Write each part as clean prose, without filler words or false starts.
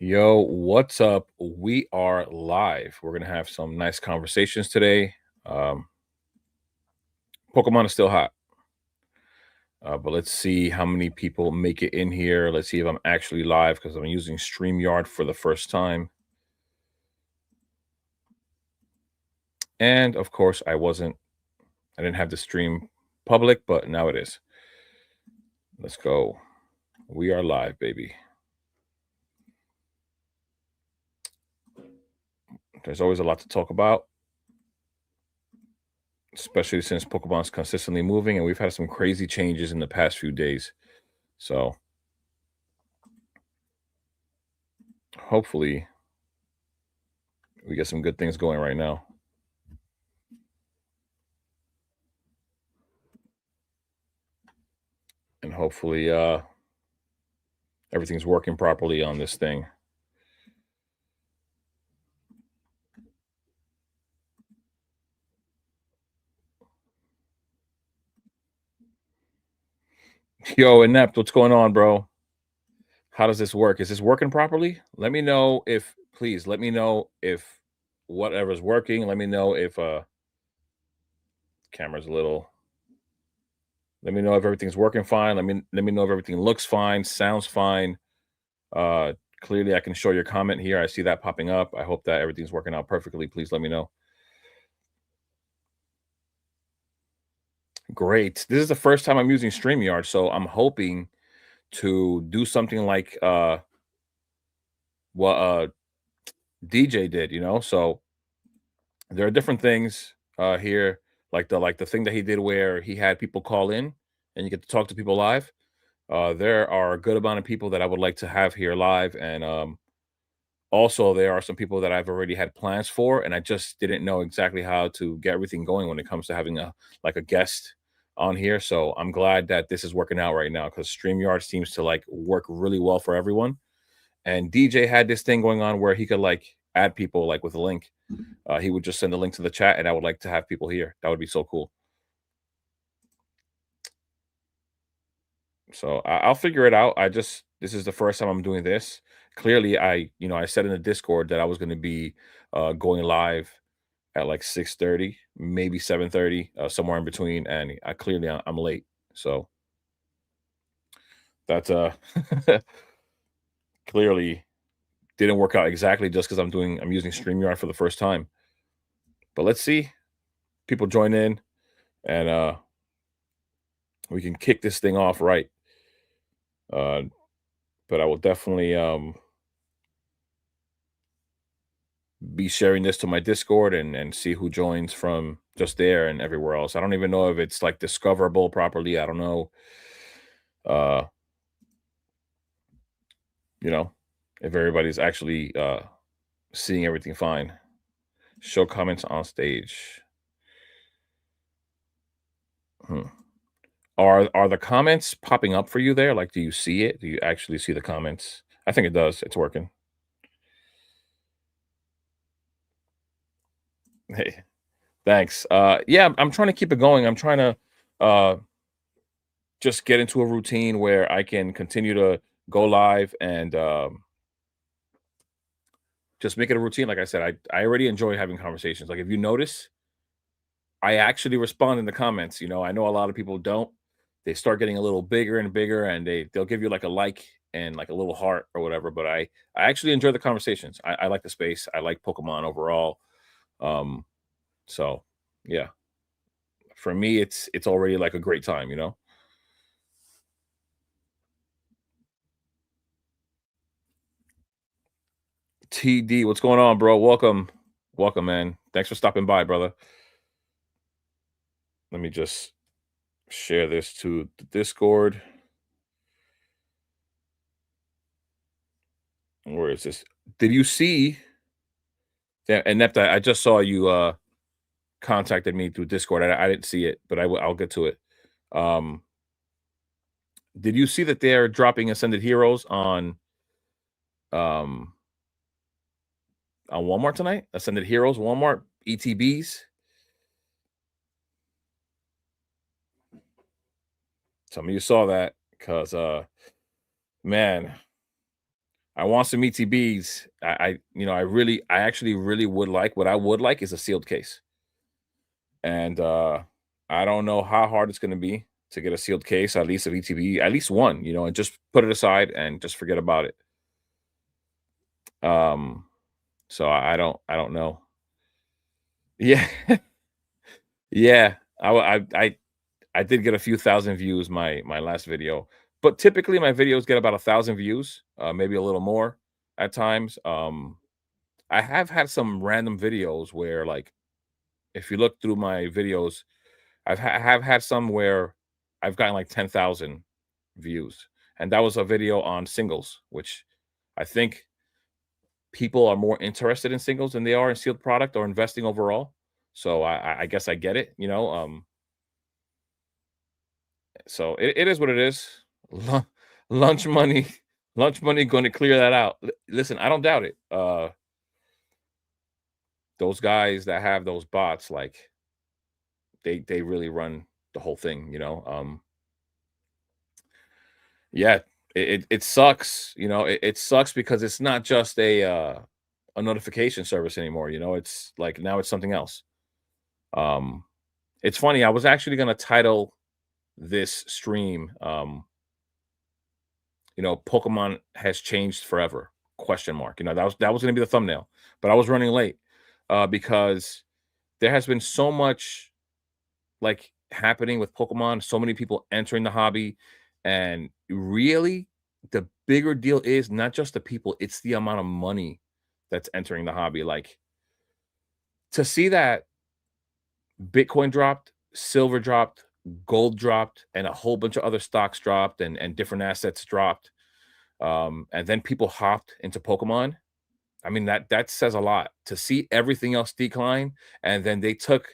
Yo, what's up? We are live. We're gonna have some nice conversations today. Um, Pokemon is still hot, but let's see how many people make it in here. Let's see if I'm actually live because I'm using StreamYard for the first time. And of course, I didn't have the stream public, but now it is. Let's go. We are live, baby. There's always a lot to talk about, especially since Pokemon's consistently moving and we've had some crazy changes in the past few days. So hopefully we get some good things going right now. And hopefully everything's working properly on this thing. Yo, Inept, what's going on, bro? How does this work? Is this working properly? Let me know if please let me know if whatever's working. Let me know if camera's a little. Let me know if everything's working fine. Let me know if everything looks fine, sounds fine. Uh Clearly I can show your comment here. I see that popping up. I hope that everything's working out perfectly. Please let me know. Great. This is the first time I'm using StreamYard, so I'm hoping to do something like what DJ did, So there are different things here, like the thing that he did where he had people call in and you get to talk to people live. There are a good amount of people that I would like to have here live, and also there are some people that I've already had plans for, and I just didn't know exactly how to get everything going when it comes to having a guest on here. So I'm glad that this is working out right now because StreamYard seems to like work really well for everyone. And DJ had this thing going on where he could like add people like with a link. He would just send a link to the chat, and I would like to have people here. That would be so cool. So I'll figure it out. This is the first time I'm doing this. Clearly, I said in the Discord that I was going to be going live at like 6:30, maybe 7:30, somewhere in between, and I'm late. So that's clearly didn't work out exactly just because I'm using StreamYard for the first time. But let's see. People join in and we can kick this thing off right. Uh, but I will definitely be sharing this to my Discord and see who joins from just there and everywhere else. I don't even know if it's like discoverable properly. I don't know. Uh, you know, if everybody's actually seeing everything fine. Show comments on stage. Hmm. Are the comments popping up for you there? Like, do you see it? Do you actually see the comments? I think it does. It's working. Hey, thanks. Yeah, I'm trying to keep it going. I'm trying to uh just get into a routine where I can continue to go live and just make it a routine. Like I said, I already enjoy having conversations. Like if you notice, I actually respond in the comments. I know a lot of people don't. They start getting a little bigger and bigger, and they'll give you like a like and like a little heart or whatever. But I actually enjoy the conversations. I like the space. I like Pokemon overall. Um, so yeah, for me, it's already like a great time. TD, what's going on, bro? Welcome, man. Thanks for stopping by, brother. Let me just share this to the Discord. Where is this? Did you see that? And Nepta, I just saw you contacted me through Discord. I didn't see it, but I'll get to it. Um, did you see that they're dropping Ascended Heroes um on Walmart tonight? Ascended Heroes, Walmart, ETBs. Some of you saw that because man, I want some ETBs. I actually really would like what I would like is a sealed case. And I don't know how hard it's gonna be to get a sealed case, at least of ETB, at least one, and just put it aside and just forget about it. Um, so I don't know. Yeah. Yeah. I did get a few thousand views my last video, but typically my videos get about 1,000 views, maybe a little more at times. I have had some random videos where, like, if you look through my videos, I have had some where I've gotten like 10,000 views, and that was a video on singles, which I think people are more interested in singles than they are in sealed product or investing overall. So I guess I get it. So it is what it is. Lu- lunch money, lunch money going to clear that out. Listen, I don't doubt it. Those guys that have those bots, like, they really run the whole thing. Yeah, it sucks. It sucks because it's not just a notification service anymore. It's like now it's something else. Um, it's funny. I was actually gonna title this stream, Pokemon has changed forever? Question mark. That was gonna be the thumbnail, but I was running late because there has been so much, like, happening with Pokemon, so many people entering the hobby, and really the bigger deal is not just the people, it's the amount of money that's entering the hobby. Like, to see that Bitcoin dropped, silver dropped, gold dropped, and a whole bunch of other stocks dropped, and different assets dropped. And then people hopped into Pokemon. I mean, that says a lot. To see everything else decline, and then they took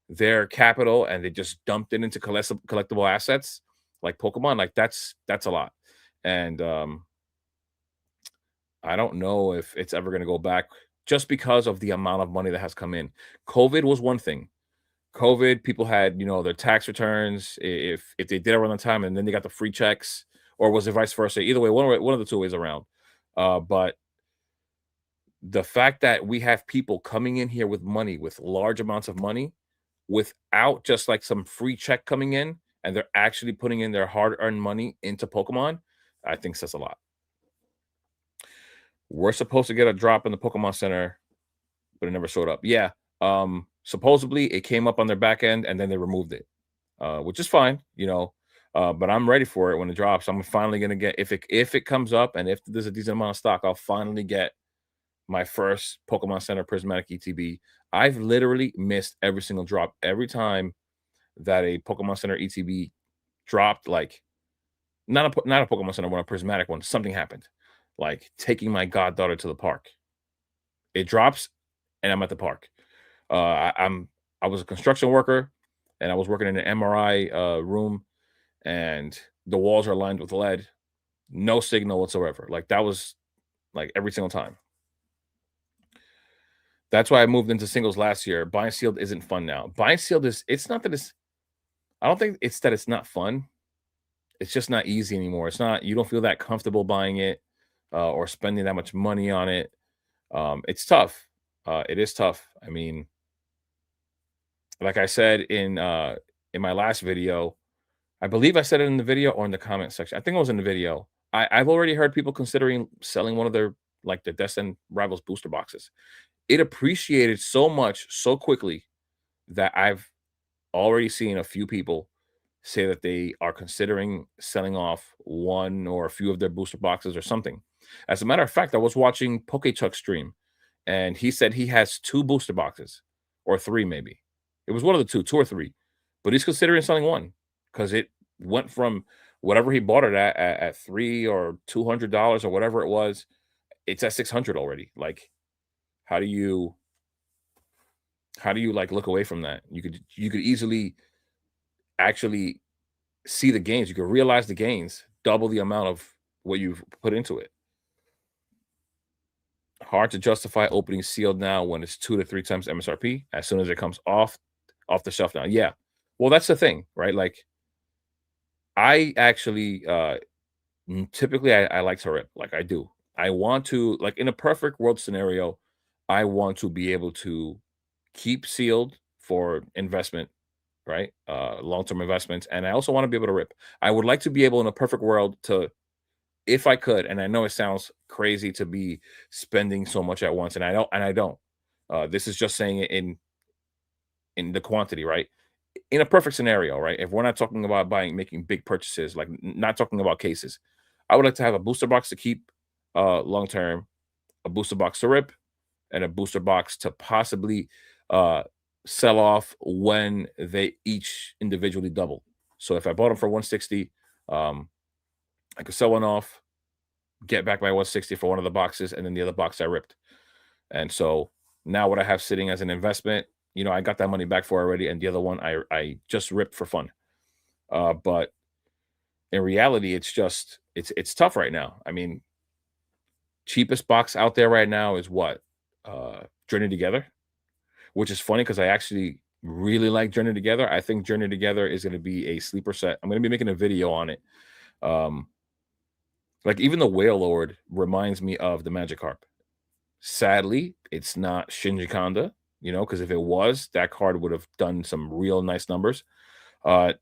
their capital and they just dumped it into collectible assets like Pokemon. Like, that's a lot. And I don't know if it's ever going to go back, just because of the amount of money that has come in. COVID was one thing. COVID, people had, their tax returns, if they did it around the time, and then they got the free checks, or was it vice versa? Either way, one of the two ways around. But the fact that we have people coming in here with money, with large amounts of money, without just like some free check coming in, and they're actually putting in their hard-earned money into Pokemon, I think says a lot. We're supposed to get a drop in the Pokemon Center, but it never showed up. Yeah. Supposedly it came up on their back end and then they removed it, which is fine. But I'm ready for it when it drops. I'm finally gonna get, if it comes up and if there's a decent amount of stock, I'll finally get my first Pokemon Center Prismatic ETB. I've literally missed every single drop. Every time that a Pokemon Center ETB dropped, like, not a Pokemon Center one, a Prismatic one, something happened. Like taking my goddaughter to the park. It drops and I'm at the park. I was a construction worker and I was working in an MRI room, and the walls are lined with lead, no signal whatsoever. Like, that was like every single time. That's why I moved into singles last year. Buying sealed isn't fun now. Buying sealed it's not that it's I don't think it's that it's not fun. It's just not easy anymore. It's not, you don't feel that comfortable buying it, or spending that much money on it. It's tough. It is tough. I mean, like I said in my last video, I believe I said it in the video or in the comment section. I think it was in the video. I've already heard people considering selling one of their, like, the Destin Rivals booster boxes. It appreciated so much so quickly that I've already seen a few people say that they are considering selling off one or a few of their booster boxes or something. As a matter of fact, I was watching PokeChuck stream, and he said he has two booster boxes, or three maybe. It was one of the two or three, but he's considering selling one because it went from whatever he bought it at three or $200 or whatever it was. It's at 600 already. Like, how do you like look away from that? You could easily actually see the gains. You could realize the gains, double the amount of what you've put into it. Hard to justify opening sealed now when it's 2 to 3 times MSRP as soon as it comes off the shelf now. Yeah. Well, that's the thing, right? Like, I actually typically I like to rip, like I do. I want to, like, in a perfect world scenario, I want to be able to keep sealed for investment, right? Long-term investments, and I also want to be able to rip. I would like to be able in a perfect world to, if I could, and I know it sounds crazy to be spending so much at once, and I don't. This is just saying it in the quantity, right? In a perfect scenario, right? If we're not talking about making big purchases, like not talking about cases, I would like to have a booster box to keep long term, a booster box to rip, and a booster box to possibly uh sell off when they each individually double. So if I bought them for 160, um, I could sell one off, get back my 160 for one of the boxes, and then the other box I ripped. And so now what I have sitting as an investment, I got that money back for already, and the other one I just ripped for fun. But in reality, it's tough right now. I mean, cheapest box out there right now is what? Journey Together, which is funny because I actually really like Journey Together. I think Journey Together is going to be a sleeper set. I'm going to be making a video on it. Um, like even the Whale Lord reminds me of the Magikarp. Sadly, it's not Shinji Kanda, because if it was, that card would have done some real nice numbers. Uh,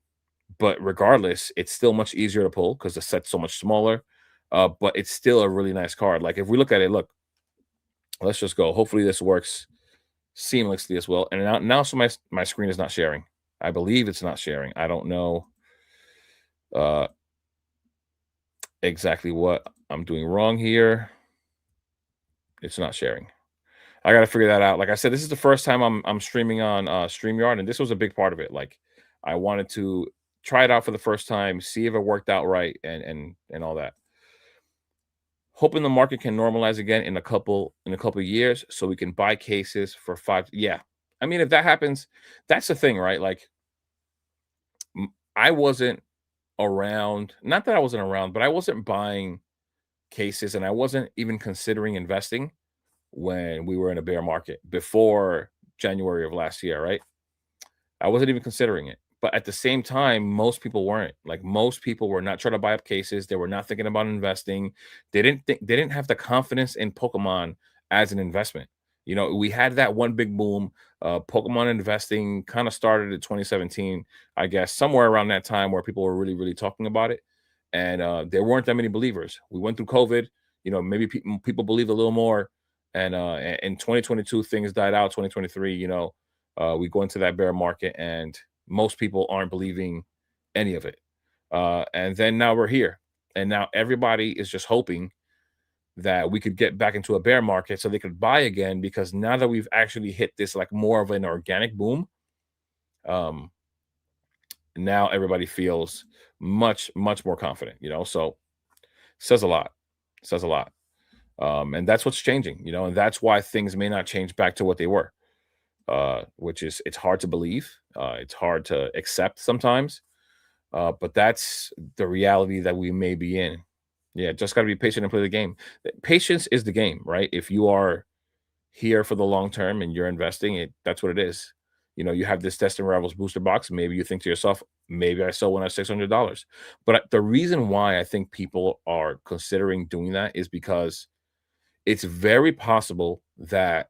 but regardless, it's still much easier to pull because the set's so much smaller. But it's still a really nice card. Like if we look at it, look, let's just go. Hopefully this works seamlessly as well. And now so my screen is not sharing. I believe it's not sharing. I don't know uh exactly what I'm doing wrong here. It's not sharing. I gotta figure that out. Like I said, this is the first time I'm streaming on StreamYard, and this was a big part of it. Like I wanted to try it out for the first time, see if it worked out right and all that. Hoping the market can normalize again in a couple years so we can buy cases for five. Yeah. I mean, if that happens, that's the thing, right? Like I wasn't around, not that I wasn't around, but I wasn't buying cases and I wasn't even considering investing when we were in a bear market before January of last year, right? I wasn't even considering it. But at the same time, most people weren't. Like most people were not trying to buy up cases. They were not thinking about investing. They didn't have the confidence in Pokemon as an investment. We had that one big boom. Pokemon investing kind of started in 2017, I guess, somewhere around that time where people were really, really talking about it. And there weren't that many believers. We went through COVID. Maybe people believed a little more. And in 2022, things died out. 2023, we go into that bear market and most people aren't believing any of it. And then now we're here. And now everybody is just hoping that we could get back into a bear market so they could buy again because now that we've actually hit this like more of an organic boom, um, now everybody feels much, much more confident, so says a lot. Says a lot. And that's what's changing, and that's why things may not change back to what they were. Which is it's hard to believe. It's hard to accept sometimes, but that's the reality that we may be in. Yeah, just got to be patient and play the game. Patience is the game, right? If you are here for the long term and you're investing, that's what it is. You have this Destin Rivals booster box. Maybe you think to yourself, maybe I sell one at $600. But the reason why I think people are considering doing that is because it's very possible that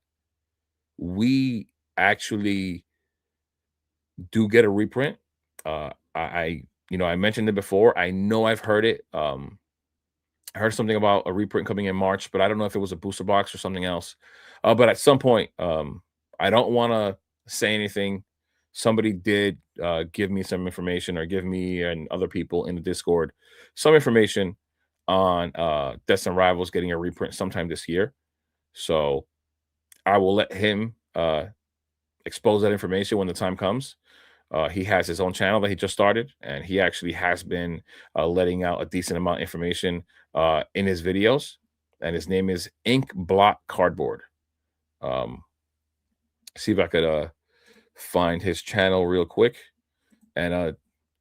we actually do get a reprint. I mentioned it before. I know I've heard it. I heard something about a reprint coming in March, but I don't know if it was a booster box or something else. But at some point, I don't want to say anything. Somebody did give me some information, or give me and other people in the Discord some information on Destin Rivals getting a reprint sometime this year. So I will let him expose that information when the time comes. He has his own channel that he just started, and he actually has been letting out a decent amount of information in his videos. And his name is Ink Blot Cardboard. Um, See if I could find his channel real quick. And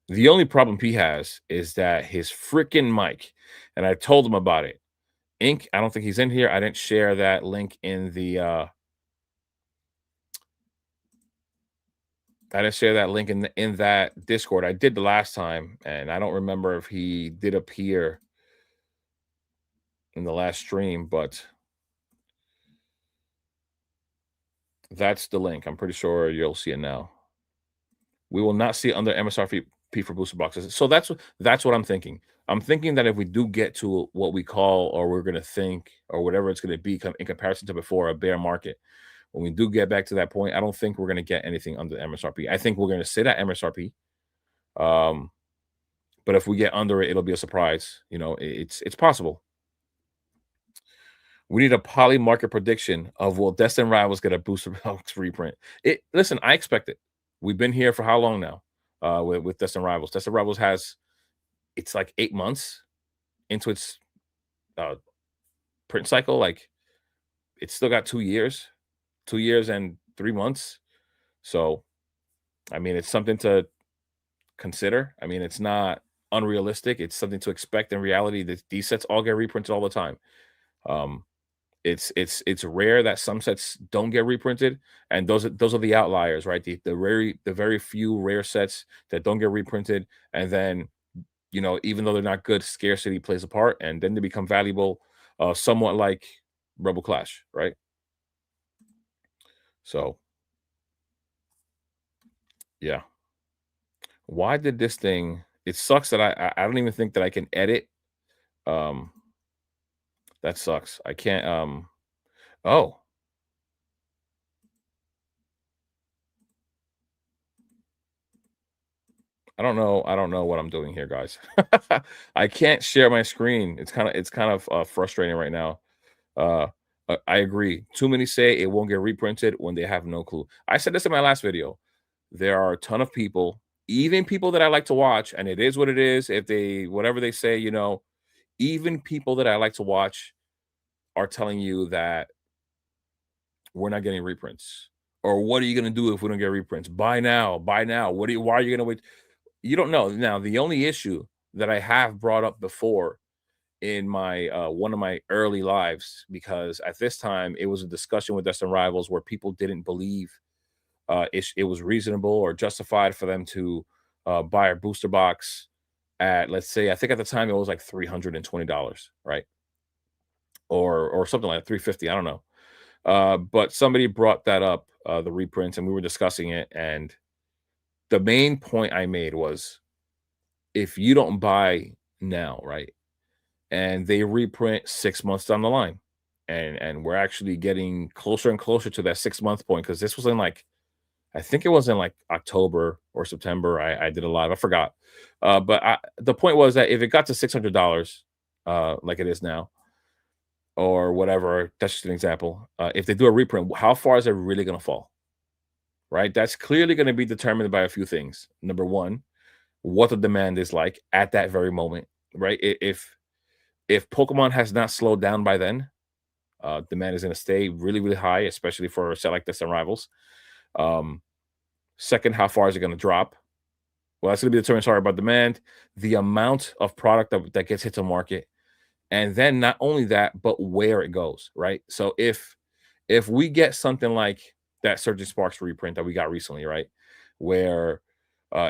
the only problem he has is that his freaking mic, and I told him about it. Ink, I don't think he's in here. I didn't share that link in the I didn't share that link in that Discord. I did the last time, and I don't remember if he did appear in the last stream, but that's the link. I'm pretty sure you'll see it now. We will not see under MSRP for booster boxes. So that's what I'm thinking. I'm thinking that if we do get to what we call, or we're going to think, or whatever it's going to be in comparison to before, a bear market, when we do get back to that point, I don't think we're going to get anything under MSRP. I think we're going to sit at MSRP. Um, but if we get under it, it'll be a surprise. It's possible. We need a poly market prediction of, will Destin Rivals get a booster box reprint? Listen, I expect it. We've been here for how long now? With Destin Rivals. Destin Rivals has, it's like 8 months into its uh print cycle. Like, it's still got 2 years, 2 years and 3 months. So I mean, it's something to consider. I mean, it's not unrealistic. It's something to expect in reality. That these sets all get reprinted all the time. Um, it's rare that some sets don't get reprinted, and those are the outliers, right? The very few rare sets that don't get reprinted, and then, even though they're not good, scarcity plays a part, and then they become valuable, somewhat like Rebel Clash, right? So yeah, why did this thing? It sucks that I don't even think that I can edit. Um, that sucks. I can't. Oh, I don't know. I don't know what I'm doing here, guys. I can't share my screen. It's kind of frustrating right now. Uh, I agree. Too many say it won't get reprinted when they have no clue. I said this in my last video. There are a ton of people, even people that I like to watch, and it is what it is. If they, whatever they say, even people that I like to watch are telling you that we're not getting reprints. Or what are you going to do if we don't get reprints? Buy now, buy now. Why are you going to wait? You don't know. Now, the only issue that I have brought up before in my one of my early lives, because at this time it was a discussion with Destin Rivals where people didn't believe it was reasonable or justified for them to buy a booster box at, let's say, I think at the time it was like $320, right? Or something like 350. I don't know. But somebody brought that up, the reprints, and we were discussing it. And the main point I made was, if you don't buy now, right, and they reprint 6 months down the line, and we're actually getting closer and closer to that 6 month point, because this was in, like, I think it was in like October or September. I did a live. I forgot. But the point was that if it got to $600, like it is now, or whatever, that's just an example. If they do a reprint, how far is it really going to fall? Right? That's clearly going to be determined by a few things. Number one, what the demand is like at that very moment, right? If Pokemon has not slowed down by then, demand is going to stay really, really high, especially for a set like this and Rivals. Um, Second, how far is it going to drop? Well, that's going to be determined, sorry, about demand, the amount of product that gets hit to market, and then not only that, but where it goes, right? So if we get something like that Surgeon Sparks reprint that we got recently, right, where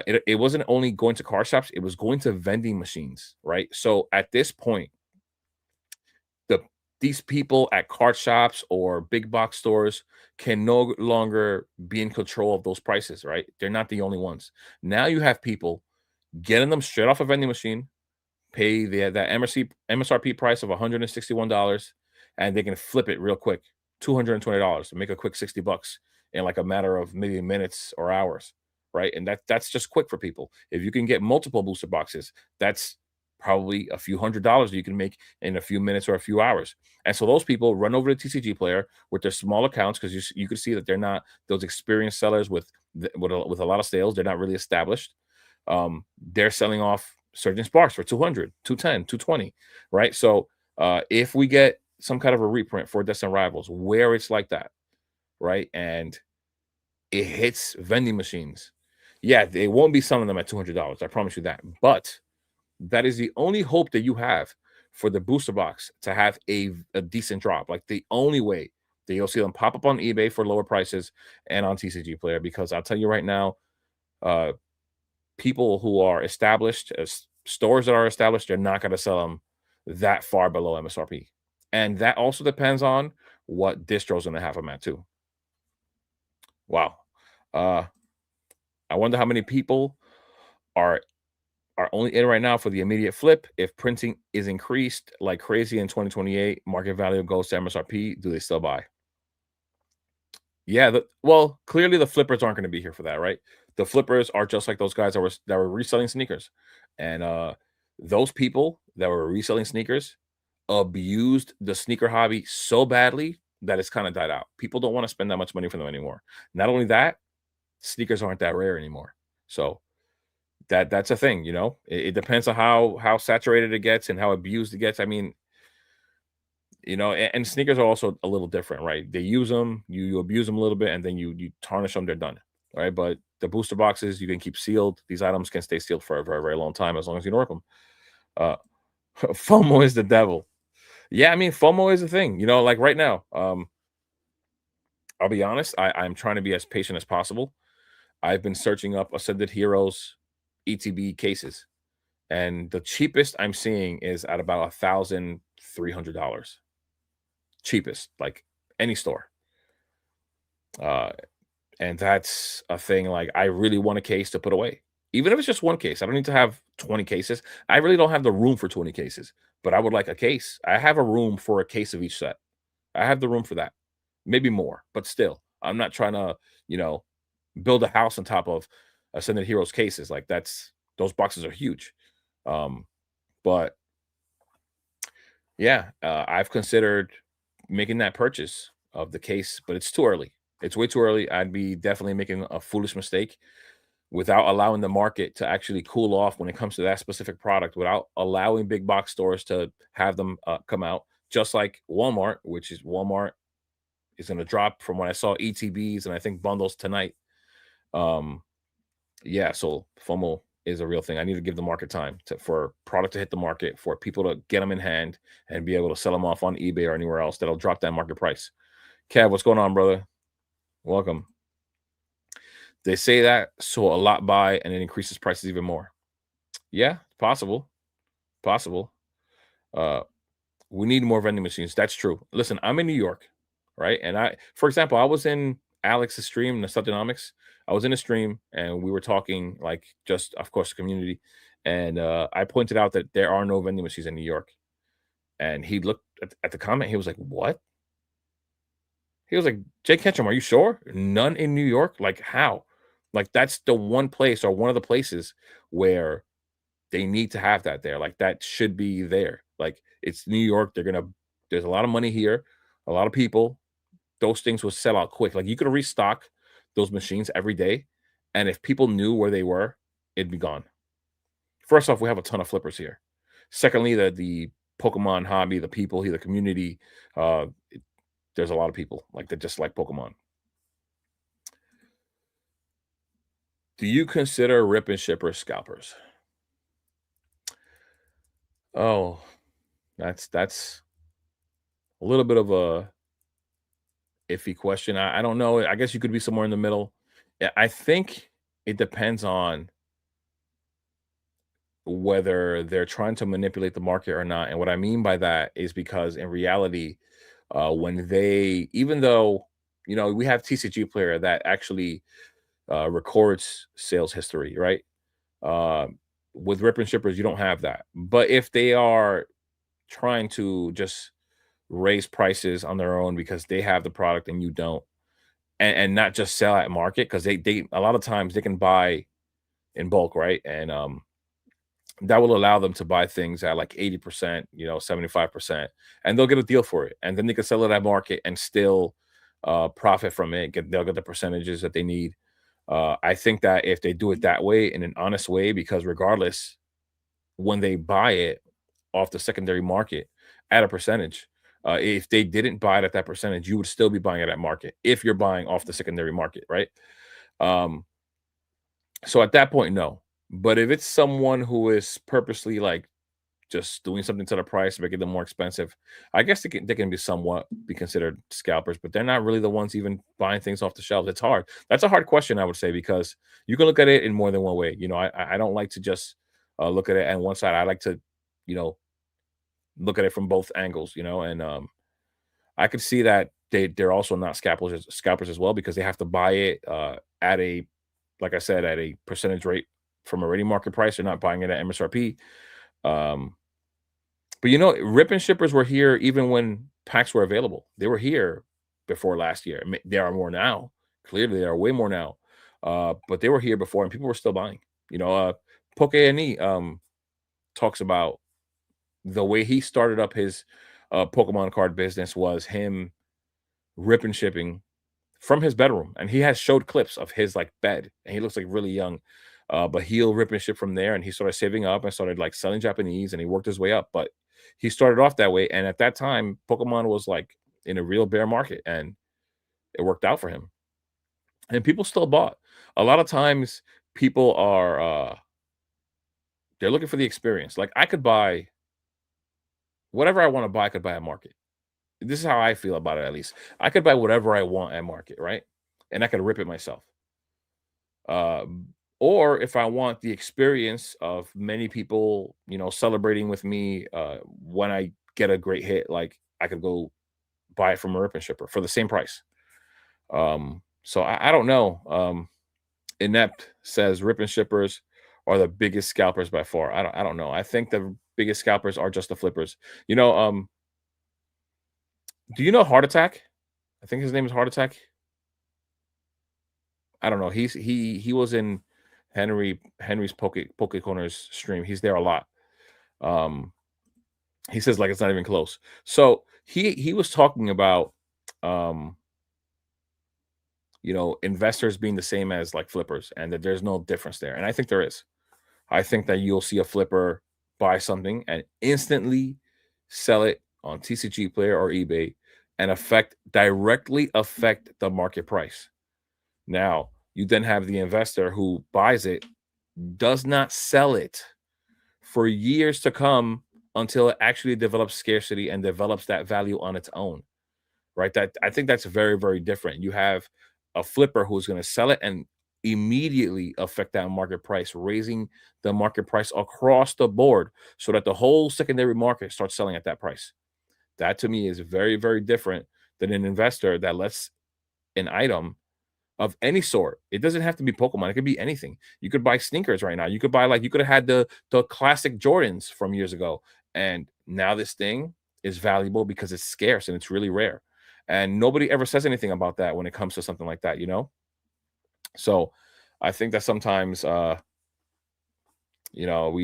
it wasn't only going to car shops, it was going to vending machines, right? So at this point, the these people at card shops or big box stores can no longer be in control of those prices, right? They're not the only ones. Now you have people getting them straight off a vending machine, pay that MSRP price of $161, and they can flip it real quick, $220, to make a quick 60 bucks in like a matter of maybe minutes or hours, right? And that's just quick for people. If you can get multiple booster boxes, that's probably a few $100s you can make in a few minutes or a few hours. And so those people run over to TCG Player with their small accounts, because you can see that they're not those experienced sellers with a lot of sales. They're not really established. They're selling off Surgeon Sparks for 200, 210, 220, right? So if we get some kind of a reprint for Destin Rivals where it's like that, right, and it hits vending machines, yeah, they won't be selling them at $200. I promise you that. But that is the only hope that you have for the booster box to have a decent drop. Like, the only way that you'll see them pop up on eBay for lower prices and on TCG Player, because I'll tell you right now, uh, people who are established, as stores that are established, they're not going to sell them that far below MSRP. And that also depends on what distro's gonna have them at too. Wow. Uh, I wonder how many people are only in right now for the immediate flip. If printing is increased like crazy in 2028, market value goes to MSRP, do they still buy? Yeah, well, clearly the flippers aren't gonna be here for that, right? The flippers are just like those guys that were reselling sneakers. And those people that were reselling sneakers abused the sneaker hobby so badly that it's kind of died out. People don't want to spend that much money for them anymore. Not only that, sneakers aren't that rare anymore. So that's a thing, you know. It depends on how saturated it gets and how abused it gets. I mean, you know, and sneakers are also a little different, right? They use them, you abuse them a little bit, and then you tarnish them, they're done, right? But the booster boxes you can keep sealed. These items can stay sealed for a very, very long time as long as you work them. Uh, FOMO is the devil. Yeah, I mean, FOMO is a thing. You know, like right now, I'll be honest, I'm trying to be as patient as possible. I've been searching up Ascended Heroes ETB cases, and the cheapest I'm seeing is at about $1,300. Cheapest, like any store. Uh, and that's a thing. Like, I really want a case to put away, even if it's just one case. I don't need to have 20 cases. I really don't have the room for 20 cases, but I would like a case. I have a room for a case of each set. I have the room for that. Maybe more, but still, I'm not trying to, you know, build a house on top of Ascended Heroes cases. Like those boxes are huge. Um, but yeah, I've considered making that purchase of the case, but it's too early. It's way too early. I'd be definitely making a foolish mistake without allowing the market to actually cool off when it comes to that specific product, without allowing big box stores to have them come out, just like Walmart, which is Walmart is going to drop from when I saw ETBs and I think bundles tonight. Um, yeah, so FOMO is a real thing. I need to give the market time for product to hit the market, for people to get them in hand and be able to sell them off on eBay or anywhere else that'll drop that market price. Kev, what's going on, brother? Welcome. They say that so a lot buy and it increases prices even more. Yeah, possible, possible. Uh, we need more vending machines. That's true. Listen, I'm in New York, right? And for example, I was in Alex's stream, Nostalgianomics. I was in a stream and we were talking, like, just of course community. And I pointed out that there are no vending machines in New York. And he looked at the comment. He was like, "What?" He was like, "Jay Ketchum, are you sure? None in New York? Like how? Like that's the one place or one of the places where they need to have that there. Like that should be there. Like it's New York. There's a lot of money here, a lot of people. Those things will sell out quick. Like you could restock those machines every day. And if people knew where they were, it'd be gone. First off, we have a ton of flippers here. Secondly, the Pokemon hobby, the people here, the community, uh, there's a lot of people like that just like Pokemon. Do you consider rip and shippers scalpers? Oh, that's a little bit of a iffy question. I don't know. I guess you could be somewhere in the middle. I think it depends on whether they're trying to manipulate the market or not. And what I mean by that is because in reality, when they, even though, you know, we have TCG player that actually records sales history, right? Uh, with rip and shippers, you don't have that. But if they are trying to just raise prices on their own because they have the product and you don't, and not just sell at market because they a lot of times they can buy in bulk, right? And that will allow them to buy things at like 80%, you know, 75%, and they'll get a deal for it. And then they can sell it at market and still profit from it. They'll get the percentages that they need. I think that if they do it that way in an honest way, because regardless, when they buy it off the secondary market at a percentage, if they didn't buy it at that percentage, you would still be buying it at market if you're buying off the secondary market, right? Um, so at that point, no. But if it's someone who is purposely like just doing something to the price, making them more expensive, I guess they can be considered scalpers, but they're not really the ones even buying things off the shelves. It's hard. That's a hard question, I would say, because you can look at it in more than one way. You know, I don't like to just look at it on one side. I like to, you know, look at it from both angles, and I could see that they're also not scalpers as well because they have to buy it at a, like I said, at a percentage rate from a rating market price. They're not buying it at MSRP. Um, but rip and shippers were here even when packs were available. They were here before last year. There are more now. Clearly, there are way more now. But they were here before, and people were still buying. Poke talks about the way he started up his Pokemon card business was him rip and shipping from his bedroom, and he has showed clips of his like bed, and he looks like really young. But he'll rip and ship from there, and he started saving up and started like selling Japanese, and he worked his way up. But he started off that way, and at that time, Pokemon was like in a real bear market, and it worked out for him. And people still bought. A lot of times, people are they're looking for the experience. Like I could buy whatever I want to buy. I could buy at market. This is how I feel about it. At least I could buy whatever I want at market, right? And I could rip it myself. Or if I want the experience of many people, celebrating with me when I get a great hit, like I could go buy it from a rip and shipper for the same price. So I don't know. Inept says rip and shippers are the biggest scalpers by far. I don't know. I think the biggest scalpers are just the flippers. Do you know Heart Attack? I think his name is Heart Attack. I don't know. He was in Henry's Poke Corners stream. He's there a lot. Um, he says like it's not even close. So he was talking about um, investors being the same as like flippers, and that there's no difference there. And I think there is. I think that you'll see a flipper buy something and instantly sell it on TCG Player or eBay and directly affect the market price. Now, you then have the investor who buys it, does not sell it for years to come until it actually develops scarcity and develops that value on its own, right? That I think that's very, very different. You have a flipper who's going to sell it and immediately affect that market price, raising the market price across the board so that the whole secondary market starts selling at that price. That to me is very, very different than an investor that lets an item of any sort. It doesn't have to be Pokemon. It could be anything. You could buy sneakers right now. You could buy you could have had the classic Jordans from years ago, and now this thing is valuable because it's scarce and it's really rare. And nobody ever says anything about that when it comes to something like that. So I think that sometimes we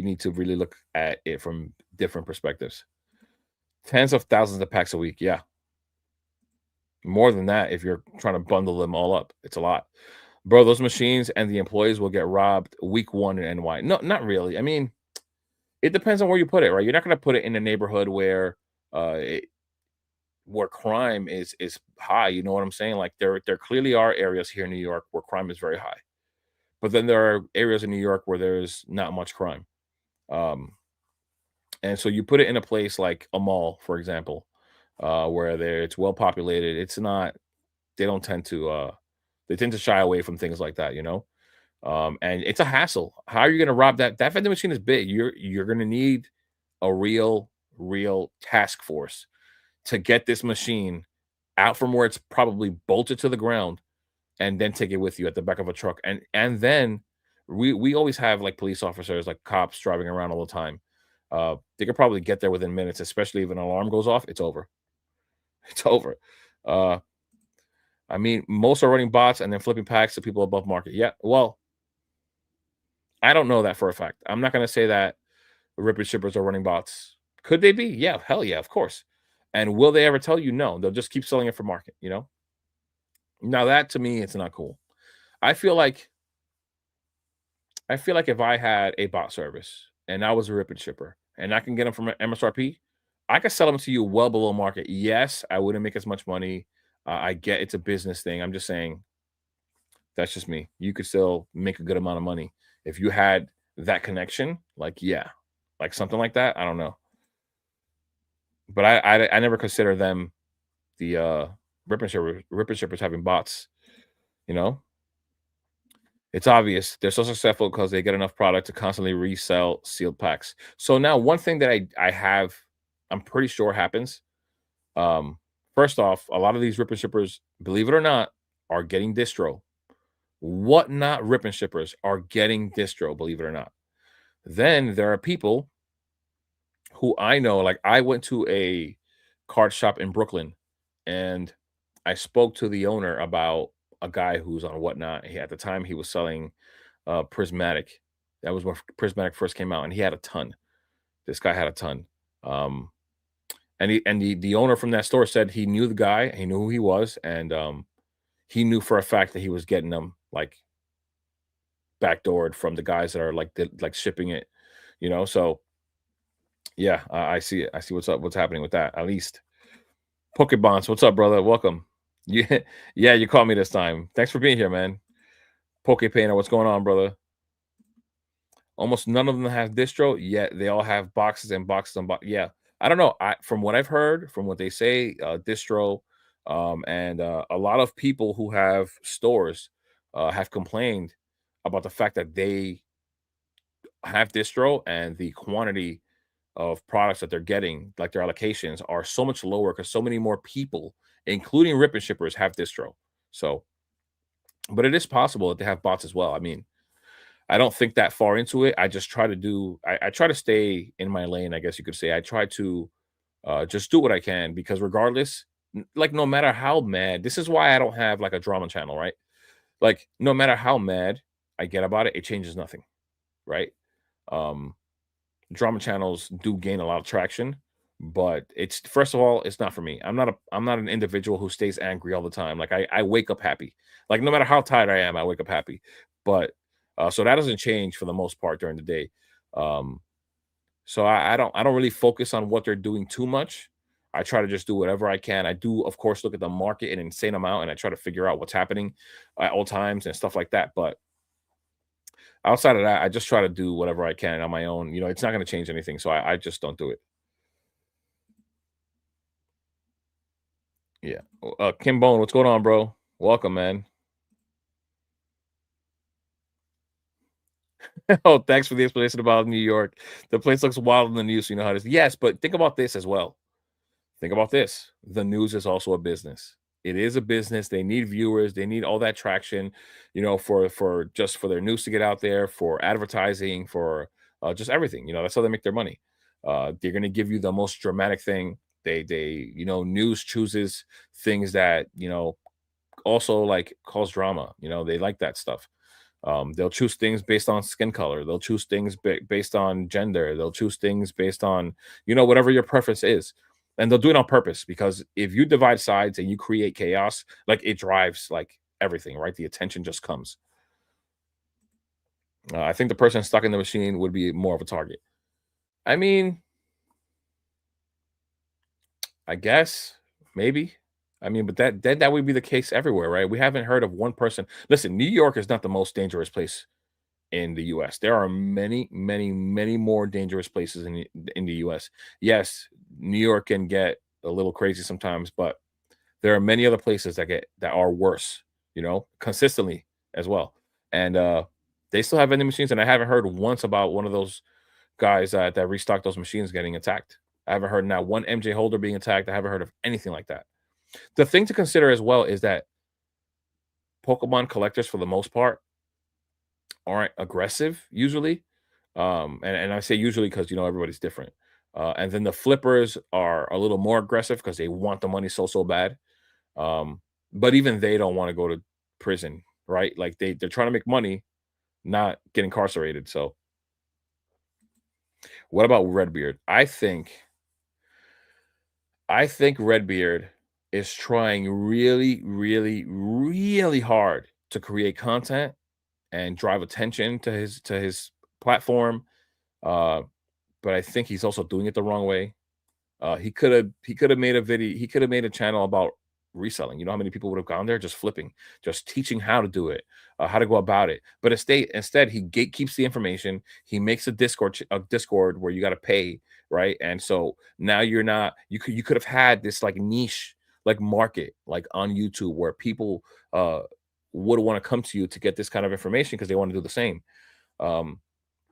need to really look at it from different perspectives. Tens of thousands of packs a week. Yeah. More than that if you're trying to bundle them all up. It's a lot. Bro, those machines and the employees will get robbed week 1 in NY. No, not really. I mean, it depends on where you put it, right? You're not gonna put it in a neighborhood uh, it where crime is high, you know what I'm saying? Like, there clearly are areas here in New York where crime is very high, but then there are areas in New York where there's not much crime. Um, and so you put it in a place like a mall, for example, where it's well populated. It's not they don't tend to, they tend to shy away from things like that. And it's a hassle. How are you gonna rob that vending machine is big. You're gonna need a real task force to get this machine out from where it's probably bolted to the ground and then take it with you at the back of a truck. And then we always have like police officers, like cops driving around all the time. They could probably get there within minutes, especially if an alarm goes off, it's over. It's over. Uh, I mean, most are running bots and then flipping packs to people above market. Yeah, well, I don't know that for a fact. I'm not going to say that rip and shippers are running bots. Could they be? Yeah, hell yeah, of course. And will they ever tell you? No, they'll just keep selling it for market. Now that to me, it's not cool. I feel like if I had a bot service and I was a rip and shipper and I can get them from MSRP, I could sell them to you well below market. Yes, I wouldn't make as much money. I get it's a business thing. I'm just saying that's just me. You could still make a good amount of money if you had that connection. Like, yeah, like something like that. I don't know, but I never consider them the rip and shippers having bots. You know, it's obvious they're so successful because they get enough product to constantly resell sealed packs. So now one thing that I have I'm pretty sure happens. Um, First off, a lot of these rip and shippers, believe it or not, are getting distro. What not rip and shippers are getting distro, believe it or not. Then there are people who I know, like I went to a card shop in Brooklyn and I spoke to the owner about a guy who's on whatnot. At the time he was selling Prismatic. That was when Prismatic first came out, and he had a ton. This guy had a ton. Um, and the owner from that store said he knew the guy, he knew who he was, and he knew for a fact that he was getting them like backdoored from the guys that are like shipping it, So yeah, I see it. I see what's happening with that. At least Pokebonds, what's up, brother? Welcome. Yeah, yeah, you caught me this time. Thanks for being here, man. Poke Painter, what's going on, brother? Almost none of them have distro, yet they all have boxes and boxes and yeah. I don't know. From what I've heard, from what they say, distro, and a lot of people who have stores have complained about the fact that they have distro and the quantity of products that they're getting, like their allocations, are so much lower because so many more people, including rip and shippers, have distro. So, but it is possible that they have bots as well. I mean, I don't think that far into it. I just try to I try to stay in my lane, I guess you could say. I try to just do what I can because regardless, like no matter how mad, this is why I don't have like a drama channel, right? Like no matter how mad I get about it, it changes nothing, right? Um, Drama channels do gain a lot of traction, but it's first of all, it's not for me. I'm not an individual who stays angry all the time. Like I wake up happy. Like no matter how tired I am, I wake up happy. But so that doesn't change for the most part during the day. Um, so I don't really focus on what they're doing too much. I try to just do whatever I can. I do, of course, look at the market an insane amount, and I try to figure out what's happening at all times and stuff like that. But outside of that, I just try to do whatever I can on my own. It's not going to change anything, so I just don't do it. Yeah. Kim Bone, what's going on, bro? Welcome, man. Oh, thanks for the explanation about New York. The place looks wild in the news, so you know how it is. Yes, but think about this as well. Think about this. The news is also a business. It is a business. They need viewers. They need all that traction, for their news to get out there, for advertising, for just everything. That's how they make their money. They're going to give you the most dramatic thing. News chooses things that also like cause drama. They like that stuff. They'll choose things based on skin color. They'll choose things based on gender. They'll choose things based on, whatever your preference is. And they'll do it on purpose because if you divide sides and you create chaos, like it drives like everything, right? The attention just comes. I think the person stuck in the machine would be more of a target. I mean, I guess maybe. I mean, but that would be the case everywhere, right? We haven't heard of one person. Listen, New York is not the most dangerous place in the US. There are many, many, many more dangerous places in the US. Yes, New York can get a little crazy sometimes, but there are many other places that are worse, consistently as well. And they still have vending machines, and I haven't heard once about one of those guys that restock those machines getting attacked. I haven't heard not one MJ holder being attacked. I haven't heard of anything like that. The thing to consider as well is that Pokemon collectors, for the most part, aren't aggressive usually. And I say usually because everybody's different. And then the flippers are a little more aggressive because they want the money so bad. But even they don't want to go to prison, right? Like they're trying to make money, not get incarcerated. So what about Redbeard? I think Redbeard is trying really, really, really hard to create content and drive attention to his platform. Uh, but I think he's also doing it the wrong way. He could have made a video. He could have made a channel about reselling. You know how many people would have gone there just flipping, just teaching how to do it, how to go about it. But instead he gatekeeps the information. He makes a Discord where you got to pay, right? And so now you're not. You could have had this like niche like market like on YouTube where people would want to come to you to get this kind of information because they want to do the same. Um,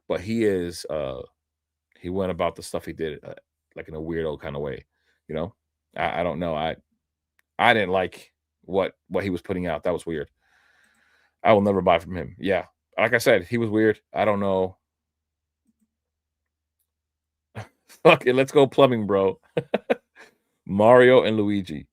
but he went about the stuff he did like in a weirdo kind of way, you know. I don't know. I didn't like what he was putting out. That was weird. I will never buy from him. Yeah. Like I said, he was weird. I don't know. Fuck it, let's go plumbing, bro. Mario and Luigi.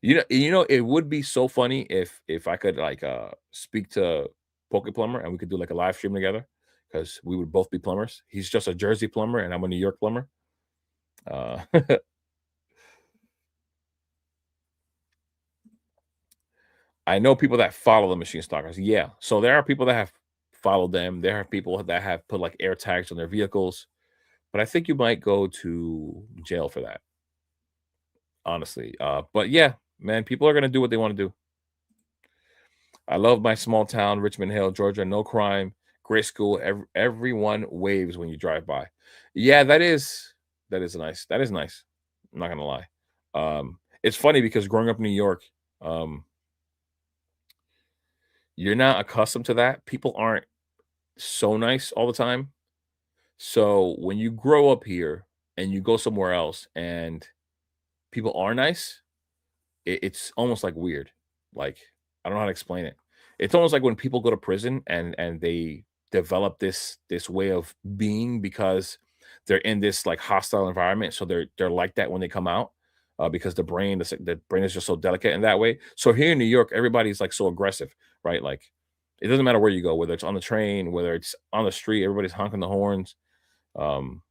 It would be so funny if I could like speak to Poke Plumber and we could do like a live stream together because we would both be plumbers. He's just a Jersey plumber and I'm a New York plumber. Uh I know people that follow the machine stalkers. Yeah. So there are people that have followed them. There are people that have put like air tags on their vehicles. But I think you might go to jail for that, honestly. But yeah, man, people are gonna do what they want to do. I love my small town, Richmond Hill, Georgia. No crime, great school. Everyone waves when you drive by. Yeah, that is nice. That is nice. I'm not gonna lie. It's funny because growing up in New York, um, you're not accustomed to that. People aren't so nice all the time. So when you grow up here and you go somewhere else and people are nice, it's almost like weird. Like, I don't know how to explain it. It's almost like when people go to prison and they develop this way of being because they're in this like hostile environment. So they're like that when they come out. Because the brain is just so delicate in that way. So here in New York, everybody's like so aggressive, right? Like it doesn't matter where you go, whether it's on the train, whether it's on the street, everybody's honking the horns. Um,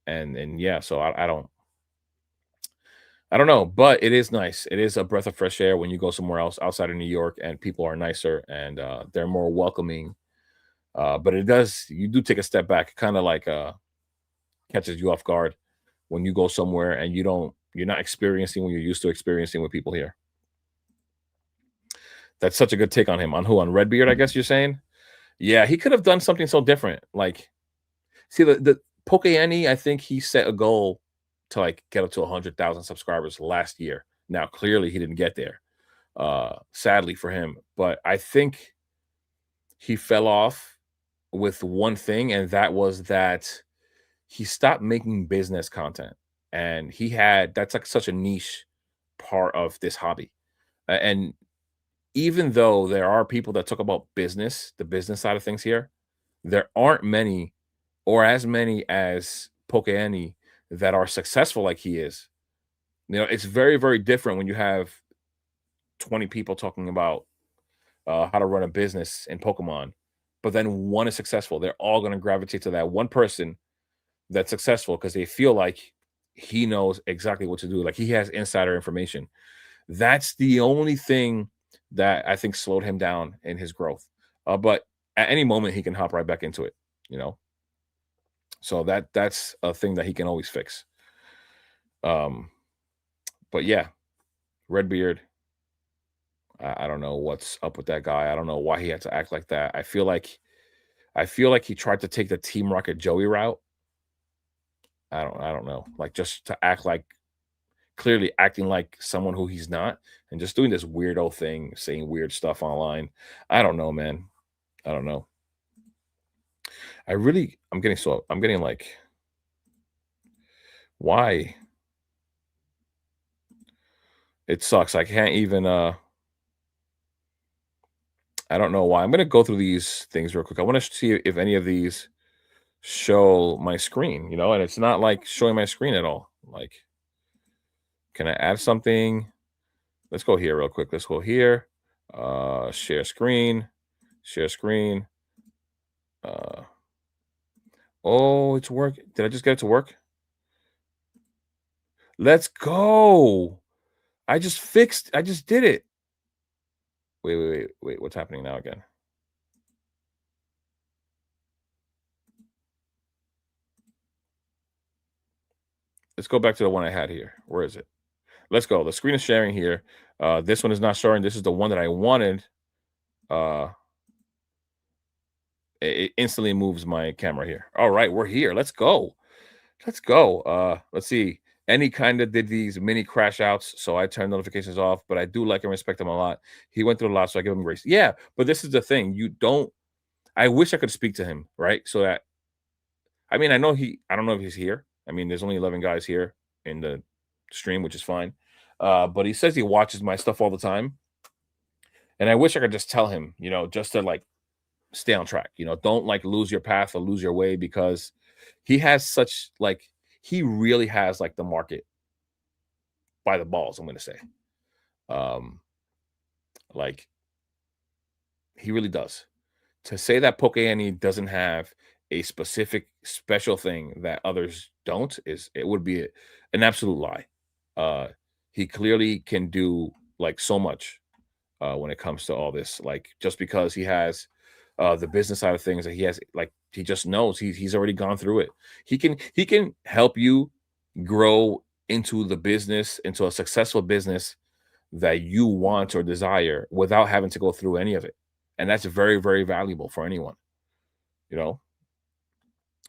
and yeah, so I don't know, but it is nice. It is a breath of fresh air when you go somewhere else outside of New York and people are nicer and they're more welcoming. But you do take a step back, kind of like catches you off guard when you go somewhere and you're not experiencing what you're used to experiencing with people here. That's such a good take on him. On who? On Redbeard, I guess you're saying? Yeah, he could have done something so different. Like, see the Pokeyeni, I think he set a goal to like get up to 100,000 subscribers last year. Now, clearly he didn't get there sadly for him. But I think he fell off with one thing, and that was that he stopped making business content. And that's like such a niche part of this hobby. And even though there are people that talk about business, the business side of things here, there aren't many or as many as Pokeani that are successful like he is. It's very, very different when you have 20 people talking about how to run a business in Pokemon, but then one is successful. They're all going to gravitate to that one person that's successful because they feel like he knows exactly what to do. Like he has insider information. That's the only thing that I think slowed him down in his growth. But at any moment he can hop right back into it, you know. So that's a thing that he can always fix. Um, but yeah, Redbeard. I don't know what's up with that guy. I don't know why he had to act like that. I feel like he tried to take the Team Rocket Joey route. I don't know. Like just to act like clearly acting like someone who he's not and just doing this weirdo thing, saying weird stuff online. I don't know, man. I don't know. I'm getting like why? It sucks. I can't even I don't know why. I'm gonna go through these things real quick. I want to see if any of these show my screen, and it's not like showing my screen at all. Like, can I add something? Let's go here real quick. Let's go here. Share screen. Share screen. Uh oh, it's work. Did I just get it to work? Let's go. I just did it. Wait. What's happening now again? Let's go back to the one I had here. Where is it? Let's go. The screen is sharing here. This one is not showing. This is the one that I wanted. Uh, it instantly moves my camera here. All right, we're here. Let's go. Let's go. Let's see. Any kind of did these mini crash outs, so I turned notifications off. But I do like and respect him a lot. He went through a lot, so I give him grace. Yeah, but this is the thing. You don't. I wish I could speak to him, right? So that I mean, I know he. I don't know if he's here. I mean, there's only 11 guys here in the stream, which is fine. But he says he watches my stuff all the time, and I wish I could just tell him, just to like stay on track. Don't like lose your path or lose your way, because he has such like he really has like the market by the balls. I'm going to say, um, like he really does. To say that Poke doesn't have a specific special thing that others don't is it would be an absolute lie. Uh, he clearly can do like so much when it comes to all this. Like just because he has the business side of things, that he has, like he just knows he's already gone through it. He can help you grow into the business, into a successful business that you want or desire without having to go through any of it. And that's very, very valuable for anyone, you know?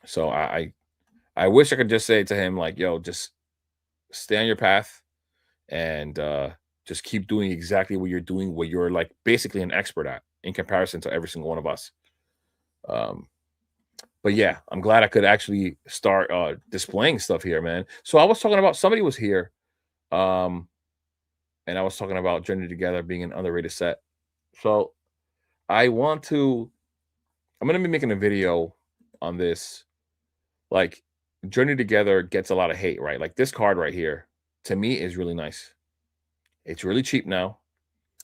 So I wish I could just say to him, like, yo, just stay on your path and just keep doing exactly what you're doing, what you're like basically an expert at in comparison to every single one of us. Um, but yeah, I'm glad I could actually start displaying stuff here, man. So I was talking about somebody was here, um, and I was talking about Journey Together being an underrated set. So I want to I'm gonna be making a video on this. Like, Journey Together gets a lot of hate, right? Like this card right here, to me, is really nice. It's really cheap now.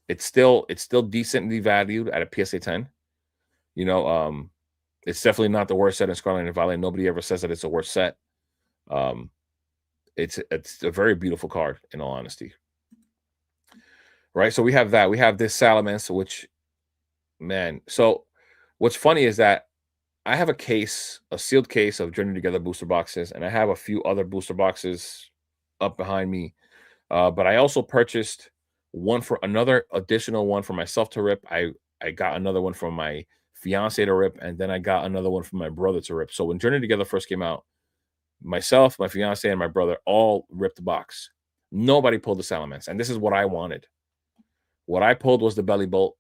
It's still decently valued at a PSA 10. You know, it's definitely not the worst set in Scarlet and Violet. Nobody ever says that it's a worst set. Um, it's a very beautiful card, in all honesty. Right. So we have that. We have this Salamence, which, man. So what's funny is that I have a case, a sealed case of Journey Together booster boxes, and I have a few other booster boxes up behind me. But I also purchased one for another additional one for myself to rip. I got another one from my fiance to rip, and then I got another one from my brother to rip. So when Journey Together first came out, myself, my fiance, and my brother all ripped the box. Nobody pulled the Salamence, and this is what I wanted. What I pulled was the Belly Bolt,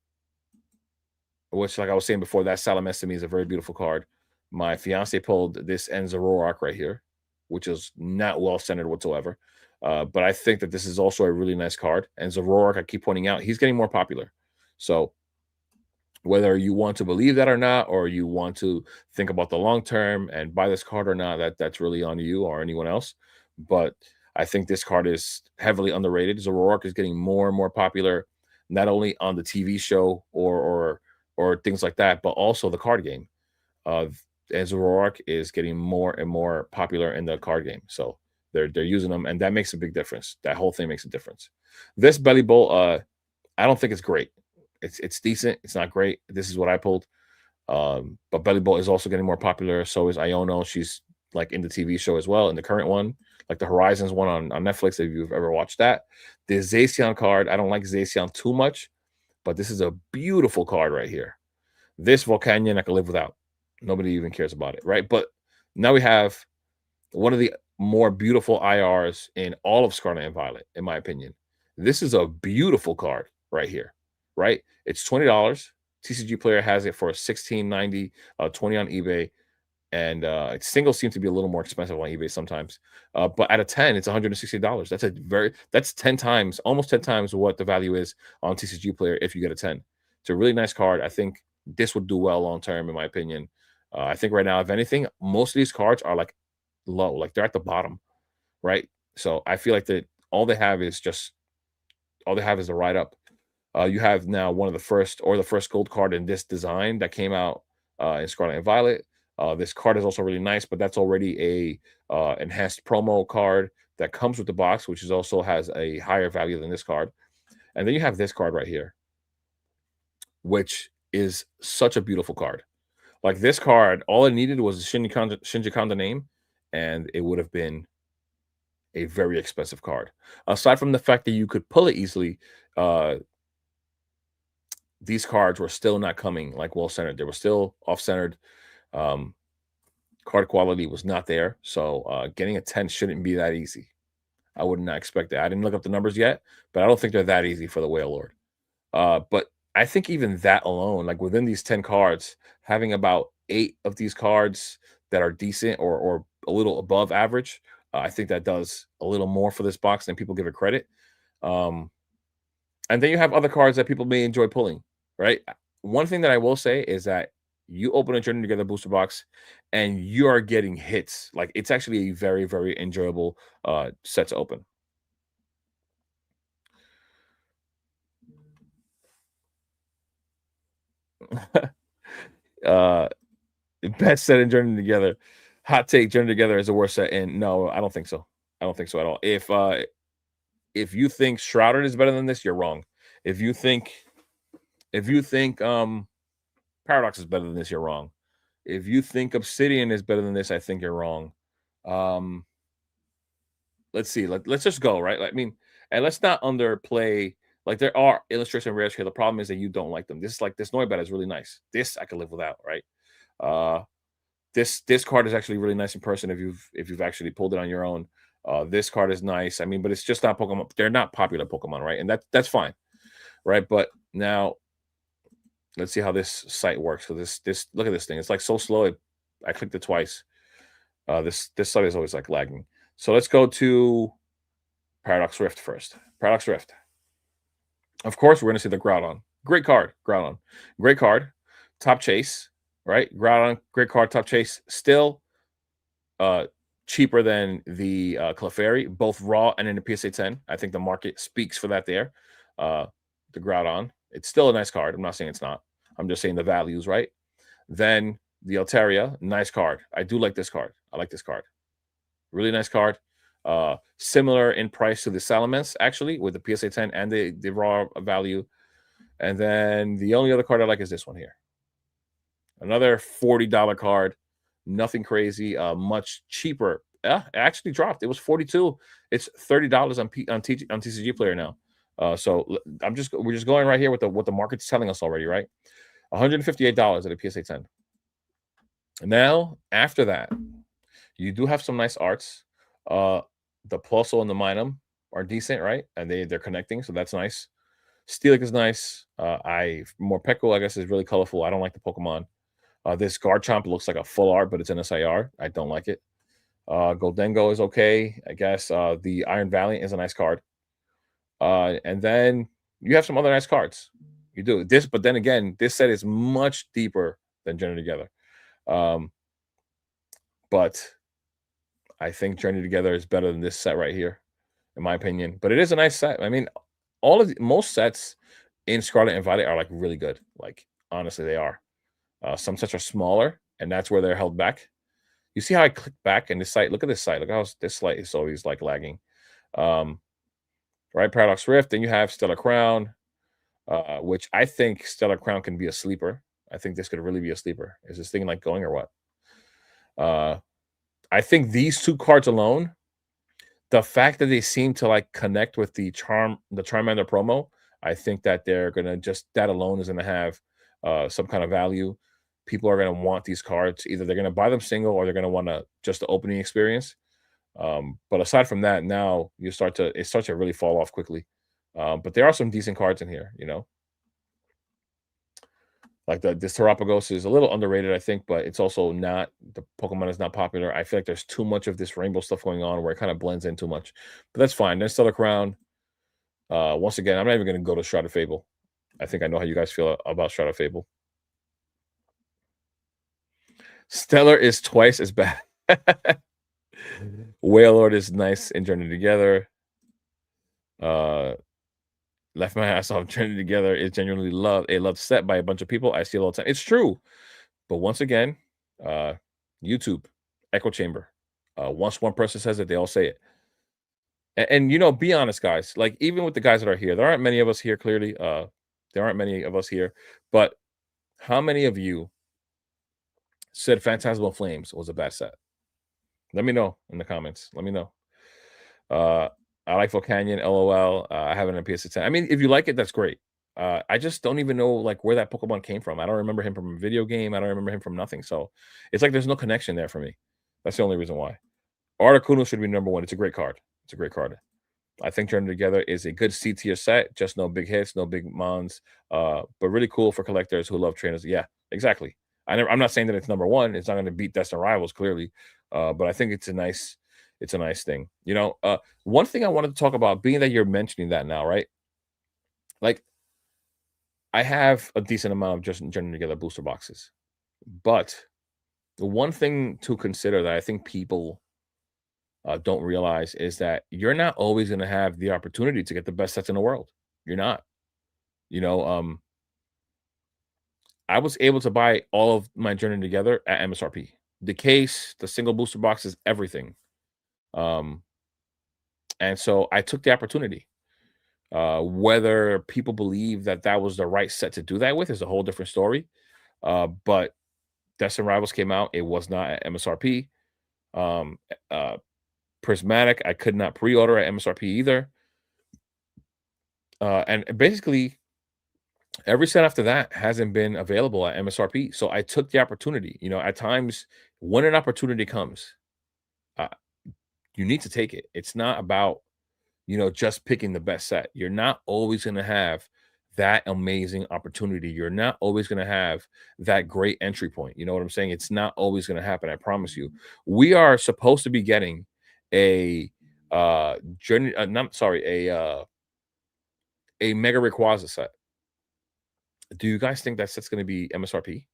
which, like I was saying before, that Salamence to me is a very beautiful card. My fiance pulled this Enzoroark right here, which is not well centered whatsoever. But I think that this is also a really nice card. And Zoroark, I keep pointing out, he's getting more popular. So whether you want to believe that or not, or you want to think about the long term and buy this card or not, that's really on you or anyone else. But I think this card is heavily underrated. Zoroark is getting more and more popular, not only on the TV show or things like that, but also the card game. Uh, and Zoroark is getting more and more popular in the card game. So they're using them, and that makes a big difference. That whole thing makes a difference. This Belly Bolt, I don't think it's great. It's decent. It's not great. This is what I pulled. But Belly Bolt is also getting more popular. So is Iono. She's like in the TV show as well, in the current one, like the Horizons one on Netflix, if you've ever watched that. The Zacian card, I don't like Zacian too much, but this is a beautiful card right here. This Volcanion I could live without. Nobody even cares about it, right? But now we have one of the more beautiful IRs in all of Scarlet and Violet, in my opinion. This is a beautiful card right here, right? It's $20. TCG Player has it for $16.90, 20 on eBay, and singles seem to be a little more expensive on eBay sometimes. But at a 10, it's $160. That's 10 times, almost 10 times what the value is on TCG Player if you get a 10. It's a really nice card. I think this would do well long term, in my opinion. I think right now, if anything, most of these cards are like low, like they're at the bottom, right? So I feel like that all they have is the write up. You have now one of the first gold card in this design that came out in Scarlet and Violet. This card is also really nice, but that's already a enhanced promo card that comes with the box, which is also has a higher value than this card. And then you have this card right here, which is such a beautiful card. Like this card, all it needed was a Shinji Kanda name, and it would have been a very expensive card. Aside from the fact that you could pull it easily, uh, these cards were still not coming like well centered. They were still off centered. Um, Card quality was not there. So getting a 10 shouldn't be that easy. I would not expect that. I didn't look up the numbers yet, but I don't think they're that easy for the Whale Lord. But I think even that alone, like within these 10 cards, having about 8 of these cards that are decent or a little above average. I think that does a little more for this box than people give it credit. Um, and then you have other cards that people may enjoy pulling, right? One thing that I will say is that you open a Journey Together booster box and you are getting hits. Like it's actually a very, very enjoyable set to open. uh Best set in Journey Together. Hot take, Journey Together is the worst set. And no, I don't think so. I don't think so at all. If you think Shrouded is better than this, you're wrong. If you think if you think Paradox is better than this, you're wrong. If you think Obsidian is better than this, I think you're wrong. Um, let's see. Let's just go, right? I mean, and let's not underplay. Like there are illustration rares here. The problem is that you don't like them. This like this Noibat is really nice. This I could live without, right? Uh this card is actually really nice in person if you've actually pulled it on your own. This card is nice. I mean, but it's just not Pokemon. They're not popular Pokemon, right? And that's fine, right? But now let's see how this site works. So this look at this thing. It's like so slow. I clicked it twice. This site is always like lagging. So let's go to Paradox Rift first. Paradox Rift. Of course, we're gonna see the Groudon. Great card, Groudon. Great card. Top Chase, right? Groudon, great card. Top Chase. Still uh cheaper than the Clefairy, both raw and in the PSA 10. I think the market speaks for that there. Uh the Groudon. It's still a nice card. I'm not saying it's not. I'm just saying the values, right? Then the Altaria, nice card. I do like this card. I like this card. Really nice card. Similar in price to the Salamence, actually, with the PSA 10 and the raw value. And then the only other card I like is this one here. Another $40 card. Nothing crazy. Much cheaper. Yeah, it actually dropped. It was 42. It's $30 on TCG Player now. So we're just going right here with what the market's telling us already, right? $158 at a PSA 10. Now, after that, you do have some nice arts. Uh, the Plusle and the Minum are decent, right? And they're connecting, so that's nice. Steelix is nice. Morpeko, I guess, is really colorful. I don't like the Pokemon. This Garchomp looks like a full art, but it's an SIR. I don't like it. Goldengo is okay, I guess. The Iron Valiant is a nice card. And then you have some other nice cards. You do this, but then again, this set is much deeper than Journey Together. But I think Journey Together is better than this set right here, in my opinion. But it is a nice set. I mean, most sets in Scarlet and Violet are like really good. Like honestly, they are. Some sets are smaller, and that's where they're held back. You see how I click back in this site? Look at this site. Look how this site is always like lagging. Right, Paradox Rift. Then you have Stellar Crown, which I think Stellar Crown can be a sleeper. I think this could really be a sleeper. Is this thing like going or what? I think these two cards alone, the fact that they seem to like connect with the Charmander promo, I think that they're gonna just that alone is gonna have some kind of value. People are gonna want these cards. Either they're gonna buy them single or they're gonna want to just the opening experience. But aside from that, now it starts to really fall off quickly. But there are some decent cards in here, you know. Like this Terapagos is a little underrated, I think, but it's also not the Pokemon is not popular. I feel like there's too much of this rainbow stuff going on where it kind of blends in too much. But that's fine. Then Stellar Crown. Once again, I'm not even gonna go to Shrouded Fable. I think I know how you guys feel about Shrouded Fable. Stellar is twice as bad. Wailord is nice and Journey Together. Left My Ass Off Journey Together is genuinely loved set by a bunch of people. I see it all the time. It's true. But once again, YouTube, echo chamber. Once one person says it, they all say it. And you know, be honest, guys. Like even with the guys that are here, there aren't many of us here. Clearly, there aren't many of us here. But how many of you said Phantasmal Flames was a bad set? Let me know in the comments. Let me know. I like Volcanion, LOL. I have it on PS 10. I mean, if you like it, that's great. I just don't even know like where that Pokemon came from. I don't remember him from a video game. I don't remember him from nothing. So it's like there's no connection there for me. That's the only reason why. Articuno should be number one. It's a great card. It's a great card. I think Journey Together is a good C tier set. Just no big hits, no big mons. But really cool for collectors who love trainers. Yeah, exactly. I'm not saying that it's number one. It's not going to beat Destined Rivals clearly, but I think it's a nice thing. One thing I wanted to talk about, being that you're mentioning that now, right? Like I have a decent amount of just journey together booster boxes, but the one thing to consider that I think people don't realize is that you're not always going to have the opportunity to get the best sets in the world. You're not. You know, I was able to buy all of my journey together at MSRP. The case, the single booster boxes, everything. Um, and so I took the opportunity. Whether people believe that that was the right set to do that with is a whole different story. But Destin Rivals came out. It was not at MSRP. Um, uh, Prismatic, I could not pre-order at MSRP either. And basically, every set after that hasn't been available at MSRP. So I took the opportunity. At times when an opportunity comes, uh, you need to take it. It's not about just picking the best set. You're not always going to have that amazing opportunity. You're not always going to have that great entry point. You know what I'm saying? It's not always going to happen. I promise you. We are supposed to be getting a journey. Not sorry, a Mega Rayquaza set. Do you guys think that set's going to be MSRP?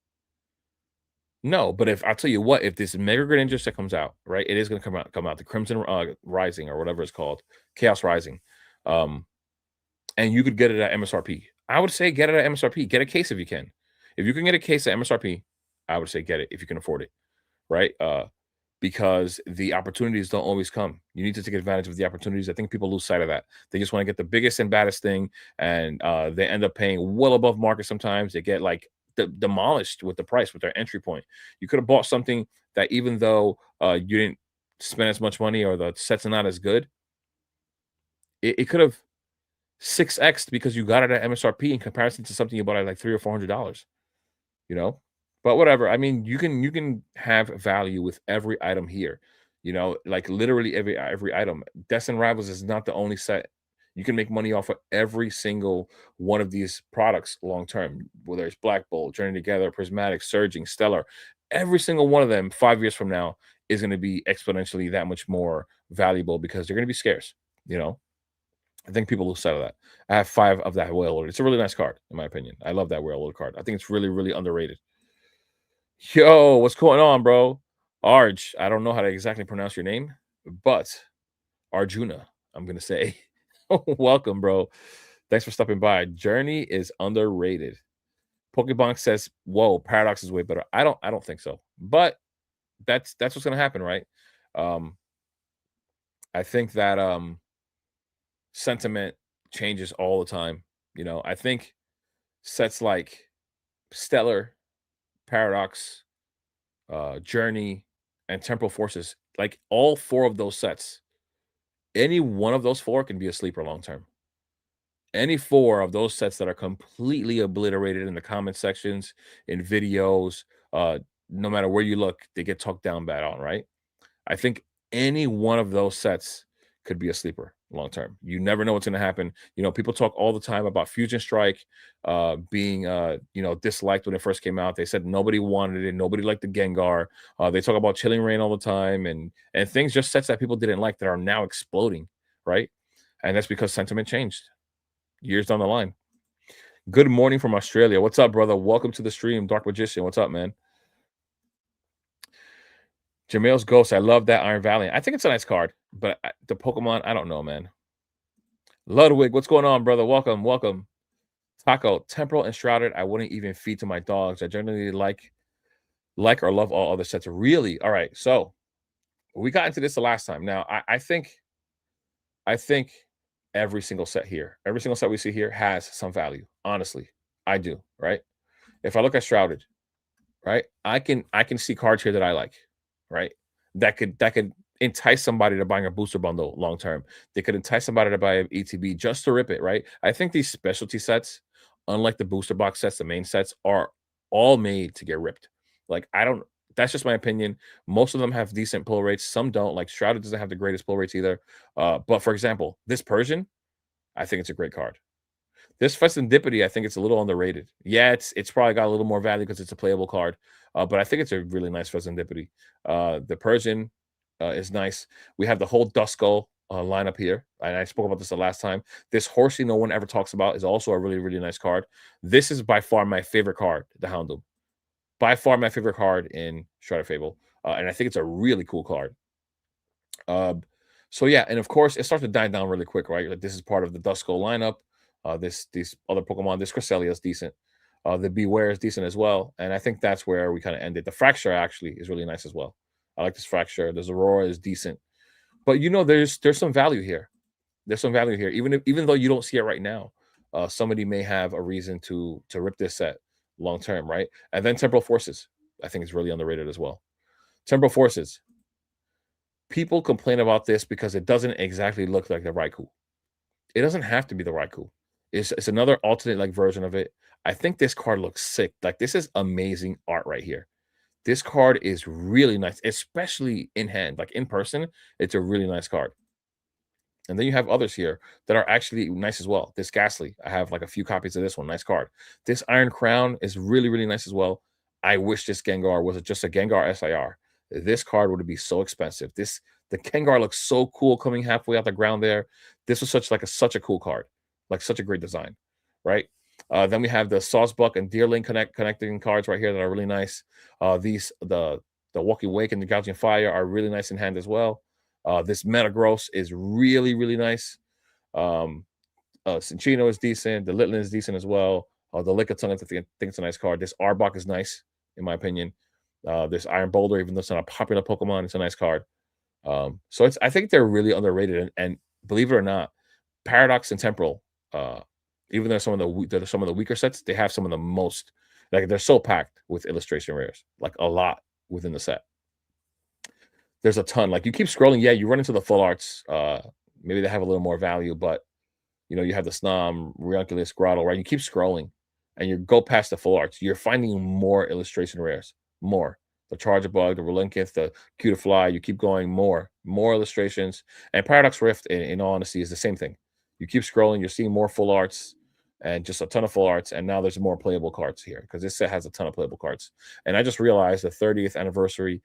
No, but if I'll tell you what, if this Mega Greninja set comes out, right, it is going to come out the Crimson Rising or whatever it's called, Chaos Rising. Um, and you could get it at MSRP. I would say get it at MSRP. Get a case if you can. If you can get a case at MSRP, I would say get it if you can afford it, right? Because the opportunities don't always come. You need to take advantage of the opportunities. I think people lose sight of that. They just want to get the biggest and baddest thing, and they end up paying well above market sometimes. They get like demolished with the price, with their entry point. You could have bought something that even though you didn't spend as much money or the sets are not as good, it could have 6x because you got it at MSRP in comparison to something you bought at like $300 or $400, you know? But whatever. I mean, you can have value with every item here. Like literally every item. Destin Rivals is not the only set. You can make money off of every single one of these products long term, whether it's Black Bolt, Journey Together, Prismatic, Surging, Stellar. Every single one of them 5 years from now is going to be exponentially that much more valuable because they're going to be scarce, you know? I think people lose sight of that. I have 5 of that whale load. It's a really nice card, in my opinion. I love that whale load card. I think it's really, really underrated. Yo, what's going on, bro? Arj, I don't know how to exactly pronounce your name, but Arjuna, I'm gonna say. Welcome, bro. Thanks for stopping by. Journey is underrated. Pokebonk says, "Whoa, Paradox is way better." I don't think so, but that's what's gonna happen, right? Um, I think that sentiment changes all the time. I think sets like Stellar, Paradox, Journey, and Temporal Forces, like all 4 of those sets, any one of those 4 can be a sleeper long term. Any 4 of those sets that are completely obliterated in the comment sections, in videos, uh, no matter where you look, they get talked down bad on, right? I think any one of those sets could be a sleeper long term. You never know what's going to happen. People talk all the time about Fusion Strike being disliked when it first came out. They said nobody wanted it, nobody liked the Gengar. They talk about Chilling Rain all the time, and things, just sets that people didn't like that are now exploding, right? And that's because sentiment changed years down the line. Good morning from Australia. What's up, brother? Welcome to the stream, Dark Magician. What's up, man? Jameel's Ghost. I love that Iron Valiant. I think it's a nice card, but the Pokemon, I don't know, man. Ludwig, what's going on, brother? Welcome, welcome. Taco, Temporal and Shrouded. I wouldn't even feed to my dogs. I generally like or love all other sets. Really? All right. So we got into this the last time. Now, I think every single set here, every single set we see here has some value. Honestly, I do. Right. If I look at Shrouded, right, I can see cards here that I like, right? That could entice somebody to buying a booster bundle long term. They could entice somebody to buy an ETB just to rip it, right? I think these specialty sets, unlike the booster box sets, the main sets are all made to get ripped. Like I don't. That's just my opinion. Most of them have decent pull rates. Some don't. Like Shrouded doesn't have the greatest pull rates either. But for example, this Persian, I think it's a great card. This Festendipity, I think it's a little underrated. Yeah, it's probably got a little more value because it's a playable card, but I think it's a really nice Festendipity. The Persian is nice. We have the whole Duskull lineup here, and I spoke about this the last time. This Horsey no one ever talks about is also a really, really nice card. This is by far my favorite card, the Houndoom. By far my favorite card in Shredder Fable, and I think it's a really cool card. So yeah, and of course it starts to die down really quick, right? Like this is part of the Duskull lineup. These other Pokemon, this Cresselia is decent. The Beware is decent as well, and I think that's where we kind of ended. The Fracture actually is really nice as well. I like this Fracture. The Aurora is decent, but there's some value here. There's some value here, even though you don't see it right now. Somebody may have a reason to rip this set long term, right? And then Temporal Forces, I think is really underrated as well. Temporal Forces, people complain about this because it doesn't exactly look like the Raikou. It doesn't have to be the Raikou. It's another alternate like version of it. I think this card looks sick. Like this is amazing art right here. This card is really nice, especially in hand. Like in person, it's a really nice card. And then you have others here that are actually nice as well. This Ghastly, I have like a few copies of this one. Nice card. This Iron Crown is really, really nice as well. I wish this Gengar was just a Gengar SIR. This card would be so expensive. The Gengar looks so cool coming halfway out the ground there. This was such a cool card, like such a great design, right? Then we have the Sawsbuck and Deerling connecting cards right here that are really nice. The Walking Wake and the Gouging Fire are really nice in hand as well. This Metagross is really, really nice. Cinchino is decent. The Litlin is decent as well. The Lickitung, I think it's a nice card. This Arbok is nice, in my opinion. This Iron Boulder, even though it's not a popular Pokemon, it's a nice card. I think they're really underrated. And believe it or not, Paradox and Temporal, even though they're some of the weaker sets, they have some of the most, like they're so packed with illustration rares, like a lot within the set. There's a ton. Like you keep scrolling, yeah, you run into the full arts. Maybe they have a little more value, but you have the Snom, Ranculus, Grottle, right? You keep scrolling and you go past the full arts. You're finding more illustration rares, more. The Charjabug, the Relinquith, the Cutiefly, you keep going, more illustrations. And Paradox Rift, in all honesty, is the same thing. You keep scrolling, you're seeing more full arts and just a ton of full arts. And now there's more playable cards here because this set has a ton of playable cards. And I just realized the 30th anniversary,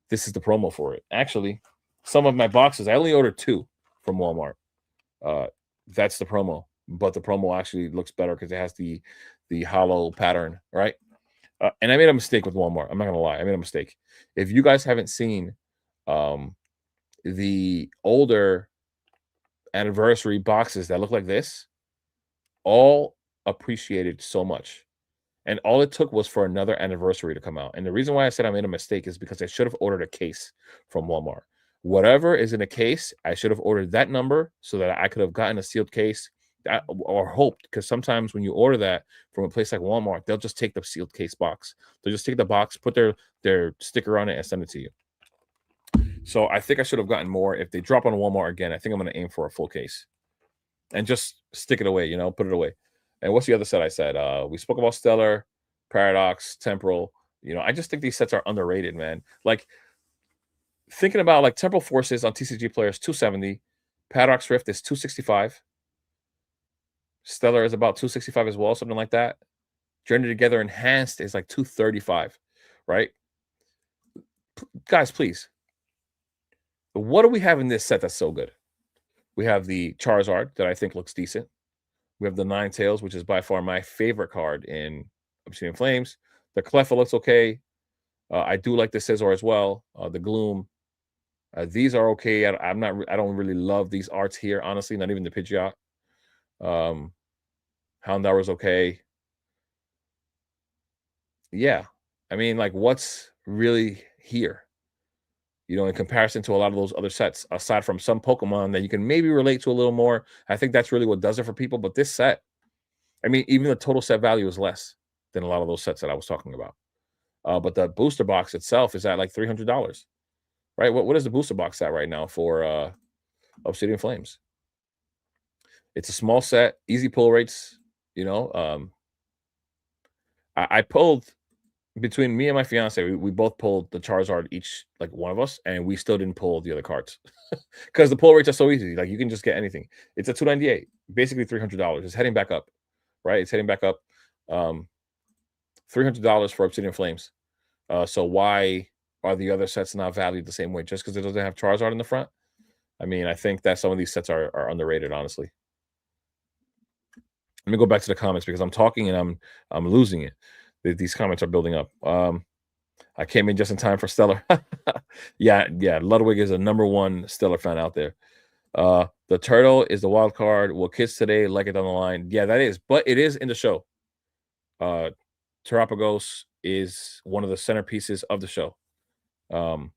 this is the promo for it. Actually, some of my boxes, I only ordered 2 from Walmart. That's the promo, but the promo actually looks better because it has the hollow pattern, right? And I made a mistake with Walmart. I'm not gonna lie, I made a mistake. If you guys haven't seen the older anniversary boxes that look like this, all appreciated so much. And all it took was for another anniversary to come out. And the reason why I said I made a mistake is because I should have ordered a case from Walmart. Whatever is in a case, I should have ordered that number so that I could have gotten a sealed case or hoped. Because sometimes when you order that from a place like Walmart, they'll just take the sealed case box. They'll just take the box, put their sticker on it, and send it to you. So I think I should have gotten more. If they drop on Walmart again, I think I'm going to aim for a full case and just stick it away, put it away. And what's the other set I said? We spoke about Stellar, Paradox, Temporal. I just think these sets are underrated, man. Like thinking about like Temporal Forces on TCG Players 270, Paradox Rift is 265. Stellar is about 265 as well, something like that. Journey Together Enhanced is like 235, right? Guys, please. What do we have in this set that's so good? We have the Charizard that I think looks decent. We have the Ninetales, which is by far my favorite card in Obsidian Flames. The Cleffa looks okay. I do like the Scizor as well. The Gloom. These are okay. I don't really love these arts here, honestly. Not even the Pidgeot. Houndour is okay. Yeah, I mean, like, what's really here? In comparison to a lot of those other sets, aside from some Pokemon that you can maybe relate to a little more. I think that's really what does it for people. But this set, I mean, even the total set value is less than a lot of those sets that I was talking about. But the booster box itself is at like $300, right? What is the booster box at right now for Obsidian Flames? It's a small set, easy pull rates. I pulled between me and my fiance. We both pulled the Charizard each, like one of us, and we still didn't pull the other cards because the pull rates are so easy. Like you can just get anything. It's a 298. basically $300. It's heading back up, right? It's heading back up. Um, $300 for Obsidian Flames. So why are the other sets not valued the same way? Just because it doesn't have Charizard in the front? I mean, I think that some of these sets are underrated, honestly. Let me go back to the comments because I'm talking and I'm losing it. These comments are building up. I came in just in time for Stellar. Yeah, yeah. Ludwig is a number one Stellar fan out there. The turtle is the wild card. Will kids today like it down the line? Yeah, that is, but it is in the show. Uh Terapagos is one of the centerpieces of the show. Um,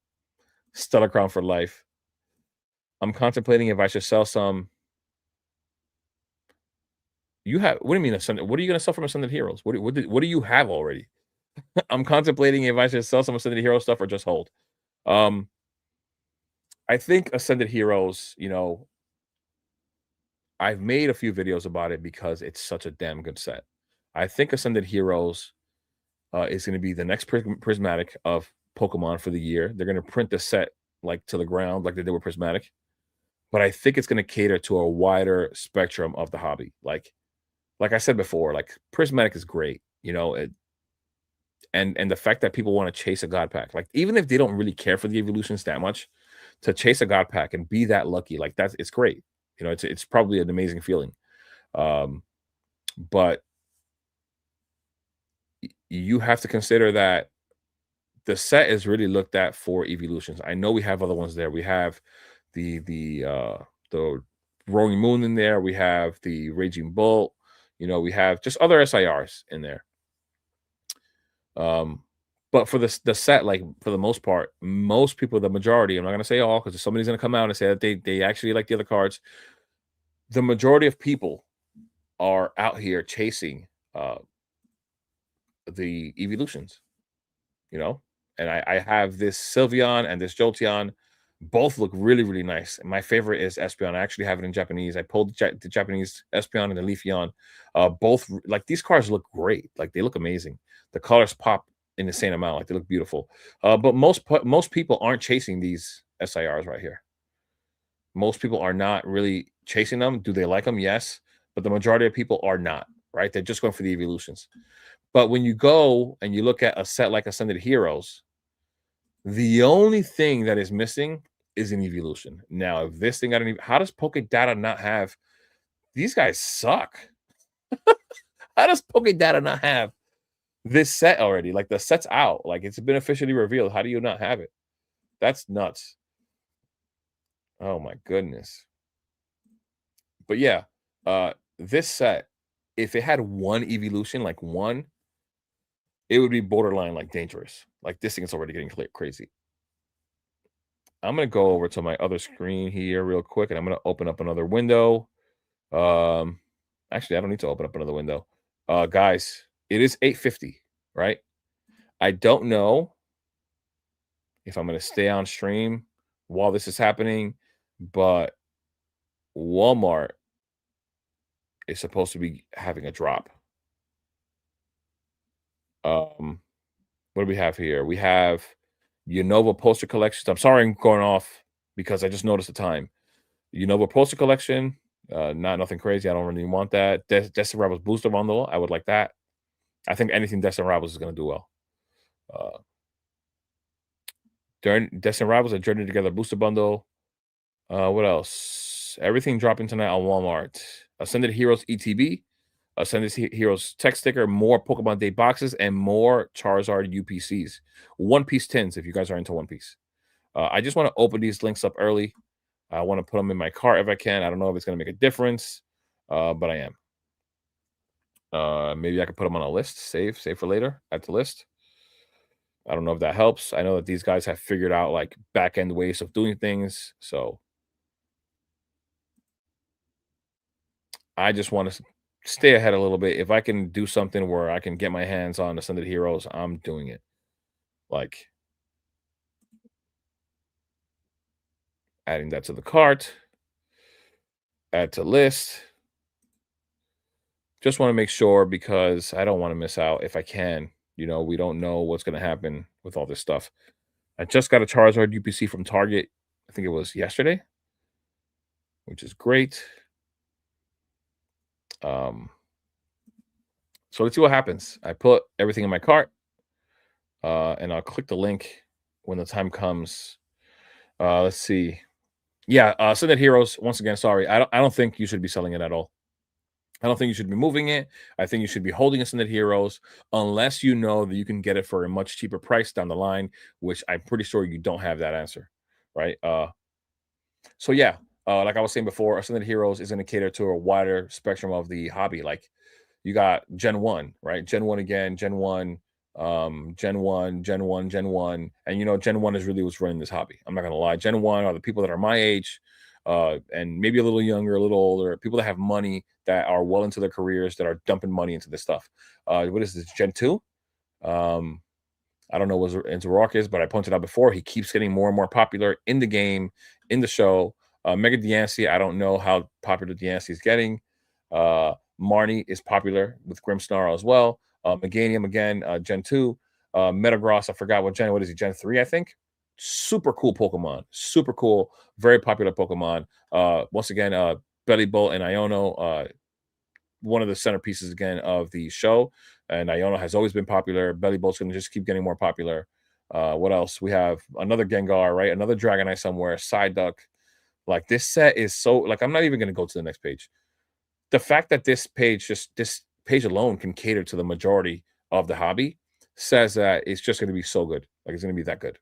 Stellar Crown for life. I'm contemplating if I should sell some. You have what do you mean ascended? What are you gonna sell from Ascended Heroes? What do you have already? I'm contemplating if I should sell some Ascended Hero stuff or just hold. Um, I think Ascended Heroes, I've made a few videos about it because it's such a damn good set. I think Ascended Heroes is going to be the next prismatic of Pokemon for the year. They're going to print the set like to the ground, like they did with Prismatic. But I think it's going to cater to a wider spectrum of the hobby. Like I said before, like Prismatic is great, and the fact that people want to chase a God pack, like even if they don't really care for the evolutions that much, to chase a God pack and be that lucky, like that's it's great. It's probably an amazing feeling. Um, but you have to consider that the set is really looked at for evolutions. I know we have other ones there. We have the Roaring Moon in there. We have the Raging Bolt. We have just other SIRs in there. But for the set, like for the most part, most people, the majority, I'm not gonna say all because somebody's gonna come out and say that they actually like the other cards. The majority of people are out here chasing uh the evolutions, you know. And I have this Sylveon and this Jolteon. Both look really, really nice. My favorite is Espeon. I actually have it in Japanese. I pulled the Japanese Espeon and the Leafeon. Both like these cards look great. Like they look amazing. The colors pop in the same amount. Like they look beautiful. But most people aren't chasing these SIRs right here. Most people are not really chasing them. Do they like them? Yes. But the majority of people are not, right? They're just going for the evolutions. But when you go and you look at a set like Ascended Heroes, the only thing that is missing is an evolution. Now, if this thing got an how does Poke Data not have these guys suck? How does Poke Data not have this set already? Like the set's out. Like it's been officially revealed. How do you not have it? That's nuts. Oh my goodness. But yeah, this set, if it had one evolution, like one, it would be borderline like dangerous. Like this thing is already getting crazy. I'm gonna go over to my other screen here real quick, and I'm gonna open up another window. Um, Actually, I don't need to open up another window. Guys, it is 8:50, right? I don't know if I'm gonna stay on stream while this is happening, but Walmart is supposed to be having a drop. Um, what do we have here? We have Unova poster collections. I'm sorry I'm going off because I just noticed the time. Unova poster collection, not nothing crazy. I don't really want that. Destin Rebels booster bundle. I would like that. I think anything Destin Rebels is going to do well. Uh, Destin Rivals a Journey Together booster bundle. What else? Everything dropping tonight on Walmart. Ascended Heroes ETB, Ascended Heroes tech sticker, more Pokemon Day boxes, and more Charizard UPCs. One Piece tins if you guys are into One Piece. I just want to open these links up early. I want to put them in my cart if I can. I don't know if it's going to make a difference, but I am. Maybe I could put them on a list, save for later, add to list. I don't know if that helps. I know that these guys have figured out like back end ways of doing things. So I just want to stay ahead a little bit. If I can do something where I can get my hands on Ascended Heroes, I'm doing it. Like adding that to the cart, add to list. Just want to make sure because I don't want to miss out if I can. We don't know what's going to happen with all this stuff. I just got a Charizard UPC from Target. I think it was yesterday, which is great. Um, so let's see what happens. I put everything in my cart, and I'll click the link when the time comes. Let's see. Yeah, Synthetic Heroes. Once again, sorry. I don't think you should be selling it at all. I don't think you should be moving it. I think you should be holding a Synthetic Heroes unless you know that you can get it for a much cheaper price down the line, which I'm pretty sure you don't have that answer, right? So yeah, like I was saying before, Ascended Heroes is going to cater to a wider spectrum of the hobby. Like you got Gen 1, right? Gen 1 again, Gen 1, Gen 1, Gen 1, Gen 1. And Gen 1 is really what's running this hobby. I'm not gonna lie. Gen 1 are the people that are my age, and maybe a little younger, a little older, people that have money that are well into their careers that are dumping money into this stuff. What is this? Gen 2? Um, I don't know what Zoroark is, but I pointed out before he keeps getting more and more popular in the game, in the show. Mega Diancie, I don't know how popular Diancie is getting. Marnie is popular with Grimmsnarl as well. Meganium again, Gen 2. Metagross, I forgot what Gen, what is he, Gen 3, I think. Super cool Pokemon. Super cool, very popular Pokemon. Once again, Belly Bolt and Iono, one of the centerpieces again of the show. And Iono has always been popular. Belly Bolt's going to just keep getting more popular. What else? We have another Gengar, right? Another Dragonite somewhere. Psyduck. Like this set is so like I'm not even going to go to the next page. The fact that this page alone can cater to the majority of the hobby says that it's just going to be so good. Like it's going to be that good.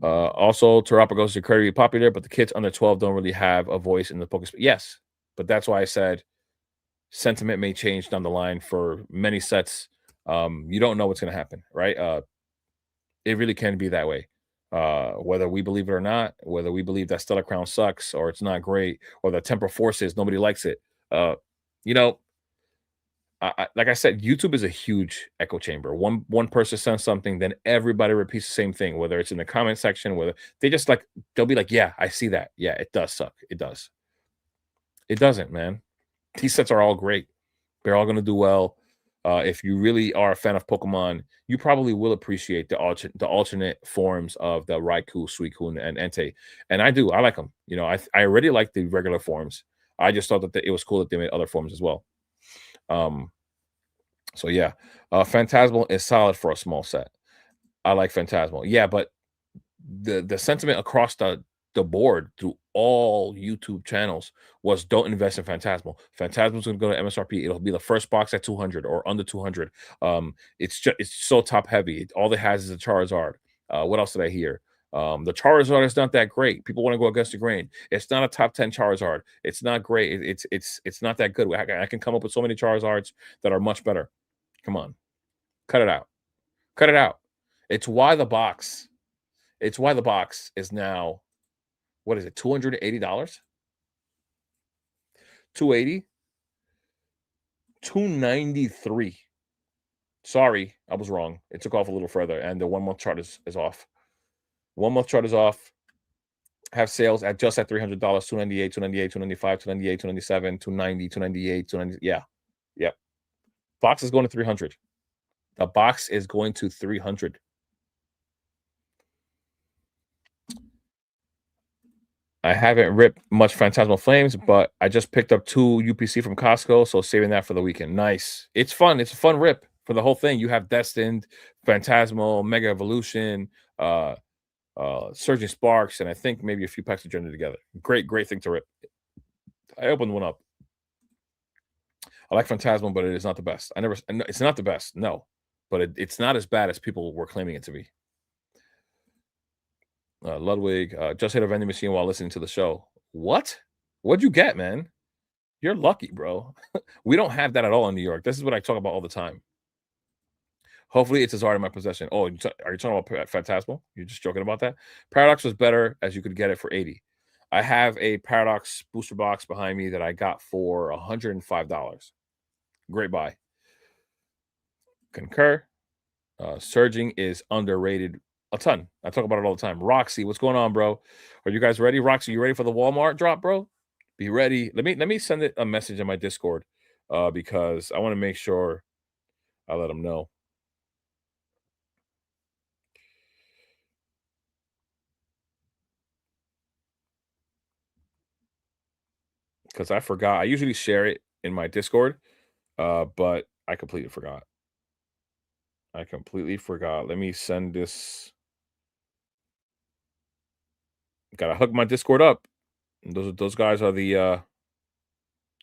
Also, Terapagos is incredibly popular, but the kids under 12 don't really have a voice in the Pokemon. Yes, but that's why I said sentiment may change down the line for many sets. You don't know what's going to happen, right? It really can be that way. Whether we believe it or not, whether we believe that Stellar Crown sucks or it's not great, or the Temporal Forces, nobody likes it. You know, like I said, YouTube is a huge echo chamber. One person says something, then everybody repeats the same thing. Whether it's in the comment section, whether they just like they'll be like, "Yeah, I see that. Yeah, it does suck. It does. It doesn't, man. These sets are all great. They're all going to do well. If you really are a fan of Pokemon, you probably will appreciate the alternate forms of the Raikou, Suicune, and Entei. And I do. I like them. I already like the regular forms. I just thought that it was cool that they made other forms as well. Um, so yeah, Phantasmal is solid for a small set. I like Phantasmal. Yeah, but the sentiment across the board through all YouTube channels was don't invest in Phantasmal. Phantasmal's gonna go to MSRP. It'll be the first box at 200 or under 200. It's so top heavy. All it has is a Charizard. What else did I hear? The Charizard is not that great. People want to go against the grain. It's not a top 10 Charizard. It's not great. It's not that good. I can come up with so many Charizards that are much better. Come on, cut it out. Cut it out. It's why the box. It's why the box is now what is it? $280? 280? 293. Sorry, I was wrong. It took off a little further, and the 1 month chart is off. 1 month chart is off. Have sales at just at $300, 298, 298, 295, 298, 297, 290, 298, 290. Yeah. Yep. Box is going to 300. The box is going to 300. I haven't ripped much Phantasmal Flames, but I just picked up 2 UPC from Costco, so saving that for the weekend. Nice. It's fun. It's a fun rip for the whole thing. You have Destined, Phantasmal, Mega Evolution, uh, Surging Sparks, and I think maybe a few packs of Journey together. Great, great thing to rip. I opened one up. I like Phantasmal, but it is not the best. It's not the best, no, but it's not as bad as people were claiming it to be. Ludwig, just hit a vending machine while listening to the show. What? What'd you get, man? You're lucky, bro. We don't have that at all in New York. This is what I talk about all the time. Hopefully, it's as hard in my possession. Oh, are you talking about Phantasmal? You're just joking about that? Paradox was better as you could get it for 80. I have a Paradox booster box behind me that I got for $105. Great buy. Concur. Surging is underrated a ton. I talk about it all the time. Roxy, what's going on, bro? Are you guys ready? Roxy, you ready for the Walmart drop, bro? Be ready. Let me send it a message in my Discord, because I want to make sure I let them know. because I forgot. I usually share it in my Discord, but I completely forgot. I completely forgot. Let me send this. Gotta hook my Discord up. Those guys are the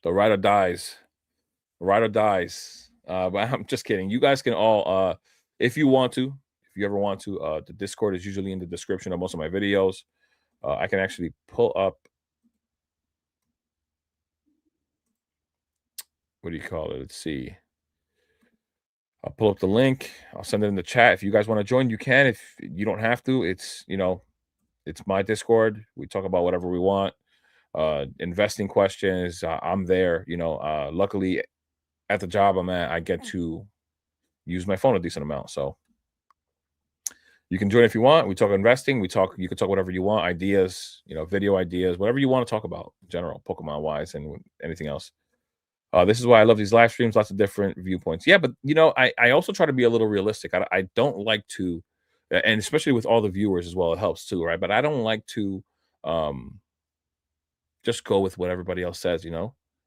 ride or dies. Ride or dies. But I'm just kidding. You guys can all if you want to, if you ever want to, the Discord is usually in the description of most of my videos. I can actually pull up, what do you call it? Let's see. I'll pull up the link. I'll send it in the chat. If you guys want to join, you can. If you don't have to, it's my Discord. We talk about whatever we want. Investing questions. I'm there. Luckily at the job I'm at, I get to use my phone a decent amount. So you can join if you want. We talk investing. You can talk whatever you want, ideas, video ideas, whatever you want to talk about, in general, Pokemon wise and anything else. This is why I love these live streams, lots of different viewpoints. Yeah, but I also try to be a little realistic. I don't like to, and especially with all the viewers as well, it helps too, right? But I don't like to um just go with what everybody else says.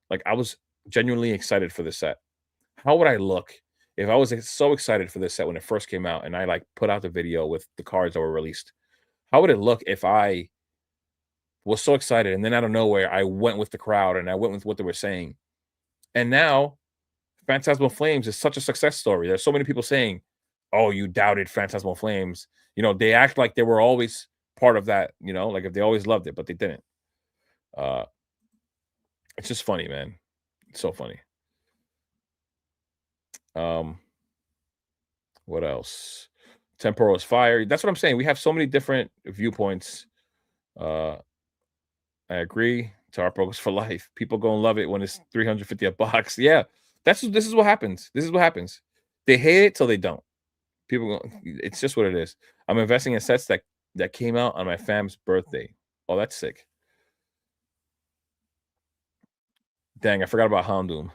Like I was genuinely excited for this set. How would I look if I was so excited for this set when it first came out and I like put out the video with the cards that were released? How would it look if I was so excited and then out of nowhere I went with the crowd and I went with what they were saying? And now Phantasmal Flames is such a success story. There's so many people saying, "Oh, you doubted Phantasmal Flames." They act like they were always part of that, like if they always loved it, but they didn't. Uh it's just funny, man. It's so funny. Um what else? Temporal is fire. That's what I'm saying. We have so many different viewpoints. Uh I agree. Tar Progress for life. People gonna love it when it's 350 a box. Yeah. This is what happens. This is what happens. They hate it till they don't. It's just what it is. I'm investing in sets that came out on my fam's birthday. Oh, that's sick. Dang, I forgot about Houndoom.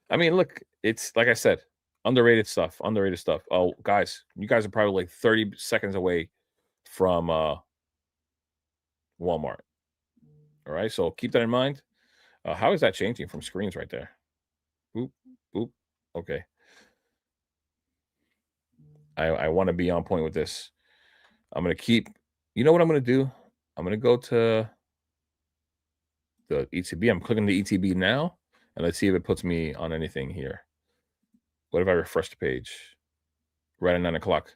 I mean, look, it's like I said, underrated stuff. Underrated stuff. Oh, guys, you guys are probably like 30 seconds away from Walmart. All right, so keep that in mind. How is that changing from screens right there? Oop, oop. Okay, I want to be on point with this. I'm gonna keep. You know what I'm gonna do? I'm gonna go to the ETB. I'm clicking the ETB now, and let's see if it puts me on anything here. What if I refresh the page right at 9 o'clock?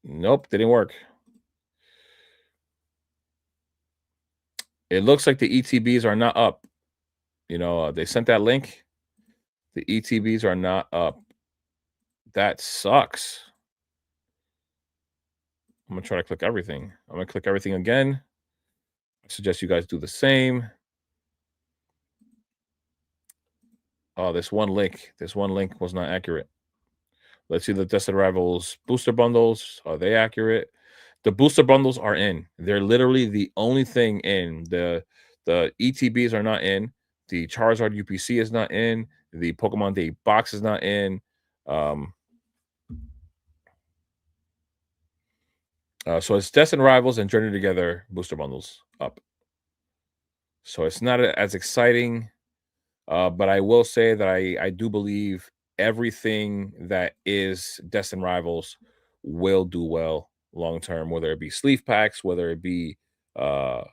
Nope, didn't work. It looks like the ETBs are not up. They sent that link. The ETBs are not up. That sucks. I'm gonna try to click everything. I'm gonna click everything again. I suggest you guys do the same. Oh, this one link. This one link was not accurate. Let's see the Destined Rivals booster bundles. Are they accurate? The booster bundles are in. They're literally the only thing in. The ETBs are not in. The Charizard UPC is not in. The Pokemon Day box is not in. So it's Destined Rivals and Journey Together booster bundles up. So it's not as exciting, but I will say that I do believe everything that is Destined Rivals will do well long term, whether it be sleeve packs, uh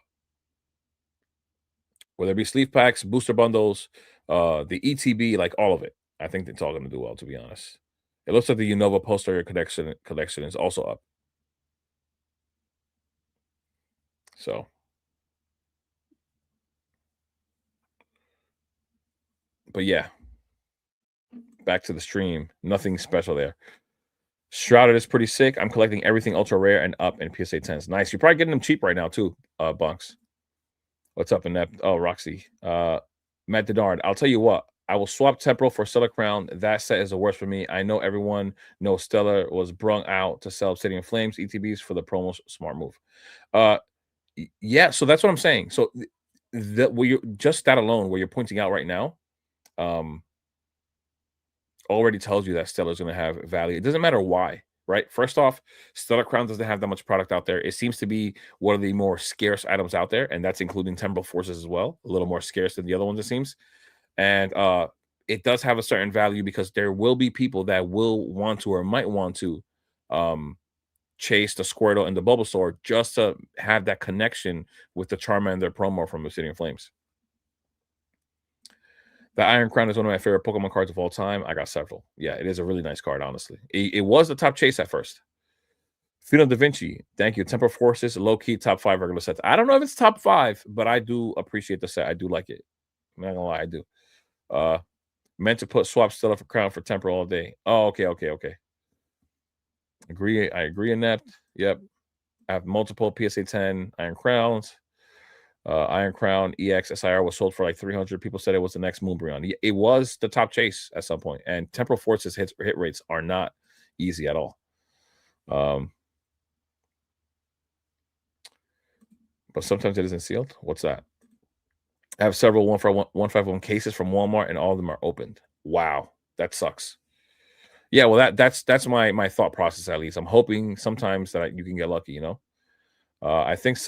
sleeve packs, booster bundles, the ETB, like all of it. I think it's all going to do well, to be honest. It looks like the Unova poster collection is also up. So, but yeah, back to the stream. Nothing special there. Shrouded is pretty sick. I'm collecting everything ultra rare and up in PSA 10s. Nice. You're probably getting them cheap right now too, Bunks. What's up, Inept? Oh, Roxy. Matt Denard. I'll tell you what. I will swap Temporal for Stellar Crown. That set is the worst for me. I know everyone knows Stellar was brung out to sell Obsidian Flames ETBs for the promo. Smart move. Uh, yeah. So that's what I'm saying. So where you just that alone, where you're pointing out right now, um, already tells you that Stellar is going to have value. It doesn't matter why. right? First off, Stellar Crown doesn't have that much product out there. It seems to be one of the more scarce items out there, and that's including Temporal Forces as well. A little more scarce than the other ones, it seems. And it does have a certain value because there will be people that will want to or might want to um chase the Squirtle and the Bulbasaur just to have that connection with the Charmander promo from Obsidian Flames. The Iron Crown is one of my favorite Pokemon cards of all time. I got several. Yeah, it is a really nice card, honestly. It was the top chase at first. Fino Da Vinci, thank you. Temper Forces, low key top 5 regular sets. I don't know if it's top 5, but I do appreciate the set. I do like it. I'm not gonna lie, I do. Uh, meant to put swap Stella for Crown for Temper all day. Oh, okay, okay, okay. Agree. I agree in that. Yep. I have multiple PSA 10 Iron Crowns. Iron Crown EX SIR was sold for like 300. People said it was the next Moonbreon. It was the top chase at some point, and Temporal Forces hit rates are not easy at all. But sometimes it isn't sealed. What's that? I have several 151 cases from Walmart, and all of them are opened. Wow, that sucks. Yeah, well, that's my thought process at least. I'm hoping sometimes that you can get lucky. I think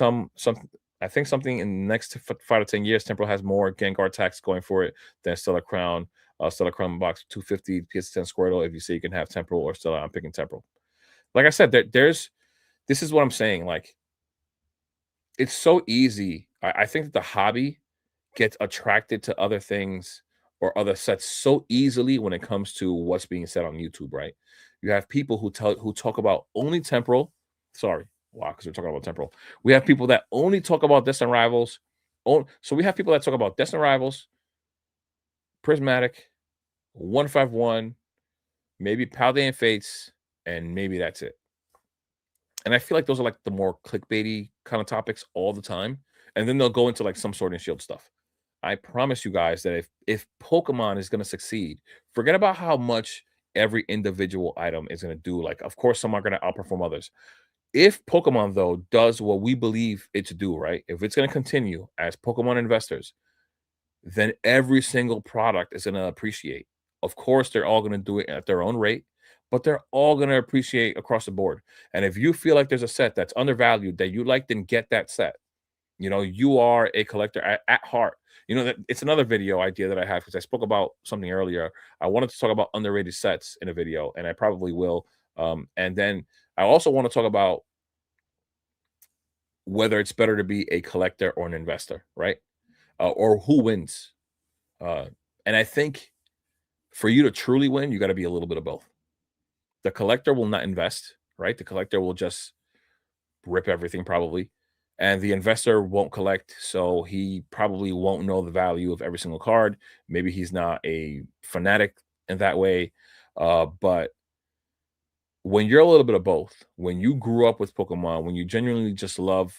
I think something in the next 5 to 10 years, Temporal has more Gengar attacks going for it than Stellar Crown. Stellar Crown box 250 PS10 Squirtle. If you say you can have Temporal or Stellar, I'm picking Temporal. Like I said, this is what I'm saying. Like, it's so easy. I think that the hobby gets attracted to other things or other sets so easily when it comes to what's being said on YouTube, right? You have people who talk about only Temporal. Sorry, wow, because we're talking about Temporal. We have people that only talk about Distant Rivals. So we have people that talk about Distant Rivals, Prismatic, 151, maybe Paldean Fates, and maybe that's it. And I feel like those are like the more clickbaity kind of topics all the time. And then they'll go into like some Sword and Shield stuff. I promise you guys that if Pokemon is going to succeed, forget about how much every individual item is going to do. Like, of course, some are going to outperform others. If Pokemon though does what we believe it to do, right? If it's going to continue as Pokemon investors, then every single product is going to appreciate. Of course, they're all going to do it at their own rate, but they're all going to appreciate across the board. And if you feel like there's a set that's undervalued that you like, then get that set. You are a collector at heart. That it's another video idea that I have because I spoke about something earlier. I wanted to talk about underrated sets in a video, and I probably will. And then I also want to talk about whether it's better to be a collector or an investor, right? Or who wins. Uh, and I think for you to truly win, you got to be a little bit of both. The collector will not invest, right? The collector will just rip everything probably. And the investor won't collect, so he probably won't know the value of every single card. Maybe he's not a fanatic in that way. But when you're a little bit of both, when you grew up with Pokemon, when you genuinely just love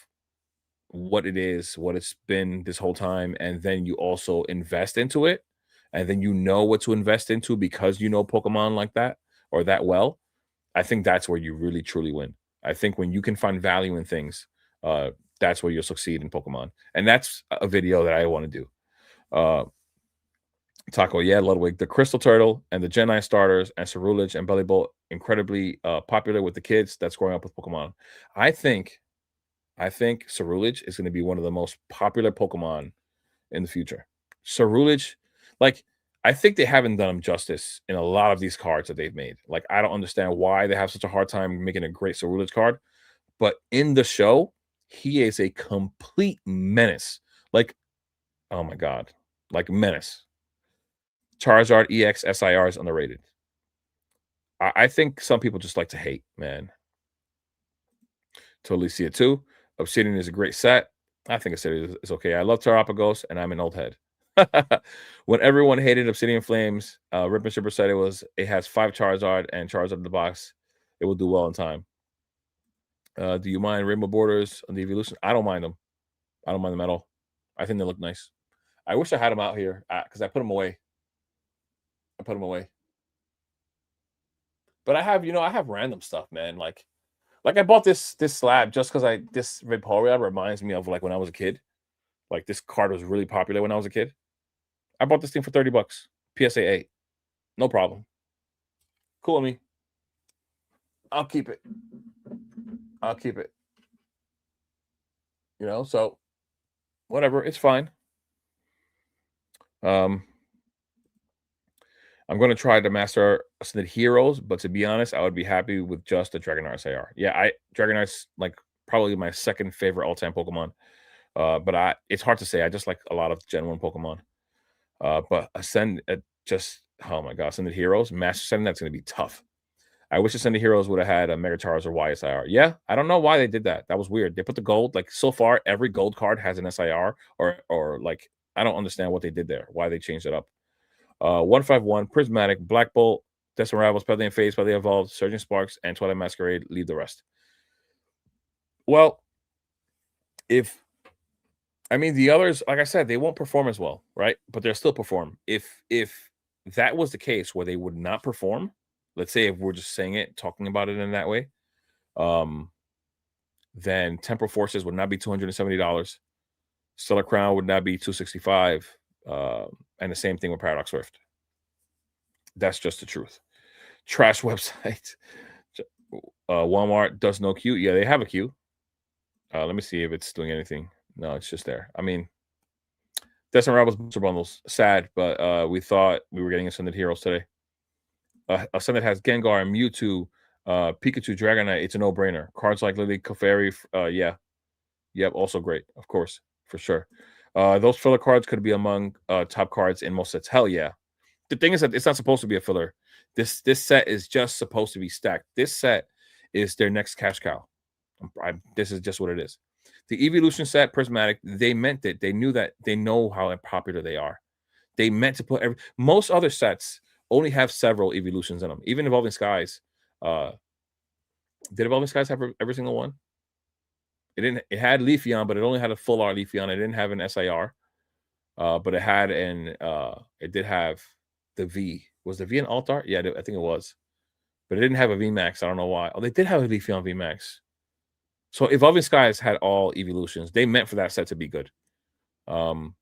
what it is, what it's been this whole time, and then you also invest into it, and then you know what to invest into because you know Pokemon like that or that well, I think that's where you really truly win. I think when you can find value in things, uh, that's where you'll succeed in Pokemon. And that's a video that I want to do. Uh, Taco, yeah, Ludwig, the Crystal Turtle and the Gen 9 starters and Ceruledge and Bellybolt incredibly popular with the kids that's growing up with Pokemon. I think Ceruledge is going to be one of the most popular Pokemon in the future. Ceruledge, like, I think they haven't done him justice in a lot of these cards that they've made. Like, I don't understand why they have such a hard time making a great Ceruledge card, but in the show, he is a complete menace. Like, oh my god, like menace. Charizard EX SIR is underrated. I think some people just like to hate, man. Totally see it too. Obsidian is a great set. I think Obsidian is okay. I love Terapagos, and I'm an old head. When everyone hated Obsidian Flames, Rip and Shipper said it has 5 Charizard and Charizard in the box. It will do well in time. Do you mind rainbow borders on the evolution? I don't mind them. I don't mind them at all. I think they look nice. I wish I had them out here because I put them away. I put them away. But I have random stuff, man. Like I bought this slab just because this Vaporeon reminds me of like when I was a kid. Like this card was really popular when I was a kid. I bought this thing for $30. PSA 8. No problem. Cool with me. I'll keep it. I'll keep it. So whatever, it's fine. Um, I'm gonna try to master Ascended Heroes, but to be honest, I would be happy with just the Dragonite SAR. Yeah, I Dragonite's like probably my second favorite all-time Pokemon. But it's hard to say. I just like a lot of Gen 1 Pokemon. But just oh my god, Ascended Heroes, Master Ascended, that's gonna be tough. I wish Ascended Heroes would have had a Mega Charizard or YSIR. Yeah, I don't know why they did that. That was weird. They put the gold, like so far, every gold card has an SIR, or like I don't understand what they did there, why they changed it up. 151, Prismatic, Black Bolt, Destin Rivals, Pelican Phase, Pelican Evolved, Surging Sparks, and Twilight Masquerade. Leave the rest. Well, if I mean the others, like I said, they won't perform as well, right? But they'll still perform. If that was the case where they would not perform, let's say if we're just saying it, talking about it in that way, um, then Temporal Forces would not be $270. Stellar Crown would not be 265. And the same thing with Paradox Rift. That's just the truth. Trash website. Walmart does no queue. Yeah, they have a queue. Let me see if it's doing anything. No, it's just there. I mean, Destin Rebels booster bundles. Sad, but we thought we were getting Ascended Heroes today. Ascended has Gengar and Mewtwo, Pikachu, Dragonite. It's a no-brainer. Cards like Lily, Clefairy, yeah. Yep, also great, of course, for sure. Those filler cards could be among top cards in most sets. Hell yeah. The thing is that it's not supposed to be a filler. This set is just supposed to be stacked. This set is their next cash cow. This is just what it is. The Evolution set, Prismatic, they meant it. They knew that. They know how popular they are. They meant to put most other sets only have several evolutions in them. Even Evolving Skies. Did Evolving Skies have every single one? It didn't. It had Leafeon, but it only had a full art Leafeon. It didn't have an SIR, but it had an. It did have the V. Was the V an alt art? Yeah, I think it was, but it didn't have a VMAX. I don't know why. Oh, they did have a Leafeon VMAX. So Evolving Skies had all evolutions. They meant for that set to be good, while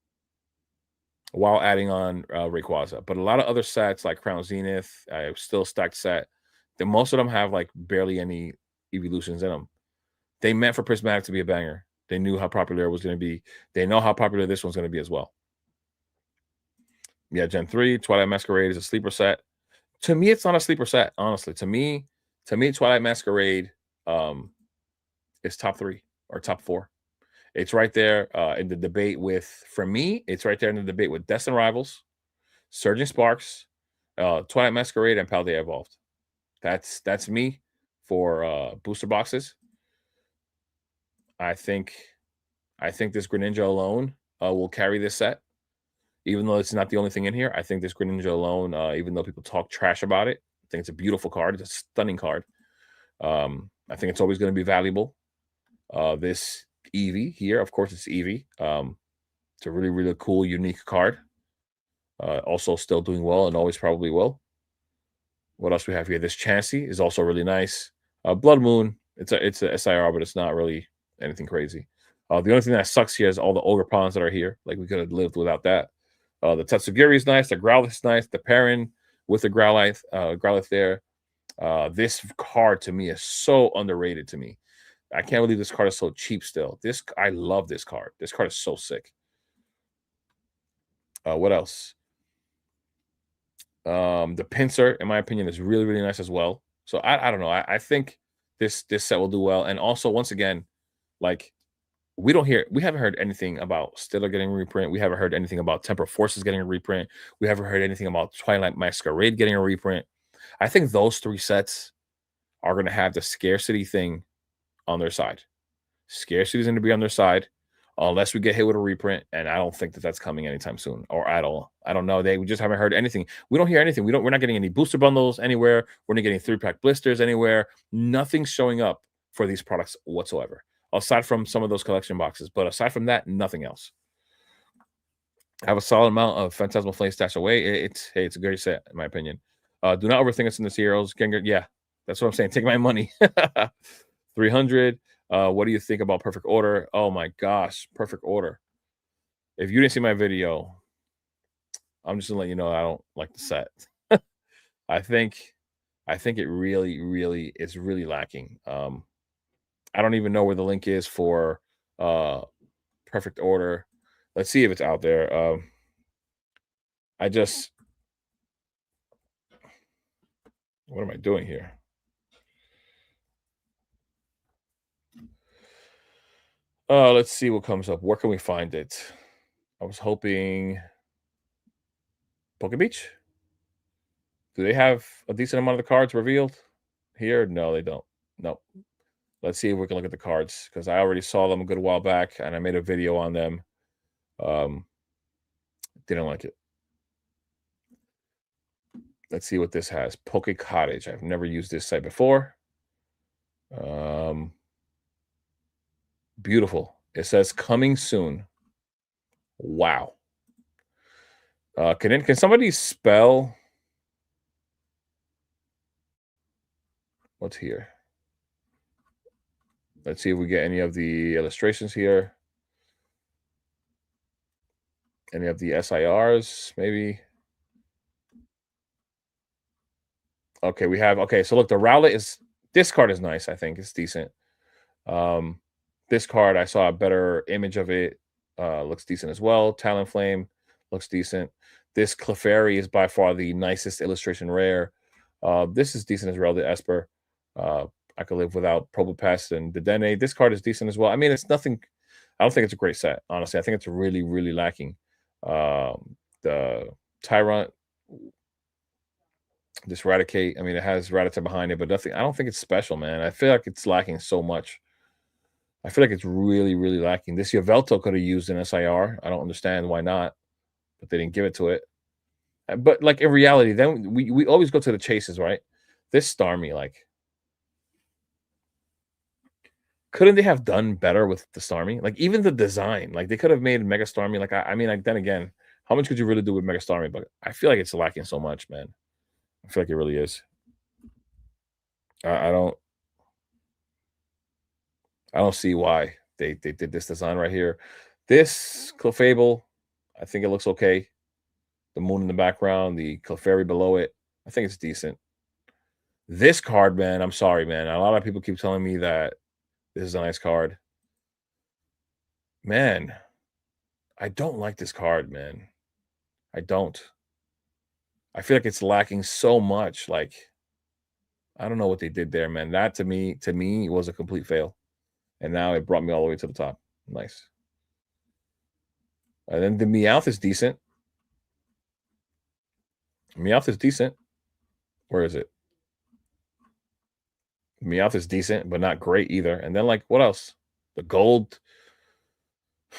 adding on Rayquaza. But a lot of other sets like Crown Zenith, still stacked set. Most of them have like barely any evolutions in them. They meant for Prismatic to be a banger. They knew how popular it was going to be. They know how popular this one's going to be as well. Yeah, Gen 3, Twilight Masquerade is a sleeper set. To me, it's not a sleeper set, honestly. To me, Twilight Masquerade is top 3 or top 4. It's right there in the debate with, for me, it's right there in the debate with Destin Rivals, Surging Sparks, Twilight Masquerade, and Paldea Evolved. That's me for booster boxes. I think this Greninja alone will carry this set, even though it's not the only thing in here. I think this Greninja alone, even though people talk trash about it, I think it's a beautiful card. It's a stunning card. I think it's always going to be valuable. This Eevee here, of course, it's Eevee. It's a really, really cool, unique card. Also still doing well and always probably will. What else we have here? This Chansey is also really nice. Blood Moon, it's a SIR, but it's not really anything crazy. The only thing that sucks here is all the Ogre Pawns that are here. Like, we could have lived without that. The Tatsugiri is nice. The Growlithe is nice. The Perrin with the Growlithe there. This card to me is so underrated to me. I can't believe this card is so cheap still. I love this card. This card is so sick. What else? The Pinsir, in my opinion, is really, really nice as well. So I don't know. I think this set will do well. And also, once again, like, we haven't heard anything about Stiller getting a reprint. We haven't heard anything about Temper Forces getting a reprint. We haven't heard anything about Twilight Masquerade getting a reprint. I think those 3 sets are going to have the scarcity thing on their side. Scarcity is going to be on their side unless we get hit with a reprint, and I don't think that that's coming anytime soon or at all. I don't know. We just haven't heard anything. We don't hear anything. We're not getting any booster bundles anywhere. We're not getting 3-pack blisters anywhere. Nothing's showing up for these products whatsoever, aside from some of those collection boxes. But aside from that, nothing else. I have a solid amount of Phantasmal Flame stashed away. It's a great set, in my opinion. Do not overthink us in this Heroes. Gengar, yeah, that's what I'm saying. Take my money. 300. What do you think about Perfect Order? Oh my gosh, Perfect Order. If you didn't see my video, I'm just gonna let you know I don't like the set. I think I think it really, really is really lacking. I don't even know where the link is for uh perfect order. Let's see if it's out there. I just what am I doing here? Let's see what comes up. Where can we find it? I was hoping Poke Beach. Do they have a decent amount of the cards revealed here? No, they don't. No. Let's see if we can look at the cards because I already saw them a good while back and I made a video on them. Um, didn't like it. Let's see what this has. Poke Cottage. I've never used this site before. Um, beautiful. It says coming soon. Wow. Can somebody spell what's here? Let's see if we get any of the illustrations here. Any of the SIRs, maybe. Okay, we have okay. So look, the Rowlet is this card is nice. I think it's decent. Um, this card I saw a better image of it. Looks decent as well. Talonflame looks decent. This Clefairy is by far the nicest illustration rare. This is decent as well. The Esper. Uh, I could live without Probopass and the Dene. This card is decent as well. I mean, it's nothing. I don't think it's a great set. Honestly, I think it's really, really lacking. The Tyrant, this Raticate. I mean, it has Rattata behind it, but nothing. I don't think it's special, man. I feel like it's lacking so much. I feel like it's really, really lacking. This Yveltal could have used an SIR. I don't understand why not, but they didn't give it to it. But like in reality, then we always go to the chases, right? This Starmie, like, couldn't they have done better with the Starmie? Like even the design, like they could have made Mega Starmie. Like I mean, like then again, how much could you really do with Mega Starmie? But I feel like it's lacking so much, man. I feel like it really is. I don't I don't see why they did this design right here. This Clefable, I think it looks okay. The moon in the background, the Clefairy below it. I think it's decent. This card, man, I'm sorry, man. A lot of people keep telling me that this is a nice card. Man, I don't like this card, man. I don't. I feel like it's lacking so much. Like, I don't know what they did there, man. That to me, was a complete fail. And now it brought me all the way to the top. Nice. And then the Meowth is decent. Meowth is decent. Where is it? Meowth is decent, but not great either. And then, like, what else? The gold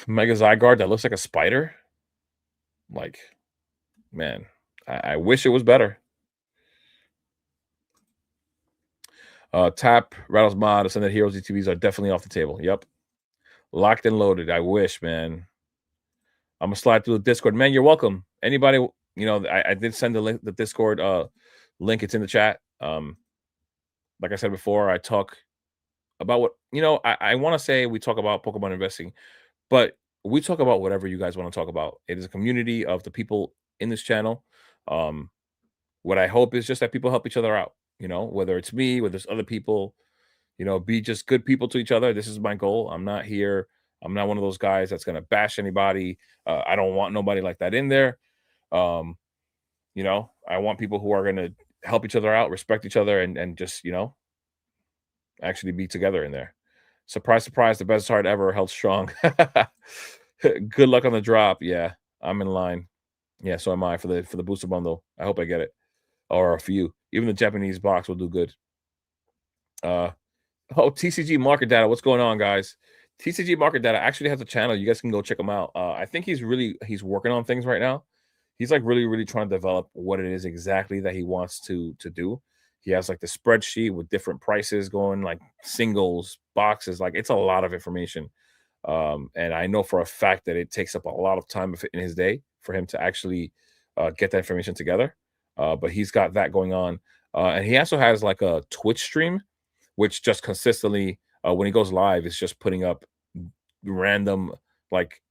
Mega Zygarde that looks like a spider. Like, man, I wish it was better. Tap, Rattles Mod, Ascended Heroes ETBs are definitely off the table. Yep. Locked and loaded. I wish, man. I'm gonna slide through the Discord. Man, you're welcome. Anybody, I did send the link, the Discord link. It's in the chat. Like I said before, I talk about what I want to say. We talk about Pokemon investing, but we talk about whatever you guys want to talk about. It is a community of the people in this channel. Um, what I hope is just that people help each other out. Whether it's me, whether it's other people, be just good people to each other. This is my goal. I'm not here. I'm not one of those guys that's gonna bash anybody. I don't want nobody like that in there. Um, I want people who are gonna help each other out, respect each other, and just actually be together in there. Surprise, surprise, the best heart ever held strong. Good luck on the drop. Yeah, I'm in line. Yeah, so am I for the booster bundle. I hope I get it. Or a few. Even the Japanese box will do good. Uh oh, TCG market data. What's going on, guys? TCG market data actually has a channel. You guys can go check him out. I think he's working on things right now. He's like really, really trying to develop what it is exactly that he wants to do. He has like the spreadsheet with different prices going, like singles, boxes, like it's a lot of information. And I know for a fact that it takes up a lot of time in his day for him to actually get that information together. But he's got that going on. And he also has like a Twitch stream, which just consistently, when he goes live, is just putting up random like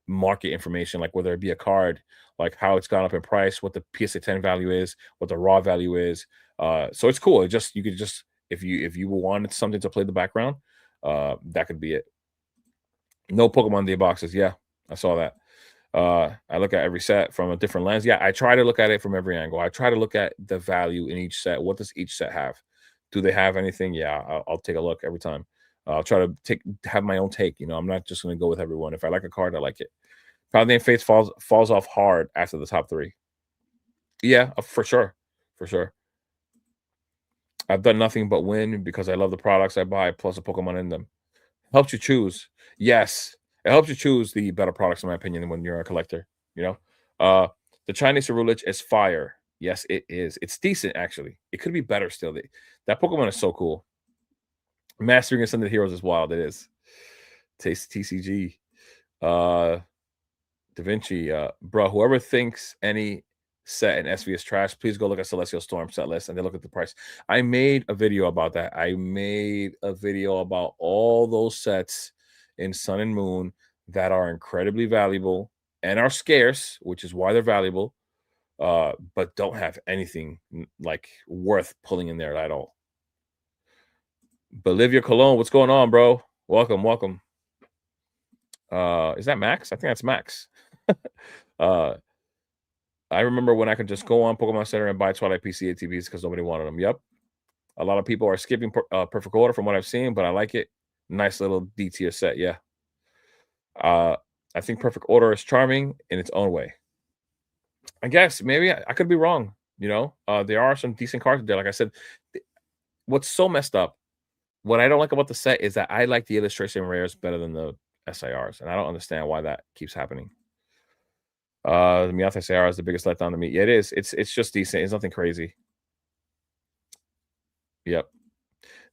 market information, like whether it be a card, like how it's gone up in price, what the PSA 10 value is, what the raw value is. So it's cool. It just you could just if you wanted something to play the background, that could be it. No Pokemon Day boxes. Yeah, I saw that. I look at every set from a different lens. Yeah, I try to look at it from every angle. I try to look at the value in each set. What does each set have? Do they have anything? Yeah, I'll take a look every time. I'll try to have my own take. I'm not just going to go with everyone. If I like a card, I like it. Paladin Faith falls off hard after the top three. Yeah, for sure, for sure. I've done nothing but win because I love the products I buy plus a Pokemon in them. Helps you choose. Yes, it helps you choose the better products, in my opinion, when you're a collector. You know, uh, the Chinese Ceruledge is fire. Yes, it is. It's decent actually. It could be better still. That Pokemon is so cool. Mastering Ascended Heroes is wild. It is. Taste TCG. Uh, Da Vinci. Bro, whoever thinks any set in SV is trash, please go look at Celestial Storm set list and then look at the price. I made a video about that. I made a video about all those sets in Sun and Moon that are incredibly valuable and are scarce, which is why they're valuable, but don't have anything like worth pulling in there at all. Bolivia Cologne, what's going on, bro? Welcome, welcome. Is that Max? I think that's Max. uh I remember when I could just go on Pokemon Center and buy Twilight PC ATVs because nobody wanted them. Yep. A lot of people are skipping Perfect Order from what I've seen, but I like it. Nice little D tier set. Yeah. Uh, I think Perfect Order is charming in its own way. I guess maybe I could be wrong. There are some decent cards there. Like I said, what's so messed up, what I don't like about the set is that I like the illustration rares better than the SIRs, and I don't understand why that keeps happening. The Meowth SIR is the biggest letdown to me. Yeah, it is. It's just decent. It's nothing crazy. Yep.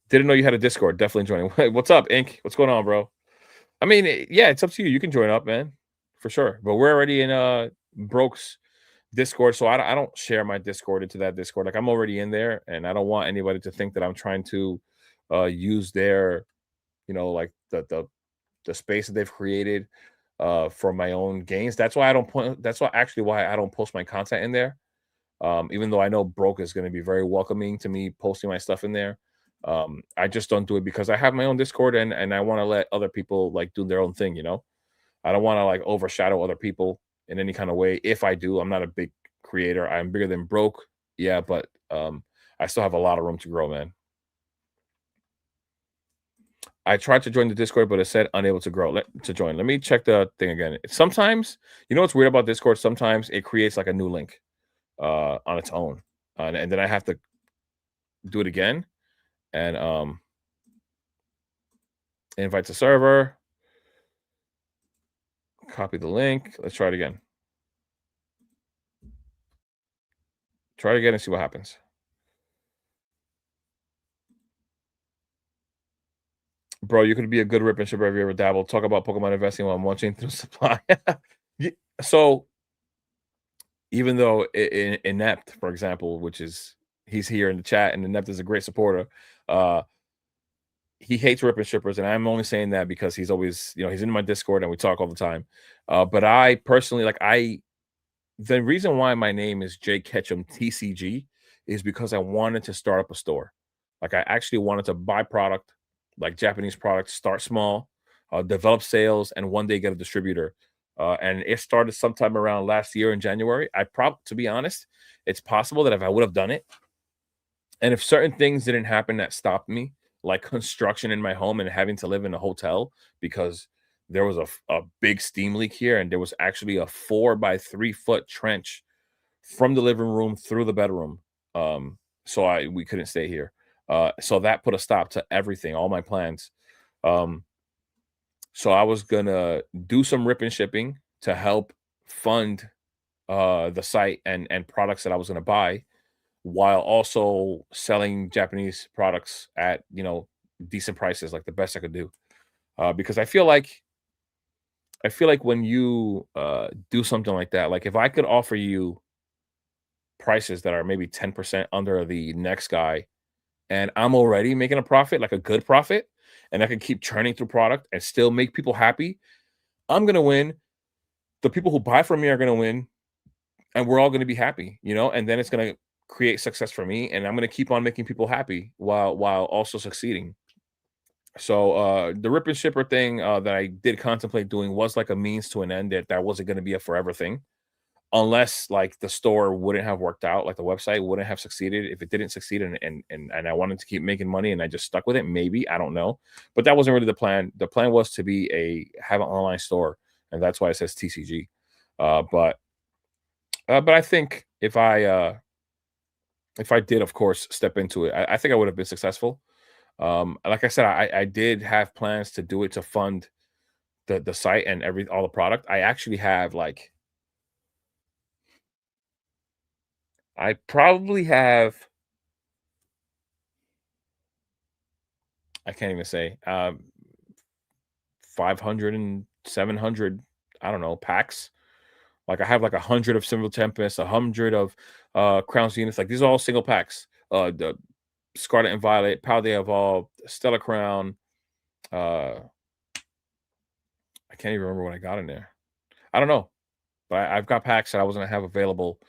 Didn't know you had a Discord. Definitely joining. What's up, Ink? What's going on, bro? I mean, yeah, it's up to you. You can join up, man, for sure. But we're already in Broke's Discord, so I don't share my Discord into that Discord. Like I'm already in there, and I don't want anybody to think that I'm trying to use their, like the space that they've created for my own gains. That's why I don't point. That's why I don't post my content in there. Even though I know Broke is going to be very welcoming to me posting my stuff in there. I just don't do it because I have my own Discord and I want to let other people like do their own thing. I don't want to like overshadow other people in any kind of way. If I do, I'm not a big creator. I'm bigger than Broke. Yeah, but I still have a lot of room to grow, man. I tried to join the Discord, but it said unable to to join. Let me check the thing again. Sometimes, what's weird about Discord? Sometimes it creates like a new link on its own, and then I have to do it again and invite the server, copy the link. Let's try it again. Try it again and see what happens. Bro, you could be a good rip and shipper if you ever dabble. Talk about Pokemon investing while munching through supply. So even though Inept, for example, which is he's here in the chat, and Inept is a great supporter. He hates rip and shippers, and I'm only saying that because he's always, he's in my Discord and we talk all the time. But I personally the reason why my name is Jay Ketchum TCG is because I wanted to start up a store. Like I actually wanted to buy product, like Japanese products, start small, develop sales, and one day get a distributor. And it started sometime around last year in January. To be honest, it's possible that if I would have done it, and if certain things didn't happen that stopped me, like construction in my home and having to live in a hotel because there was a big steam leak here, and there was actually a 4 by 3 foot trench from the living room through the bedroom. So we couldn't stay here. So that put a stop to everything, all my plans. So I was gonna do some rip and shipping to help fund the site and products that I was gonna buy, while also selling Japanese products at decent prices, like the best I could do. Because I feel like when you do something like that, like if I could offer you prices that are maybe 10% under the next guy, and I'm already making a profit, like a good profit, and I can keep churning through product and still make people happy, I'm gonna win the people who buy from me are gonna win, and we're all gonna be happy, you know, and then it's gonna create success for me, and I'm gonna keep on making people happy while also succeeding. So the rip and shipper thing that I did contemplate doing was like a means to an end, that wasn't gonna be a forever thing. Unless like the store wouldn't have worked out, like the website wouldn't have succeeded. If it didn't succeed and I wanted to keep making money and I just stuck with it, maybe, I don't know. But that wasn't really the plan. The plan was to be a have an online store, and that's why it says TCG. But I think if I did, of course, step into it, I think I would have been successful. Like I said, I did have plans to do it to fund the site and all the product. I actually have like I probably have I can't even say 500 and 700. I don't know, packs. Like I have like 100 of Silver Tempest, 100 of Crown Zenith. Like these are all single packs. The Scarlet and Violet, Power They Evolved, Stellar Crown. Uh, I can't even remember what I got in there. I don't know, but I've got packs that I was gonna have available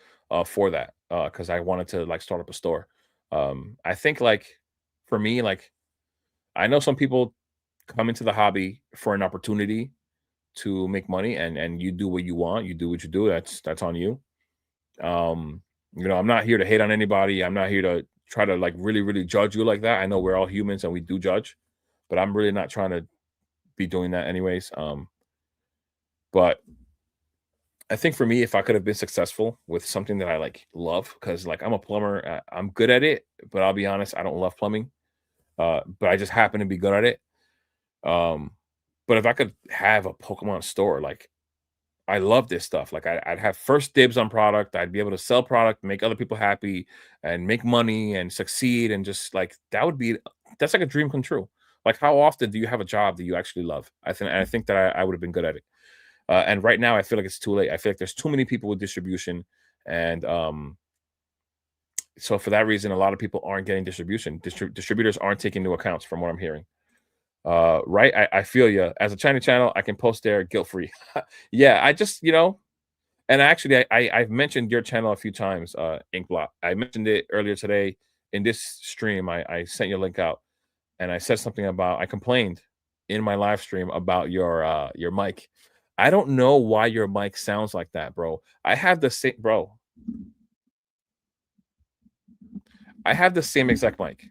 for that because I wanted to like start up a store. I think like for me, like I know some people come into the hobby for an opportunity to make money, and you do what you want, you do what you do, that's on you. I'm not here to hate on anybody. I'm not here to try to like really judge you like that. I know we're all humans and we do judge, but I'm really not trying to be doing that anyways. But I think for me, if I could have been successful with something that I like love, because like I'm a plumber, I'm good at it, but I'll be honest, I don't love plumbing. But I just happen to be good at it. Um, but if I could have a Pokemon store, like I love this stuff. Like I'd have first dibs on product. I'd be able to sell product, make other people happy, and make money and succeed. And just like that's like a dream come true. Like how often do you have a job that you actually love? I think that I would have been good at it. And right now, I feel like it's too late. I feel like there's too many people with distribution, and so for that reason, a lot of people aren't getting distribution. Distributors aren't taking into accounts, from what I'm hearing. Right? I feel you. As a China channel, I can post there guilt free. Yeah, I just and actually, I've mentioned your channel a few times, Inkblot. I mentioned it earlier today in this stream. I sent you a link out, and I said something about I complained in my live stream about your mic. I don't know why your mic sounds like that, bro. I have the same exact mic,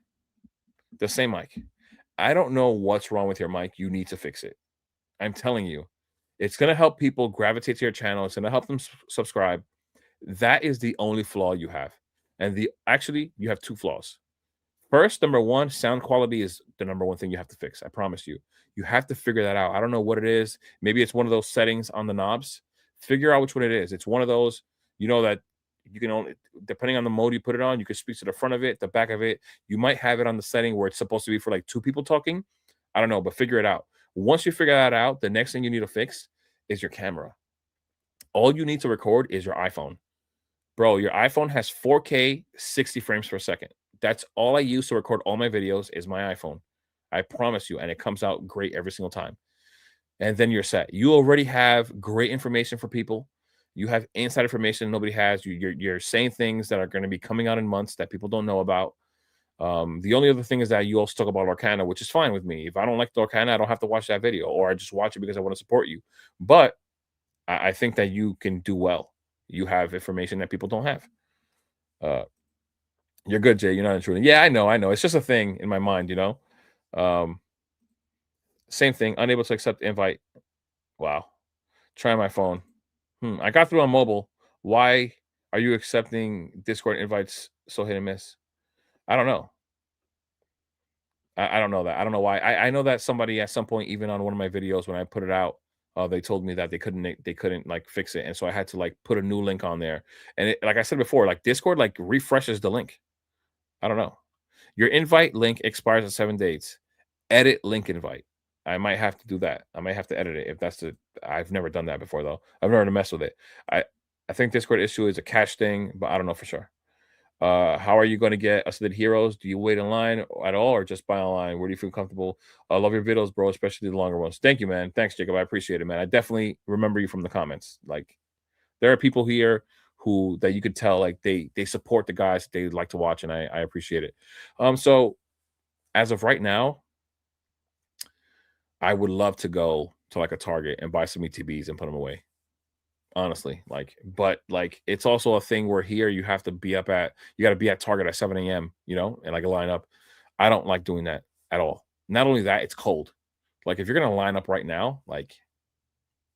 the same mic. I don't know what's wrong with your mic. You need to fix it. I'm telling you, it's gonna help people gravitate to your channel. It's gonna help them subscribe. That is the only flaw you have, and the actually you have two flaws. First, number one, sound quality is the number one thing you have to fix. I promise you. You have to figure that out. I don't know what it is. Maybe it's one of those settings on the knobs. Figure out which one it is. It's one of those, that you can only, depending on the mode you put it on, you can speak to the front of it, the back of it. You might have it on the setting where it's supposed to be for like two people talking. I don't know, but figure it out. Once you figure that out, the next thing you need to fix is your camera. All you need to record is your iPhone. Bro, your iPhone has 4K 60 frames per second. That's all I use to record all my videos is my iPhone. I promise you, and it comes out great every single time. And then you're set. You already have great information for people. You have inside information nobody has. You're saying things that are going to be coming out in months that people don't know about. The only other thing is that you also talk about Arcana, which is fine with me. If I don't like the Arcana, I don't have to watch that video, or I just watch it because I want to support you. But I think that you can do well. You have information that people don't have. Uh, you're good, Jay. You're not intruding. Yeah, I know. It's just a thing in my mind. Um, Same thing. Unable to accept invite. Wow. Try my phone. I got through on mobile. Why are you accepting Discord invites so hit and miss? I don't know. I don't know that. I don't know why. I know that somebody at some point, even on one of my videos when I put it out, they told me that they couldn't like fix it, and so I had to like put a new link on there. And like I said before, like Discord like refreshes the link. I don't know. Your invite link expires in 7 days. Edit link invite. I might have to do that. I might have to edit it if that's the. I've never done that before though. I've never messed with it. I I think Discord issue is a cache thing, but I don't know for sure. How are you going to get Ascended Heroes? Do you wait in line at all or just buy online? Where do you feel comfortable? I love your videos, bro, especially the longer ones. Thank you, man. Thanks, Jacob. I appreciate it, man. I definitely remember you from the comments. Like, there are people here who that you could tell like they support the guys that they like to watch, and I appreciate it. So as of right now, I would love to go to like a Target and buy some ETBs and put them away. Honestly, like, but like it's also a thing where here you got to be at Target at 7 a.m. And like a lineup. I don't like doing that at all. Not only that, it's cold. Like if you're gonna line up right now, like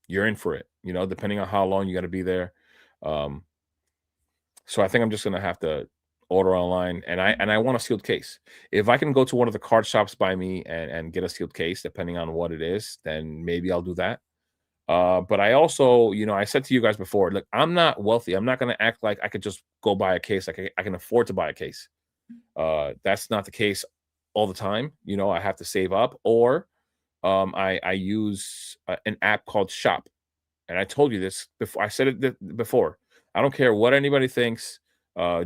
you're in for it. Depending on how long you got to be there. Um, So I think I'm just gonna have to order online, and I want a sealed case. If I can go to one of the card shops by me and get a sealed case, depending on what it is, then maybe I'll do that. But I also, I said to you guys before, look, I'm not wealthy. I'm not gonna act like I could just go buy a case. Like I can afford to buy a case. That's not the case all the time. I have to save up, or I use an app called Shop. And I told you this before. I said it before. I don't care what anybody thinks.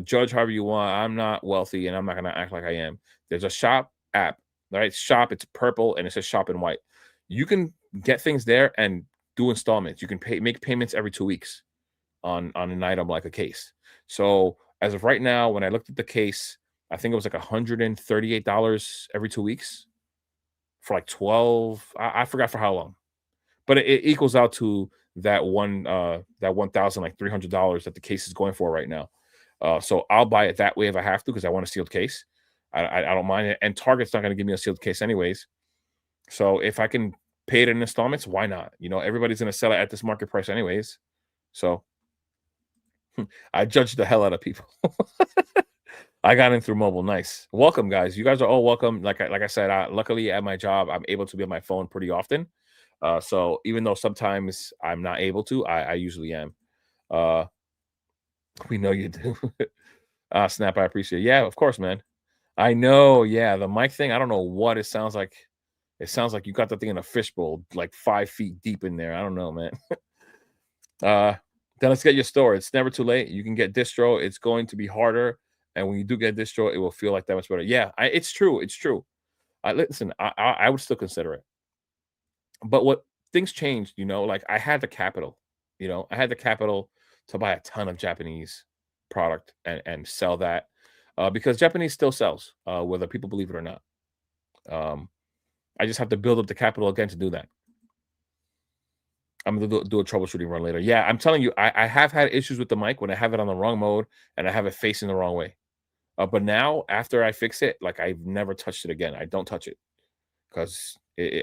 Judge however you want. I'm not wealthy, and I'm not gonna act like I am. There's a shop app, right? Shop. It's purple, and it says shop in white. You can get things there and do installments. You can make payments every 2 weeks on an item like a case. So as of right now, when I looked at the case, I think it was like $138 every 2 weeks for like 12. I forgot for how long, but it equals out to that 1,000 like $300 that the case is going for right now. So I'll buy it that way if I have to because I want a sealed case. I don't mind it, and Target's not going to give me a sealed case anyways. So if I can pay it in installments, why not? Everybody's going to sell it at this market price anyways. So I judge the hell out of people. I got in through mobile. Nice. Welcome, guys. You guys are all welcome. Like I said, luckily at my job, I'm able to be on my phone pretty often. So even though sometimes I'm not able to, I usually am. Uh, we know you do. Snap, I appreciate it. Yeah, of course, man. I know. Yeah, the mic thing, I don't know what it sounds like. It sounds like you got the thing in a fishbowl, like 5 feet deep in there. I don't know, man. Then let's get your store. It's never too late. You can get distro. It's going to be harder. And when you do get distro, it will feel like that much better. Yeah, it's true. It's true. Listen, I would still consider it. But what things changed, like I had the capital, I had the capital to buy a ton of Japanese product and sell that because Japanese still sells, whether people believe it or not. Um, I just have to build up the capital again to do that. I'm gonna do a troubleshooting run later. Yeah, I'm telling you, I have had issues with the mic when I have it on the wrong mode and I have it facing the wrong way. But now, after I fix it, like I've never touched it again. I don't touch it because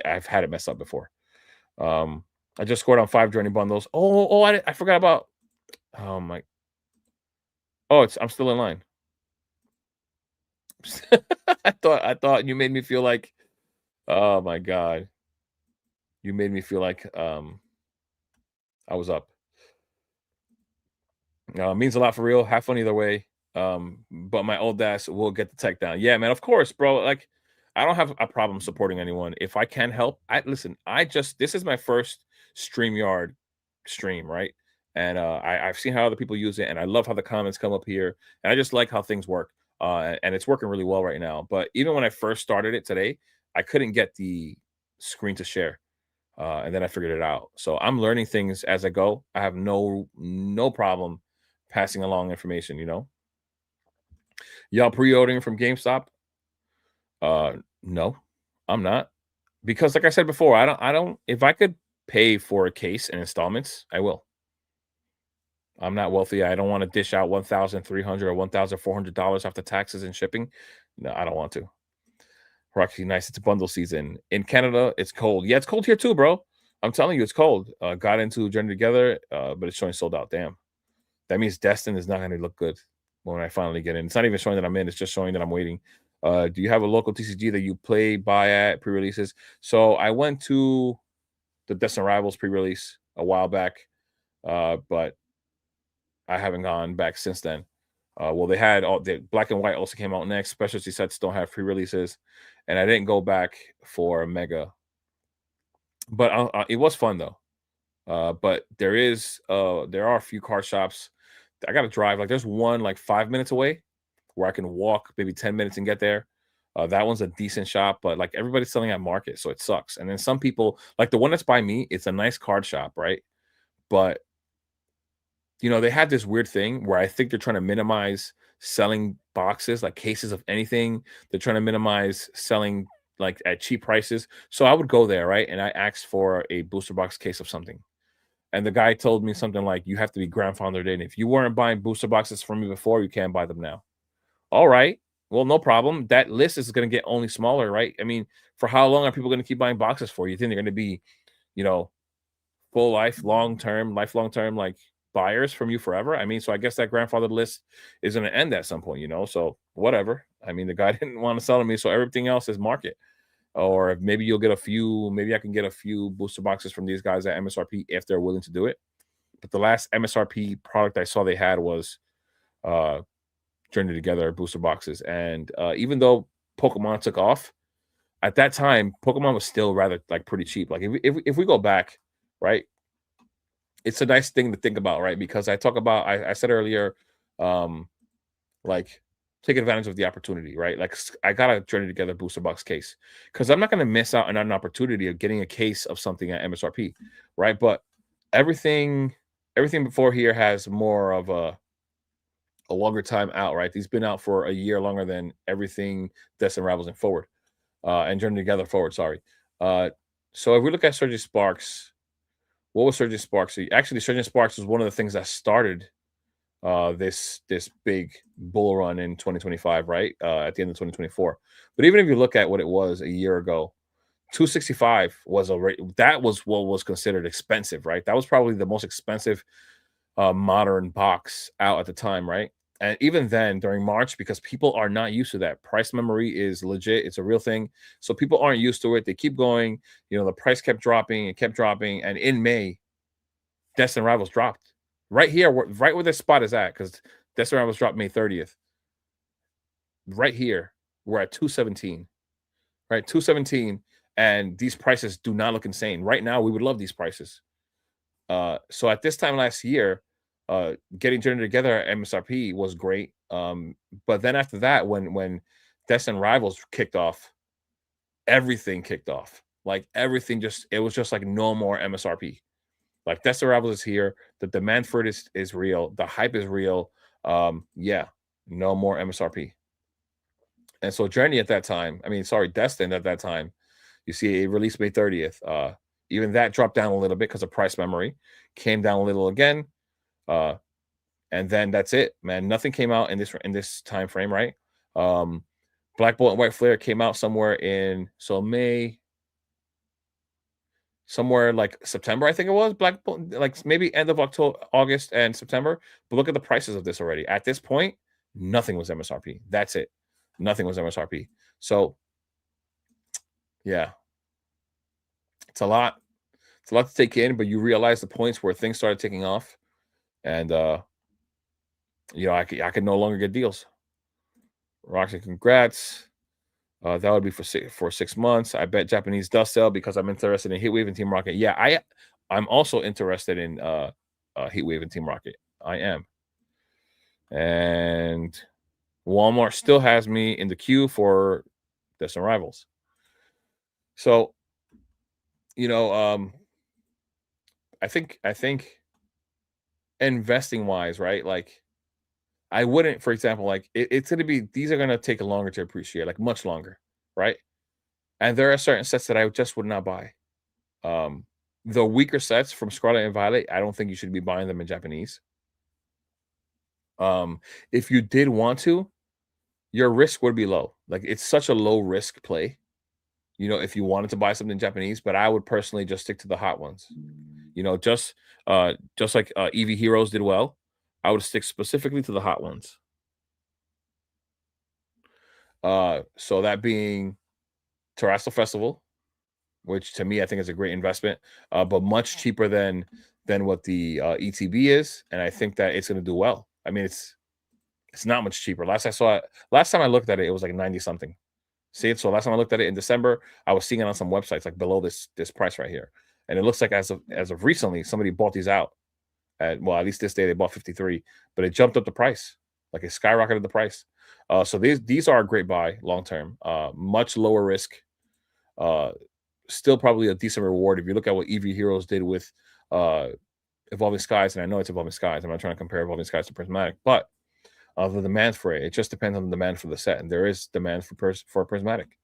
I've had it messed up before. I just scored on 5 journey bundles. Oh, I forgot about. Oh my. Oh, I'm still in line. I thought you made me feel like. Oh my god, you made me feel like I was up. Means a lot for real. Have fun either way. But my old ass will get the tech down. Yeah, man. Of course, bro. Like, I don't have a problem supporting anyone. If I can help, I listen. This is my first StreamYard stream, right? And I've seen how other people use it, and I love how the comments come up here, and I just like how things work. And it's working really well right now. But even when I first started it today, I couldn't get the screen to share. And then I figured it out. So I'm learning things as I go. I have no problem passing along information. Y'all pre-ordering from GameStop? No, I'm not because, like I said before, I don't. If I could pay for a case in installments, I will. I'm not wealthy. I don't want to dish out $1,300 or $1,400 after taxes and shipping. No, I don't want to. Rocky, nice. It's bundle season in Canada. It's cold. Yeah, it's cold here too, bro. I'm telling you, it's cold. Got into Journey Together, but it's showing sold out. Damn. That means Destin is not going to look good when I finally get in. It's not even showing that I'm in. It's just showing that I'm waiting. Do you have a local TCG that you play, buy at pre-releases? So I went to the Destin Rivals pre-release a while back, but I haven't gone back since then. Well, they had all the Black and White also came out next. Specialty sets don't have pre-releases, and I didn't go back for Mega, but it was fun though. But there are a few car shops. I got to drive. Like there's one like 5 minutes away. where I can walk maybe 10 minutes and get there. That one's a decent shop, but like everybody's selling at market, so it sucks. And then some people, like the one that's by me, it's a nice card shop, right? But they had this weird thing where I think they're trying to minimize selling boxes, like cases of anything. They're trying to minimize selling like at cheap prices. So I would go there, right? And I asked for a booster box case of something. And the guy told me something like, you have to be grandfathered in. If you weren't buying booster boxes from me before, you can't buy them now. All right. Well, no problem. That list is going to get only smaller, right? I mean, for how long are people going to keep buying boxes for? You think they're going to be, you know, full life, lifelong term, like buyers from you forever? I mean, so I guess that grandfathered list is going to end at some point. So whatever. I mean, the guy didn't want to sell to me, so everything else is market. Or maybe you'll get a few, maybe I can get a few booster boxes from these guys at MSRP if they're willing to do it. But the last MSRP product I saw they had was uh Journey Together booster boxes. And even though Pokemon took off, at that time, Pokemon was still rather like pretty cheap. Like if we go back, right, it's a nice thing to think about, right? Because I said earlier, um, like take advantage of the opportunity, right? Like I got a Journey Together booster box case because I'm not going to miss out on an opportunity of getting a case of something at MSRP, right? But everything, everything before here has more of a longer time out, right? These been out for a year longer than everything Destin Rivals and Forward, and Journey Together Forward. Sorry. Uh, so if we look at Surgeon Sparks, what was Surgeon Sparks? Actually, Surgeon Sparks was one of the things that started this big bull run in 2025, right? At the end of 2024. But even if you look at what it was a year ago, 265 was that was what was considered expensive, right? That was probably the most expensive modern box out at the time, right? And even then, during March, because people are not used to that, price memory is legit. It's a real thing. So people aren't used to it. They keep going. The price kept dropping and kept dropping. And in May, Destin Rivals dropped right here, right where this spot is at, because Destin Rivals dropped May 30th. Right here, we're at 217, right? 217. And these prices do not look insane. Right now, we would love these prices. So at this time last year, getting Journey Together at MSRP was great. But then after that, when Destin Rivals kicked off, everything kicked off. Like everything it was just like no more MSRP. Like Destin Rivals is here. The demand for it is real. The hype is real. Yeah, no more MSRP. And so Journey at that time, I mean, sorry, Destin at that time, you see it released May 30th. Even that dropped down a little bit because of price memory, came down a little again. Uh, and then that's it, man. Nothing came out in this time frame, right? Black Bolt and White Flare came out somewhere in May, somewhere like September, I think it was. Black Bolt, like maybe end of October, August, and September. But look at the prices of this already. At this point, nothing was MSRP. That's it. Nothing was MSRP. So, yeah, it's a lot. It's a lot to take in, but you realize the points where things started taking off, and I could no longer get deals. Roxy, congrats. That would be for 6 months. I bet Japanese dust sell because I'm interested in Heatwave and Team Rocket. Yeah, I'm also interested in Heatwave and Team Rocket. I am. And Walmart still has me in the queue for Destin Rivals. So, I think investing wise, right? Like I wouldn't, for example, like it's going to be, these are going to take longer to appreciate, like much longer, right? And there are certain sets that I just would not buy. The weaker sets from Scarlet and Violet, I don't think you should be buying them in Japanese. If you did want to, your risk would be low. Like it's such a low risk play, if you wanted to buy something Japanese, but I would personally just stick to the hot ones. Just like EV Heroes did well, I would stick specifically to the hot ones. So that being Terrestrial Festival, which to me I think is a great investment, but much cheaper than what the ETB is, and I think that it's going to do well. I mean, it's not much cheaper. Last time I looked at it, it was like 90 something. See it? So last time I looked at it in December, I was seeing it on some websites like below this price right here, and it looks like as of recently somebody bought these out at least this day they bought 53, but it jumped up the price. Like it skyrocketed the price. So these are a great buy long term. Much lower risk. Uh, Still probably a decent reward if you look at what EV Heroes did with uh Evolving Skies, and I know it's Evolving Skies. I'm not trying to compare Evolving Skies to Prismatic, but the demand for it just depends on the demand for the set, and there is demand for for Prismatic,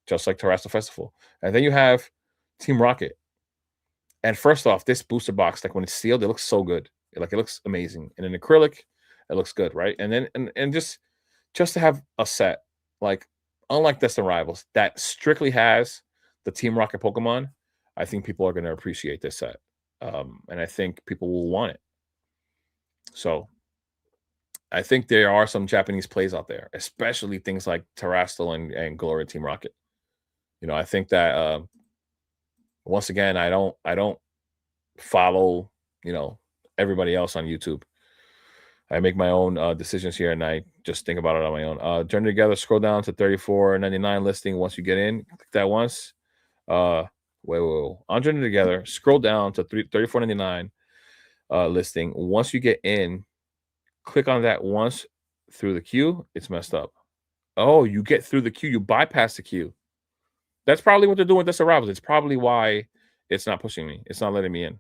just like Terrestrial Festival. And then you have Team Rocket. And first off, this booster box, like when it's sealed, it looks so good. Like it looks amazing. And in acrylic, it looks good, right? And then and just to have a set, like unlike Distant Rivals, that strictly has the Team Rocket Pokemon, I think people are going to appreciate this set. And I think people will want it. So I think there are some Japanese plays out there, especially things like Terastal and Gloria Team Rocket. I think that once again, I don't follow, you know, everybody else on YouTube. I make my own decisions here, and I just think about it on my own. Journey Together, scroll down to 34.99 listing. Once you get in, click that once. Uh, wait. On Journey Together, scroll down to 34.99 listing. Once you get in, click on that once through the queue. It's messed up. Oh, you get through the queue. You bypass the queue. That's probably what they're doing with this arrivals. It's probably why it's not pushing me. It's not letting me in.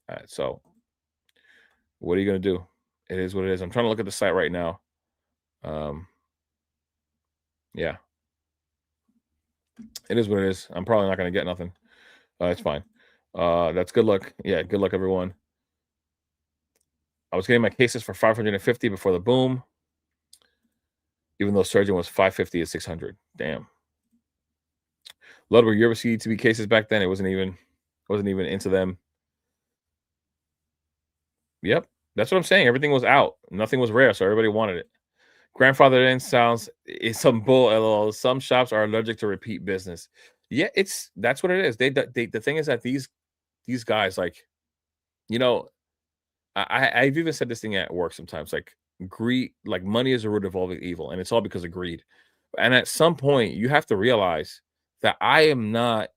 All right, so what are you gonna do? It is what it is. I'm trying to look at the site right now. Um, yeah, it is what it is. I'm probably not gonna get nothing. It's fine. That's good luck. Yeah, good luck, everyone. I was getting my cases for 550 before the boom, even though Surgeon was 550 to 600. Damn. Ludwig, you ever see ETB cases back then? It wasn't even into them. Yep, that's what I'm saying. Everything was out. Nothing was rare, so everybody wanted it. Grandfather in sounds is some bull. LOL. Some shops are allergic to repeat business. Yeah, that's what it is. They the thing is that these guys like you know I've even said this thing at work sometimes like greed, like money is the root of all the evil, and it's all because of greed. And at some point, you have to realize that I am not.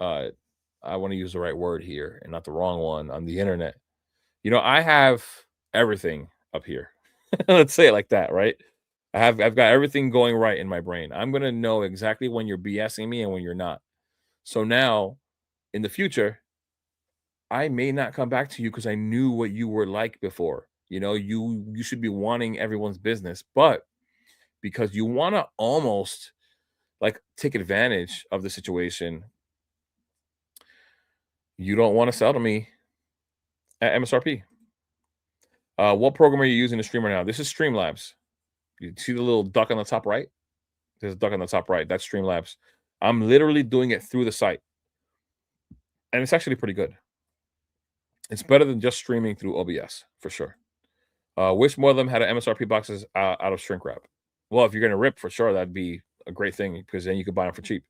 uh I want to use the right word here and not the wrong one on the internet. I have everything up here. Let's say it like that, right? I've got everything going right in my brain. I'm gonna know exactly when you're BSing me and when you're not. So now, in the future, I may not come back to you because I knew what you were like before. You should be wanting everyone's business, but because you want to almost like take advantage of the situation, you don't want to sell to me at MSRP. What program are you using to stream right now? This is Streamlabs. You see the little duck on the top right? There's a duck on the top right. That's Streamlabs. I'm literally doing it through the site, and it's actually pretty good. It's better than just streaming through OBS for sure. Wish more of them had MSRP boxes out of shrink wrap. Well, if you're gonna rip for sure, that'd be a great thing because then you could buy them for cheap.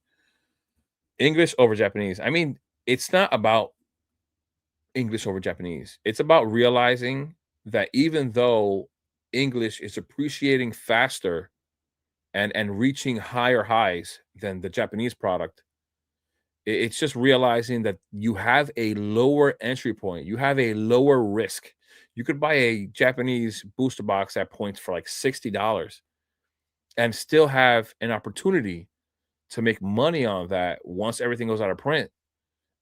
English over Japanese. I mean, it's not about English over Japanese. It's about realizing that even though English is appreciating faster and reaching higher highs than the Japanese product, it's just realizing that you have a lower entry point. You have a lower risk. You could buy a Japanese booster box at points for like $60 and still have an opportunity to make money on that once everything goes out of print.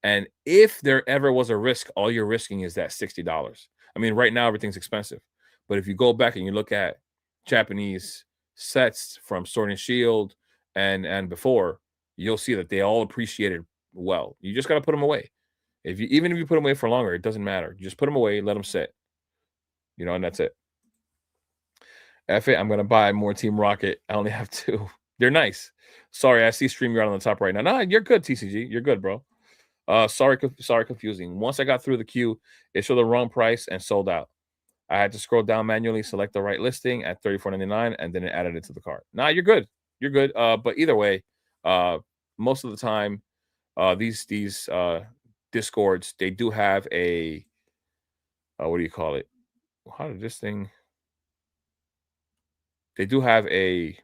And if there ever was a risk, all you're risking is that $60. I mean, right now everything's expensive. But if you go back and you look at Japanese sets from Sword and Shield and before, you'll see that they all appreciated well. You just got to put them away. Even if you put them away for longer, it doesn't matter. You just put them away, let them sit. And that's it. F it. I'm gonna buy more Team Rocket. I only have two. They're nice. Sorry, I see StreamYard on the top right now. Nah, you're good, TCG. You're good, bro. Sorry, confusing. Once I got through the queue, it showed the wrong price and sold out. I had to scroll down manually, select the right listing at $34.99, and then it added it to the cart. Nah, you're good. You're good. But either way, most of the time, these discords, they do have a what do you call it? How did this thing? They do have a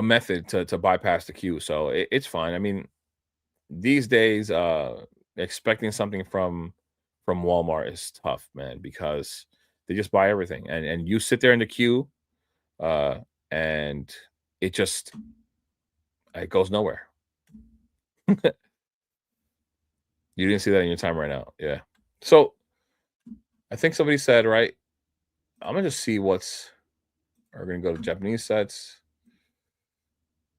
method to bypass the queue, so it's fine. I mean, these days, expecting something from Walmart is tough, man, because They just buy everything, and you sit there in the queue, uh, and it just it goes nowhere. You didn't see that in your time right now, yeah. So I think somebody said, right, I'm gonna just see what's. We're gonna go to Japanese sets.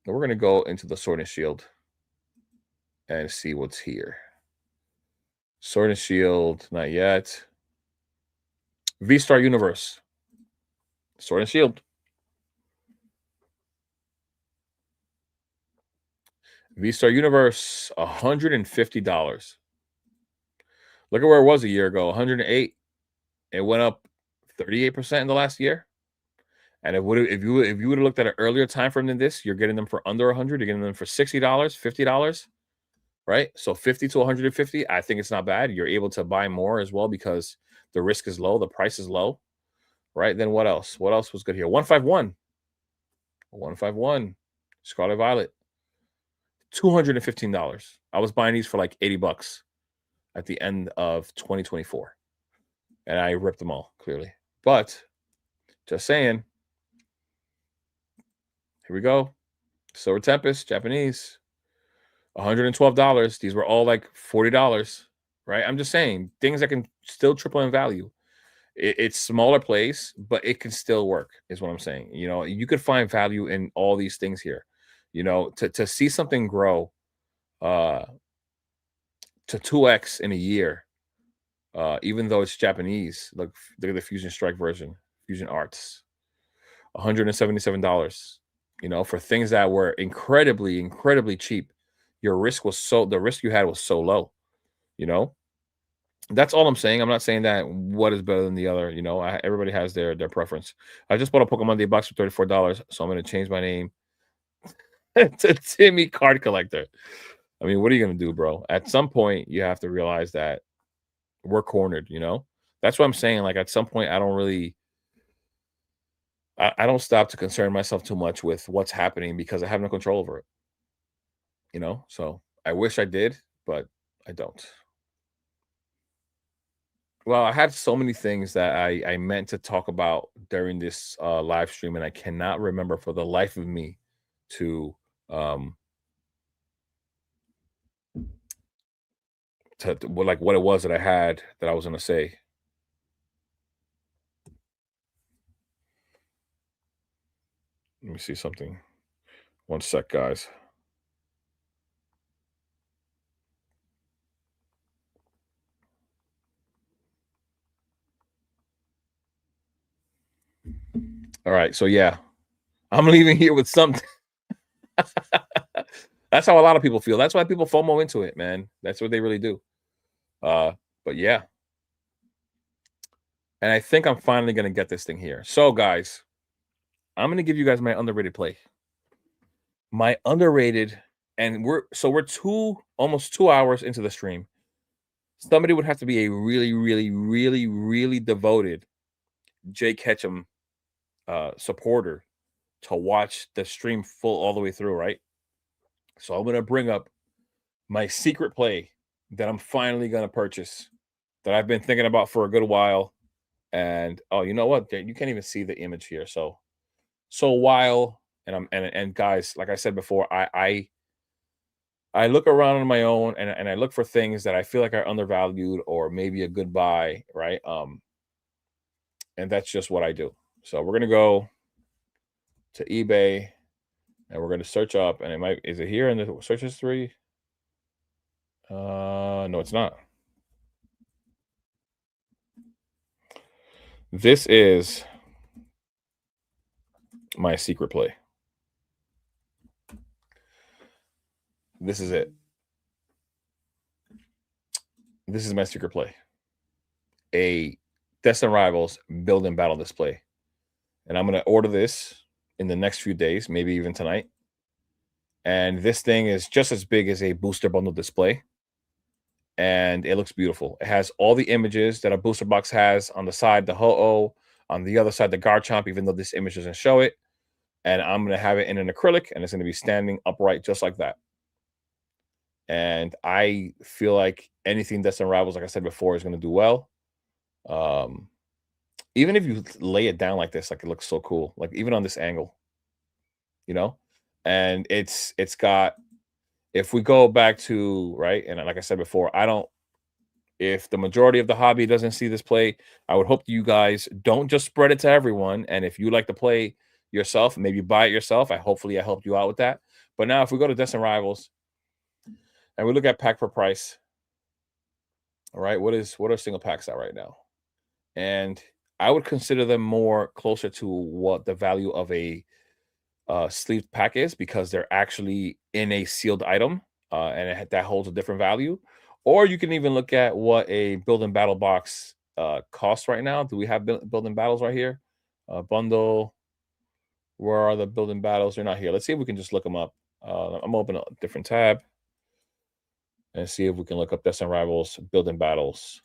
And we're gonna go into the Sword and Shield and see what's here. Sword and Shield, not yet. V Star Universe, Sword and Shield. V Star Universe, $150. Look at where it was a year ago, 108. It went up 38% in the last year. And if you would have looked at an earlier time frame than this, you're getting them for under 100. You're getting them for $60, $50, right? So 50 to 150. I think it's not bad. You're able to buy more as well because the risk is low, the price is low, right? Then what else? What else was good here? 151. 151. Scarlet Violet. $215. I was buying these for like 80 bucks at the end of 2024. And I ripped them all, clearly. But just saying, here we go. Silver Tempest, Japanese, $112. These were all like $40, right? I'm just saying things that can still triple in value. It's smaller place, but it can still work, is what I'm saying. You know, you could find value in all these things here. You know, to see something grow uh to 2x in a year, even though it's Japanese. Look at the Fusion Strike version, Fusion Arts, $177. You know, for things that were incredibly, incredibly cheap. The risk you had was so low. You know, that's all I'm saying. I'm not saying that what is better than the other. You know, everybody has their preference. I just bought a Pokemon Day box for $34, so I'm going to change my name to Timmy Card Collector. I mean, what are you going to do, bro? At some point, you have to realize that we're cornered. You know, that's what I'm saying. Like at some point, I don't stop to concern myself too much with what's happening because I have no control over it. You know, so I wish I did, but I don't. Well, I had so many things that I meant to talk about during this live stream, and I cannot remember for the life of me to um like what it was that I had that I was gonna say. Let me see something. One sec, guys. All right, so yeah, I'm leaving here with something. That's how a lot of people feel. That's why people FOMO into it, man. That's what they really do. Uh, but yeah, and I think I'm finally gonna get this thing here. So, guys, I'm gonna give you guys my underrated play. My underrated, and we're almost 2 hours into the stream. Somebody would have to be a really, really, really, really devoted Jay Ketchum supporter to watch the stream full all the way through, right? So I'm gonna bring up my secret play that I'm finally gonna purchase that I've been thinking about for a good while. And oh, you know what? You can't even see the image here. So while and guys, like I said before, I look around on my own and I look for things that I feel like are undervalued or maybe a good buy, right? And that's just what I do. So we're gonna go to eBay and we're gonna search up, and is it here in the search history? No, it's not. This is my secret play. This is it. This is my secret play. A Destin Rivals build and battle display. And I'm gonna order this in the next few days, maybe even tonight. And this thing is just as big as a booster bundle display. And it looks beautiful. It has all the images that a booster box has on the side, the Ho-Oh, on the other side, the Garchomp, even though this image doesn't show it. And I'm going to have it in an acrylic, and it's going to be standing upright just like that. And I feel like anything that's in Rivals, like I said before, is going to do well. Even if you lay it down like this, like, it looks so cool, like, even on this angle, you know? And it's got if we go back to right, and like I said before, I don't if the majority of the hobby doesn't see this play, I would hope you guys don't just spread it to everyone. And if you like to play yourself, maybe buy it yourself. I helped you out with that. But now if we go to Destin Rivals and we look at pack per price, all right, what are single packs at right now? And I would consider them more closer to what the value of a sleeved pack is because they're actually in a sealed item, and that holds a different value. Or you can even look at what a build and battle box costs right now. Do we have build and battles right here? Bundle. Where are the build and battles? They're not here. Let's see if we can just look them up. I'm gonna open a different tab and see if we can look up Destin Rivals build and battles.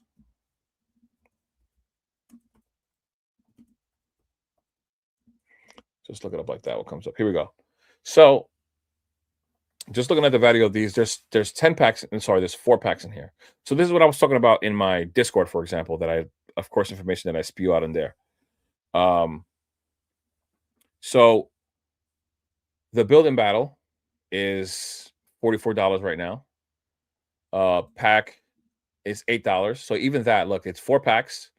Just look it up like that. What comes up? Here we go. So just looking at the value of these, there's 10 packs, and sorry, there's 4 packs in here. So this is what I was talking about in my Discord, for example, that I of course information that I spew out in there. Um so the build and battle is $44 right now. Pack is $8. So even that, look, it's 4 packs.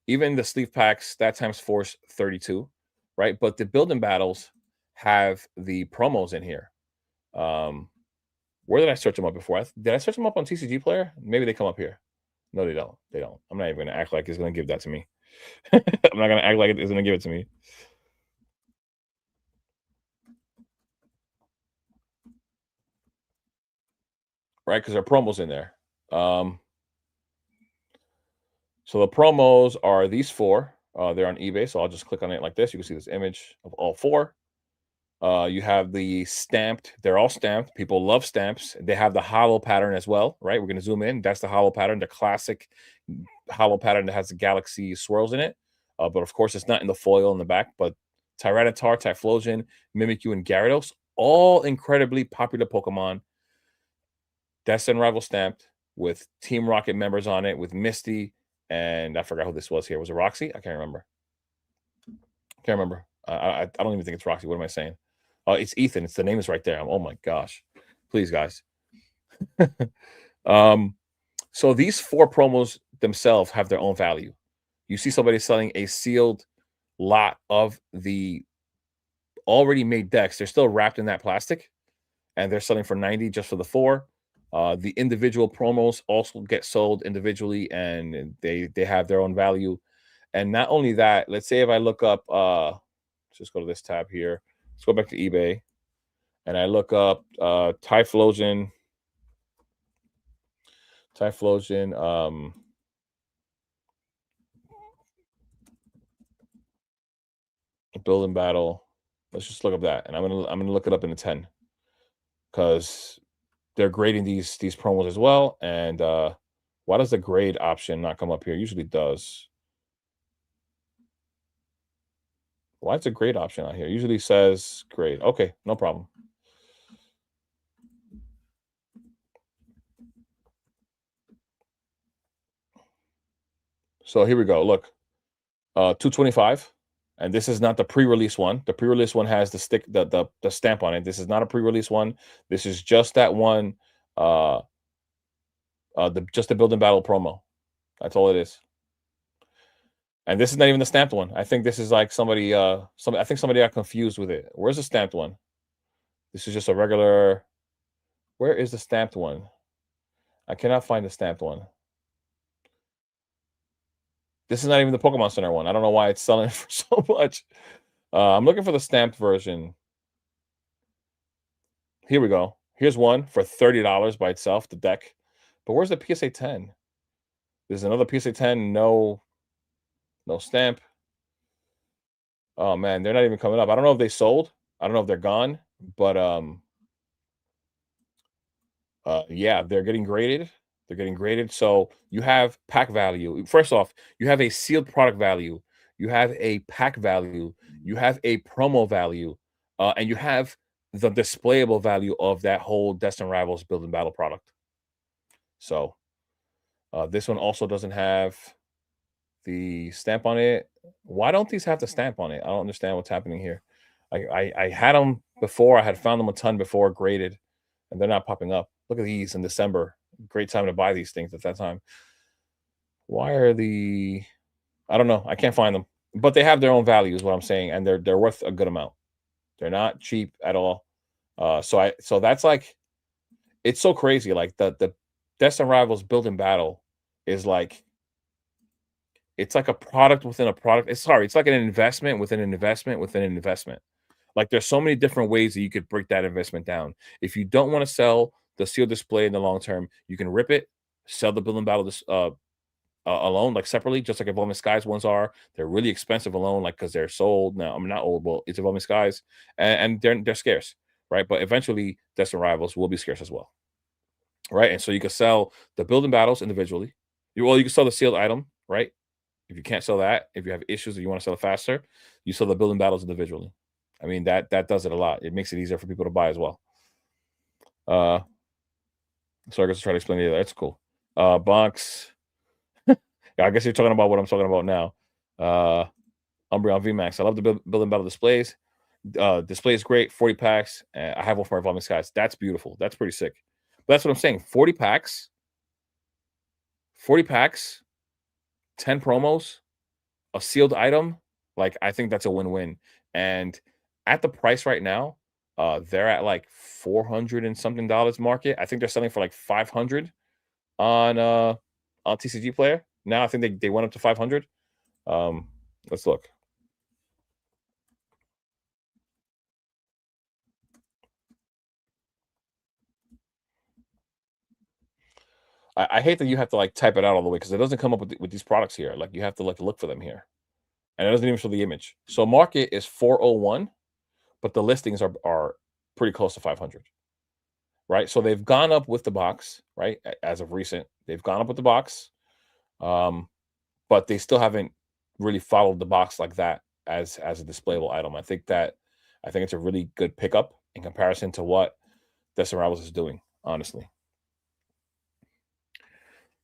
Even the sleeve packs, that times 4 is 32, right? But the build and battles have the promos in here. Um Where did I search them up before? Did I search them up on TCG Player? Maybe they come up here. No, they don't. They don't. I'm not even gonna act like it's gonna give that to me. I'm not gonna act like it's gonna give it to me, right? Because there are promos in there. Um, so the promos are these 4. They're on eBay, so I'll just click on it like this. You can see this image of all 4. You have the stamped. They're all stamped. People love stamps. They have the hollow pattern as well, right? We're gonna zoom in. That's the hollow pattern, the classic hollow pattern that has the galaxy swirls in it. But of course, it's not in the foil in the back. But Tyranitar, Typhlosion, Mimikyu, and Gyarados, all incredibly popular Pokemon. Destin Rival stamped with Team Rocket members on it, with Misty, and I forgot who this was here. Was it Roxy? I can't remember. Can't remember. I don't even think it's Roxy. What am I saying? It's Ethan. It's the name is right there. Oh my gosh. Please, guys. um, so these 4 promos themselves have their own value. You see somebody selling a sealed lot of the already made decks. They're still wrapped in that plastic, and they're selling for 90 just for the 4. The individual promos also get sold individually, and they have their own value. And not only that, let's say if I look up, let's just go to this tab here. Let's go back to eBay, and I look up Typhlosion, build and battle. Let's just look up that, and I'm gonna look it up in the 10 because they're grading these promos as well. And why does the grade option not come up here? Usually it does. Why is a grade option on here? Usually says grade. Okay, no problem. So here we go. Look, 225, and this is not the pre-release one. The pre-release one has the stick, the stamp on it. This is not a pre-release one. This is just that one. Uh, just the build and battle promo. That's all it is. And this is not even the stamped one. I think this is like somebody. I think somebody got confused with it. Where's the stamped one? This is just a regular. Where is the stamped one? I cannot find the stamped one. This is not even the Pokemon Center one. I don't know why it's selling for so much. I'm looking for the stamped version. Here we go. Here's one for $30 by itself, the deck. But where's the PSA 10? There's another PSA 10, no stamp. Oh man, they're not even coming up. I don't know if they sold. I don't know if they're gone, but yeah, they're getting graded. They're getting graded. So you have pack value. First off, you have a sealed product value. You have a pack value. You have a promo value, and you have the displayable value of that whole Destin Rivals build and battle product. So this one also doesn't have the stamp on it. Why don't these have the stamp on it? I don't understand what's happening here. I had them before. I had found them a ton before graded, and they're not popping up. Look at these in December. Great time to buy these things at that time. Why are the I don't know. I can't find them, but they have their own value, is what I'm saying, and they're worth a good amount. They're not cheap at all. So that's like it's so crazy. Like the Destin Rivals build battle is like it's like a product within a product. It's like an investment within an investment within an investment. Like there's so many different ways that you could break that investment down. If you don't want to sell the sealed display in the long term, you can rip it, sell the build and battle alone, like separately, just like Evolving Skies ones are. They're really expensive alone, like because they're sold. Now I'm not old, well, it's Evolving Skies, and they're scarce, right? But eventually, Destined Rivals will be scarce as well, right? And so you can sell the building battles individually. You can sell the sealed item, right? If you can't sell that, if you have issues or you want to sell it faster, you sell the building battles individually. I mean that does it a lot. It makes it easier for people to buy as well. Uh, so I guess I'll try to explain it. That's cool. Box. Yeah, I guess you're talking about what I'm talking about now. Uh, Umbreon VMAX. I love the building battle displays. Display is great. 40 packs. I have one for Evolving Skies. That's beautiful. That's pretty sick. But that's what I'm saying. 40 packs. 40 packs. 10 promos. A sealed item. Like I think that's a win-win. And at the price right now, they're at like 400 and something dollars market. I think they're selling for like 500 on TCG Player. Now I think they went up to 500. Um, let's look. I hate that you have to like type it out all the way because it doesn't come up with these products here. Like you have to like look for them here, and it doesn't even show the image. So market is 401, but the listings are pretty close to 500, right? So they've gone up with the box, right? As of recent, they've gone up with the box, um, but they still haven't really followed the box like that as a displayable item. I think it's a really good pickup in comparison to what Destin Rivals is doing, honestly.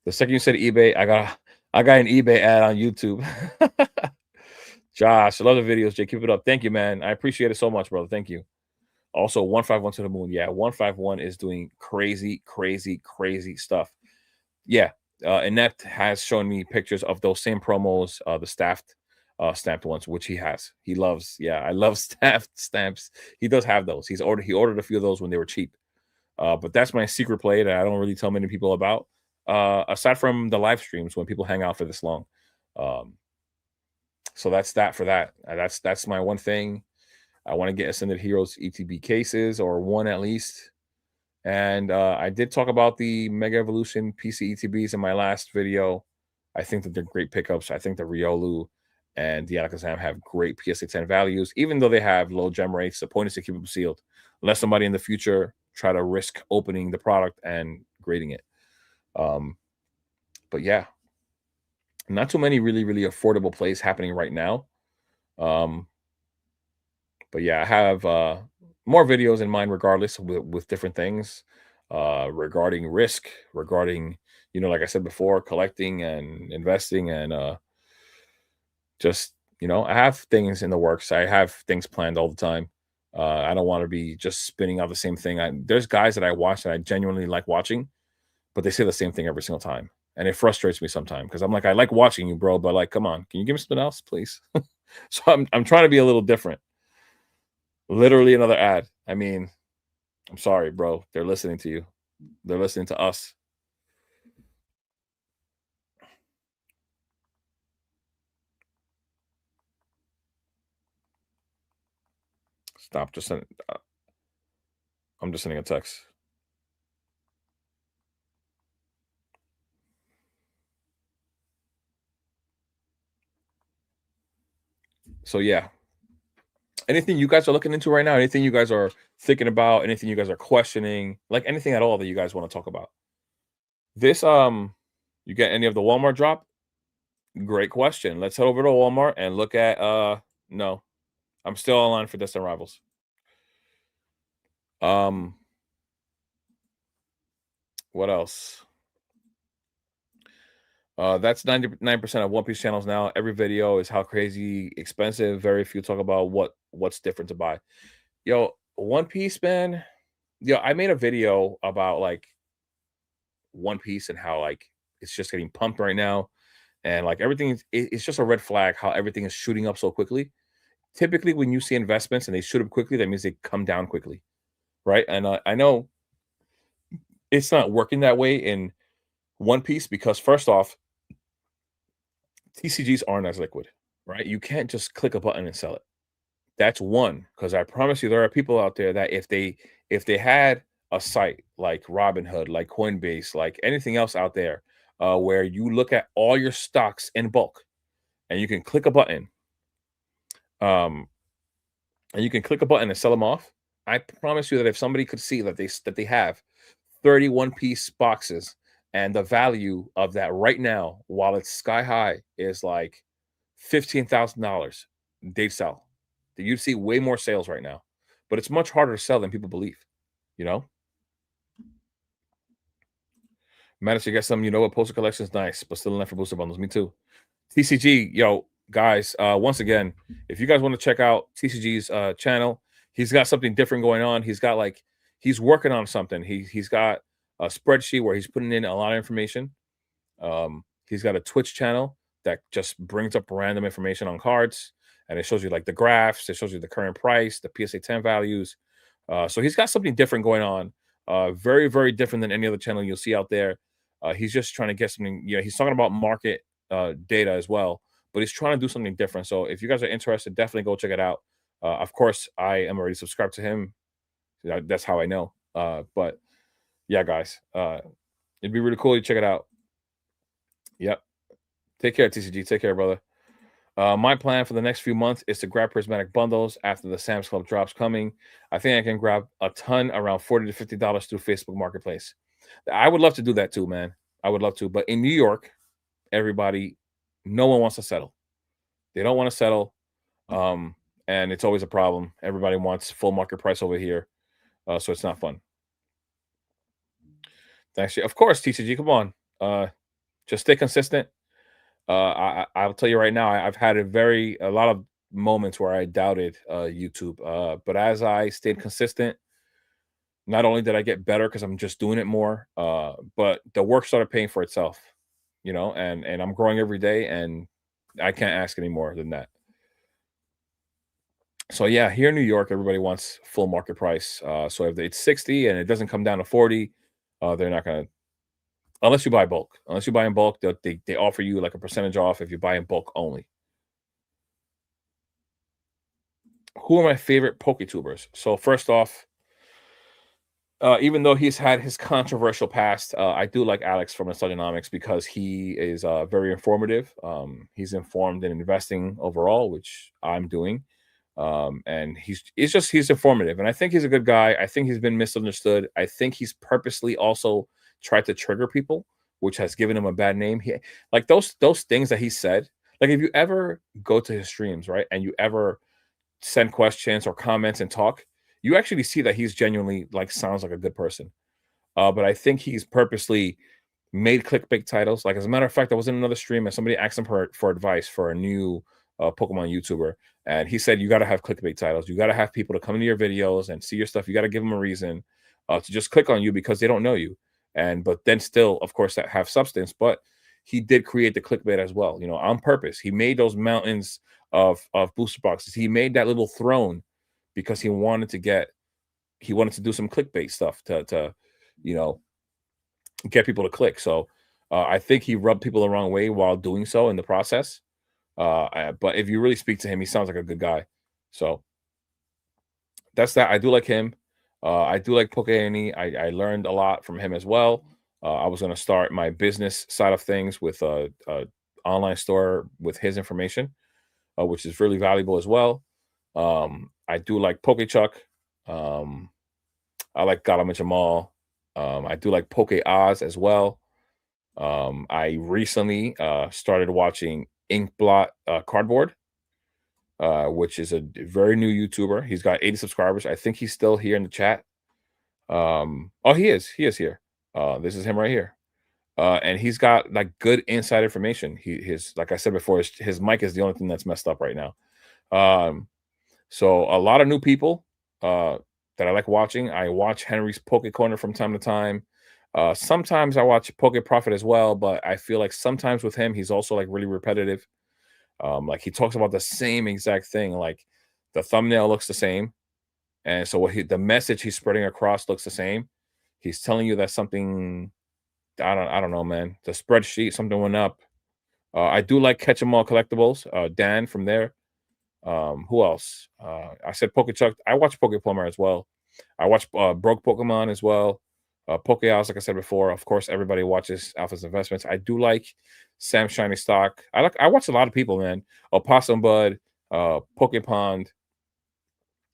The second you said eBay, I got an eBay ad on YouTube. Josh, I love the videos. Jay, keep it up. Thank you, man. I appreciate it so much, brother. Thank you. Also, 151 to the moon. Yeah, 151 is doing crazy, crazy, crazy stuff. Yeah. Inept has shown me pictures of those same promos, the stamped ones, which he has. He loves. Yeah, I love stamped stamps. He does have those. He ordered a few of those when they were cheap. But that's my secret play that I don't really tell many people about. Aside from the live streams when people hang out for this long. Um, so that's that for that. That's my one thing. I want to get Ascended Heroes ETB cases or one at least. And I did talk about the Mega Evolution PC ETBs in my last video. I think that they're great pickups. I think the Riolu and the Alakazam have great PSA 10 values, even though they have low gem rates. The point is to keep them sealed. Let somebody in the future try to risk opening the product and grading it. Um, but yeah, not too many really, really affordable plays happening right now. Um, but yeah, I have more videos in mind regardless with different things regarding risk, regarding, like I said before, collecting and investing and just, I have things in the works. I have things planned all the time. I don't want to be just spinning out the same thing. There's guys that I watch that I genuinely like watching, but they say the same thing every single time. And it frustrates me sometimes because I'm like, I like watching you, bro, but like, come on, can you give me something else, please? So I'm trying to be a little different. Literally another ad. I mean, I'm sorry, bro. They're listening to you. They're listening to us. Stop. I'm just sending a text. So yeah, anything you guys are looking into right now? Anything you guys are thinking about? Anything you guys are questioning? Like anything at all that you guys want to talk about? This you get any of the Walmart drop? Great question. Let's head over to Walmart and look at no, I'm still online for Distant Rivals. Um, what else? That's 99% of One Piece channels now. Every video is how crazy expensive. Very few talk about what's different to buy. Yo, One Piece, man. Yo, I made a video about like One Piece and how like it's just getting pumped right now, and like everything it's just a red flag how everything is shooting up so quickly. Typically, when you see investments and they shoot up quickly, that means they come down quickly, right? And I know it's not working that way in One Piece because first off, TCGs aren't as liquid, right? You can't just click a button and sell it. That's one, because I promise you, there are people out there that if they had a site like Robinhood, like Coinbase, like anything else out there, where you look at all your stocks in bulk and you can click a button, um, and you can click a button and sell them off. I promise you that if somebody could see that they have 31 piece boxes and the value of that right now, while it's sky high, is like $15,000, they'd sell. You'd see way more sales right now, but it's much harder to sell than people believe. You know, managed to get some. You know what? Poster collection is nice, but still enough for booster bundles. Me too. TCG, yo, guys. Once again, if you guys want to check out TCG's channel, he's got something different going on. He's got like he's working on something. He's got a spreadsheet where he's putting in a lot of information. He's got a Twitch channel that just brings up random information on cards, and it shows you like the graphs. It shows you the current price, the PSA 10 values. So he's got something different going on. Very, very different than any other channel you'll see out there. He's just trying to get something. You know, he's talking about market data as well, but he's trying to do something different. So if you guys are interested, definitely go check it out. Of course, I am already subscribed to him. That's how I know. But yeah, guys, it'd be really cool to check it out. Yep. Take care, TCG. Take care, brother. My plan for the next few months is to grab prismatic bundles after the Sam's Club drops coming. I think I can grab a ton around $40 to $50 through Facebook Marketplace. I would love to do that too, man. I would love to. But in New York, everybody, no one wants to settle. They don't want to settle. Um, and it's always a problem. Everybody wants full market price over here. So it's not fun. Thanks. Of course, TCG, come on. Just stay consistent. I'll tell you right now, I've had a lot of moments where I doubted YouTube. But as I stayed consistent, not only did I get better because I'm just doing it more, but the work started paying for itself, you know, and I'm growing every day, and I can't ask any more than that. So yeah, here in New York, everybody wants full market price. So if it's 60 and it doesn't come down to 40, they're not gonna unless you buy bulk. Unless you buy in bulk, they offer you like a percentage off if you buy in bulk only. Who are my favorite PokeTubers? So first off, even though he's had his controversial past, I do like Alex from Nostalgianomics because he is very informative. He's informed in investing overall, which I'm doing. And he's informative, and I think he's a good guy. I think he's been misunderstood. I think he's purposely also tried to trigger people, which has given him a bad name. Like those things that he said. Like if you ever go to his streams, right, and you ever send questions or comments and talk, you actually see that he's genuinely like sounds like a good person. But I think he's purposely made clickbait titles. Like as a matter of fact, I was in another stream and somebody asked him for advice for a new Pokemon YouTuber, and he said you got to have clickbait titles. You got to have people to come into your videos and see your stuff. You got to give them a reason to just click on you because they don't know you. And but then still, of course, that have substance. But he did create the clickbait as well, you know, on purpose. He made those mountains of booster boxes. He made that little throne because he wanted to do some clickbait stuff to you know get people to click. So I think he rubbed people the wrong way while doing so in the process. But if you really speak to him, he sounds like a good guy. So that's that. I do like him. I do like Poke Annie. I learned a lot from him as well. I was going to start my business side of things with a online store with his information, which is really valuable as well. I do like Pokechuck. Um, I like Galam and Jamal. I do like Poke Oz as well. I recently started watching Inkblot Cardboard, which is a very new YouTuber. He's got 80 subscribers. I think he's still here in the chat. Oh, he is. He is here. This is him right here. And he's got like good inside information. His like I said before, his mic is the only thing that's messed up right now. Um, so a lot of new people uh, that I like watching. I watch Henry's Poke Corner from time to time. Sometimes I watch Poke Profit as well, but I feel like sometimes with him, he's also like really repetitive. Like he talks about the same exact thing. Like the thumbnail looks the same, and so the message he's spreading across looks the same. He's telling you that something I don't know, man. The spreadsheet something went up. I do like Catch 'em All Collectibles. Dan from there. Who else? I said Pokechuck. I watch Poke Plumber as well. I watch Broke Pokemon as well. Poke House, like I said before. Of course, everybody watches Alpha's Investments. I do like Sam Shiny Stock. I watch a lot of people, man. Opossum Bud, Poke Pond,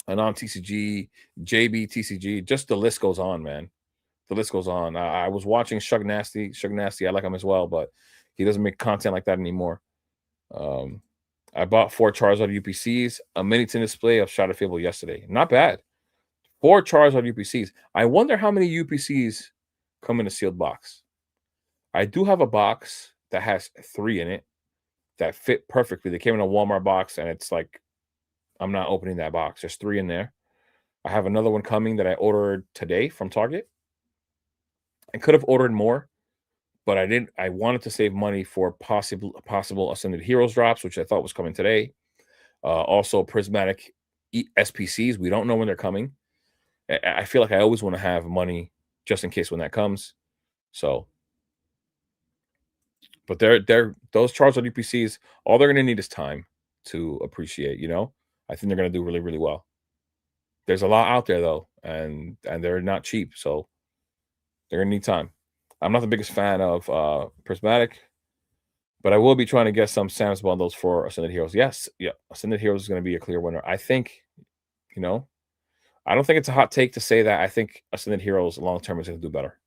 Anon TCG, JB TCG. Just the list goes on, man. The list goes on. I was watching Shug Nasty. Shug Nasty, I like him as well, but he doesn't make content like that anymore. Um, I bought 4 Charizard UPCs, a mini tin display of Shadow Fable yesterday. Not bad. 4 Charizard UPCs. I wonder how many UPCs come in a sealed box. I do have a box that has 3 in it that fit perfectly. They came in a Walmart box, and it's like I'm not opening that box. There's 3 in there. I have another one coming that I ordered today from Target. I could have ordered more, but I didn't. I wanted to save money for possible Ascended Heroes drops, which I thought was coming today. Also, Prismatic SPCs. We don't know when they're coming. I feel like I always want to have money just in case when that comes. So, but they're those Charizard UPCs. All they're going to need is time to appreciate. I think they're going to do really really well. There's a lot out there though, and they're not cheap, so they're going to need time. I'm not the biggest fan of Prismatic, but I will be trying to get some Sam's bundles for Ascended Heroes. Yes, yeah, Ascended Heroes is going to be a clear winner. I think, you know, I don't think it's a hot take to say that I think Ascended Heroes long term is going to do better.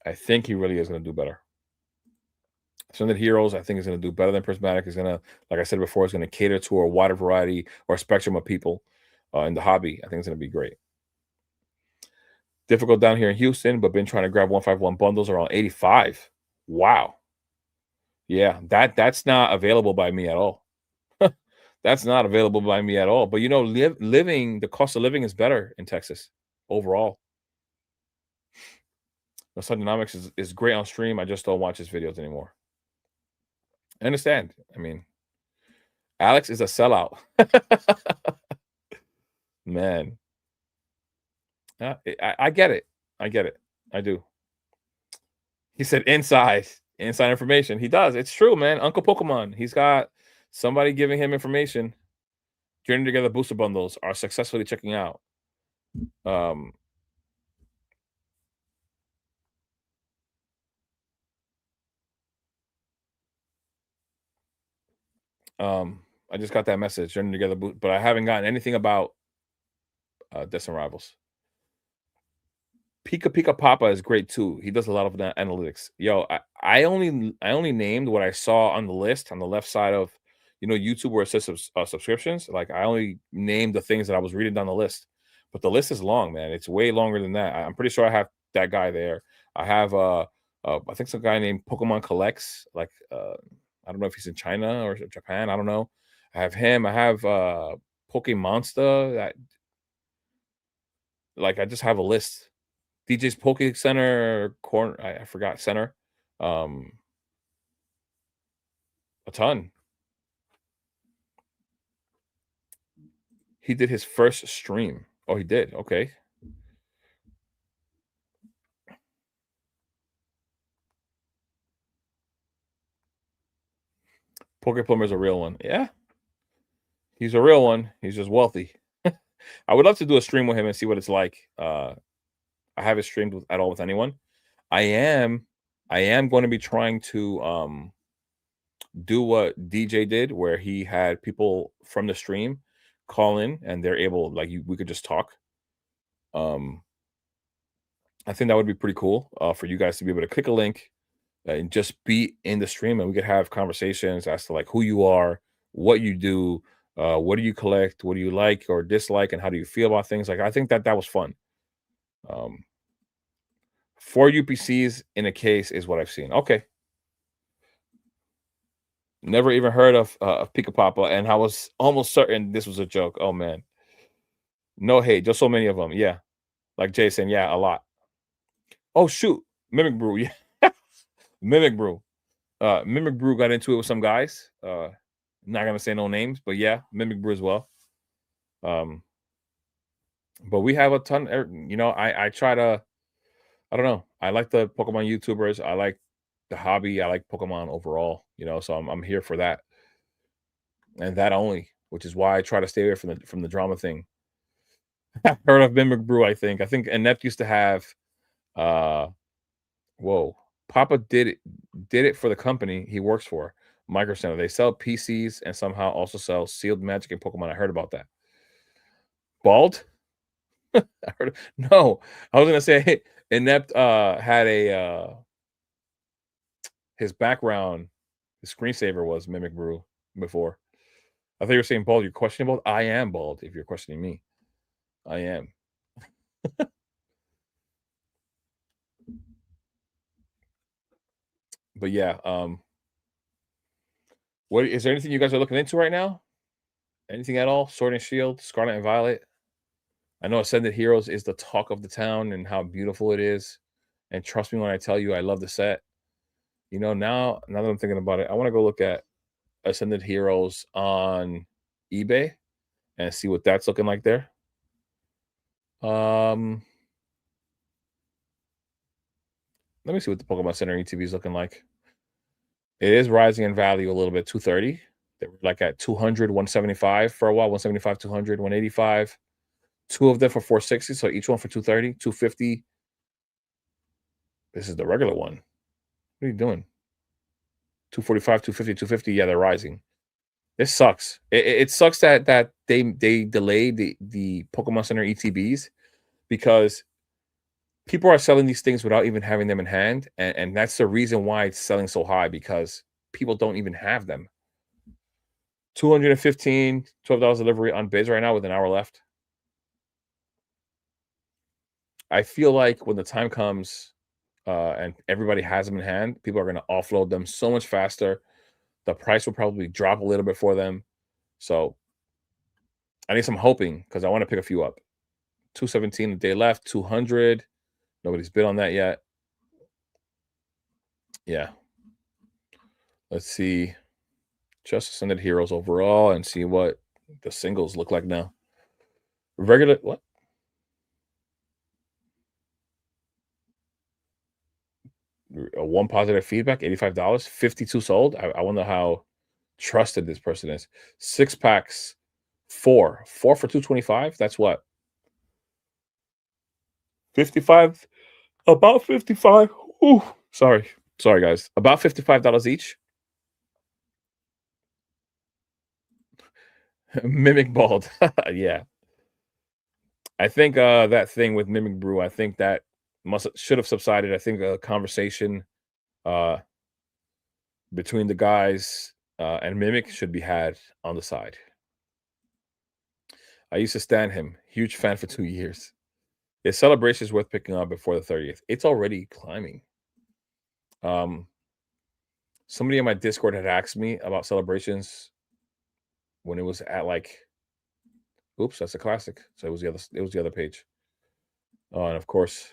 I think he really is going to do better. Ascended Heroes, I think, is going to do better than Prismatic. Is going to, like I said before, is going to cater to a wider variety or spectrum of people in the hobby. I think it's going to be great. Difficult down here in Houston, but been trying to grab 151 bundles around 85. Wow. Yeah, that's not available by me at all. That's not available by me at all. But living, the cost of living is better in Texas overall. The Sundonomics is great on stream. I just don't watch his videos anymore. I understand. I mean, Alex is a sellout. Man. I get it. I get it. I do. He said inside information. He does. It's true, man. Uncle Pokemon. He's got somebody giving him information. Journey Together booster bundles are successfully checking out. Um, I just got that message. Journey Together, but I haven't gotten anything about Distant Rivals. Pika Pika Papa is great too. He does a lot of analytics. Yo, I only named what I saw on the list on the left side of YouTube where it says subscriptions. Like I only named the things that I was reading down the list, but the list is long, man. It's way longer than that. I'm pretty sure I have that guy there. I have I think some guy named Pokemon Collects. Like I don't know if he's in China or Japan. I don't know. I have him. I have Pokemonster. That like I just have a list. DJ's Poke Center corner. I forgot center. Um, a ton. He did his first stream. Oh, he did. Okay. Poke Plumber is a real one. Yeah, he's a real one. He's just wealthy. I would love to do a stream with him and see what it's like. I haven't streamed at all with anyone. I am going to be trying to do what DJ did, where he had people from the stream call in and they're able, like, we could just talk. I think that would be pretty cool for you guys to be able to click a link and just be in the stream, and we could have conversations as to like who you are, what you do, what do you collect, what do you like or dislike, and how do you feel about things. Like I think that was fun. Um, 4 UPCs in a case is what I've seen. Okay. Never even heard of Pika Papa, and I was almost certain this was a joke. Oh, man. No hate, just so many of them. Yeah. Like Jason, yeah, a lot. Oh, shoot. Mimic Brew, yeah. Mimic Brew. Mimic Brew got into it with some guys. Not gonna say no names, but yeah, Mimic Brew as well. Um, but we have a ton. I try to. I don't know. I like the Pokemon YouTubers. I like the hobby. I like Pokemon overall. So I'm here for that and that only, which is why I try to stay away from the drama thing. Heard of Mimic Brew? I think Inept used to have. Uh, whoa, Papa did it for the company he works for, Micro Center. They sell PCs and somehow also sell sealed magic and Pokemon. I heard about that. Bald? I heard. No, I was gonna say Inept had a his background, his screensaver was Mimic Brew before. I thought you were saying bald. You're questioning bald. I am bald. If you're questioning me, I am. But yeah, what is there anything you guys are looking into right now? Anything at all? Sword and Shield, Scarlet and Violet. I know Ascended Heroes is the talk of the town and how beautiful it is. And trust me when I tell you, I love the set. Now that I'm thinking about it, I want to go look at Ascended Heroes on eBay and see what that's looking like there. Um, Let me see what the Pokemon Center ETB is looking like. It is rising in value a little bit. 230. They were like at 200, 175 for a while. 175, 200, 185. Two of them for 460. So each one for 230, 250. This is the regular one. What are you doing? 245, 250, 250. Yeah, they're rising. This sucks. It sucks that they delayed the Pokemon Center ETBs because people are selling these things without even having them in hand, and that's the reason why it's selling so high because people don't even have them. 215, $12 delivery on bids right now with an hour left. I feel like when the time comes and everybody has them in hand, people are going to offload them so much faster. The price will probably drop a little bit for them. So I need some hoping because I want to pick a few up. 217 a day left, 200. Nobody's bid on that yet. Yeah. Let's see. Just Ascended Heroes overall and see what the singles look like now. Regular what? One positive feedback, $85, 52 sold. I wonder how trusted this person is. 6 packs, four for 225. That's what? 55, about 55. Ooh, sorry, guys. About $55 each. Mimic Bald. Yeah. I think that thing with Mimic Brew, I think that must should have subsided. I think a conversation uh between the guys and Mimic should be had on the side. I used to stand him. Huge fan for 2 years. His celebration is worth picking up before the 30th. It's already climbing. Um, Somebody on my Discord had asked me about celebrations when it was at like, oops, that's a classic. So it was the other page. Oh, and of course,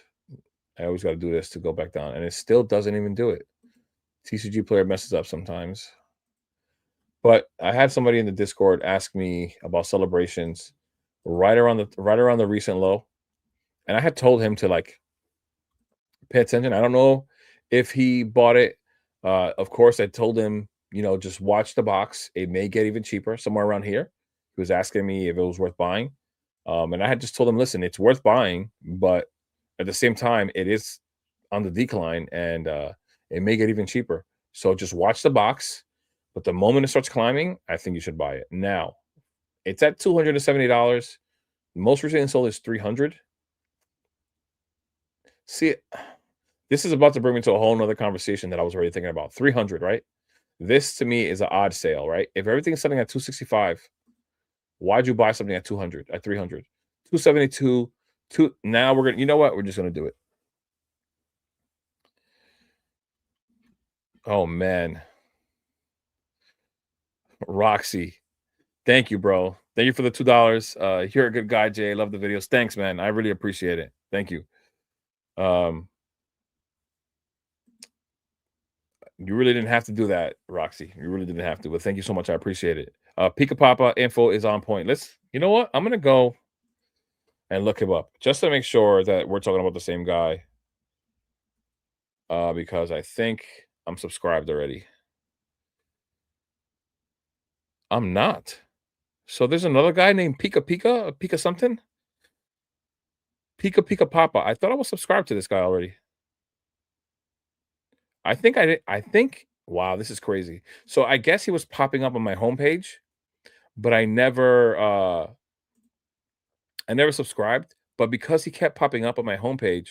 I always got to do this to go back down, and it still doesn't even do it. TCG player messes up sometimes. But I had somebody in the Discord ask me about celebrations right around the recent low, and I had told him to like pay attention. I don't know if he bought it. Of course, I told him, just watch the box. It may get even cheaper somewhere around here. He was asking me if it was worth buying. And I had just told him, listen, it's worth buying, but at the same time, it is on the decline and it may get even cheaper. So just watch the box. But the moment it starts climbing, I think you should buy it. Now, it's at $270. Most recently sold is 300. See, this is about to bring me to a whole nother conversation that I was already thinking about. 300, right? This to me is an odd sale, right? If everything's selling at 265, why'd you buy something at 200, at 300? 272, now we're gonna, you know what? We're just gonna do it. Oh man, Roxy. Thank you, bro. Thank you for the $2. You're a good guy, Jay. Love the videos. Thanks, man. I really appreciate it. Thank you. Um, you really didn't have to do that, Roxy. You really didn't have to, but thank you so much. I appreciate it. Pika Papa info is on point. You know what? I'm gonna go and look him up just to make sure that we're talking about the same guy. Because I think I'm subscribed already. I'm not. So there's another guy named Pika something, Pika Papa. I thought I was subscribed to this guy already. I think I did. I think. Wow, this is crazy. So I guess he was popping up on my homepage, but I never subscribed. But because he kept popping up on my homepage,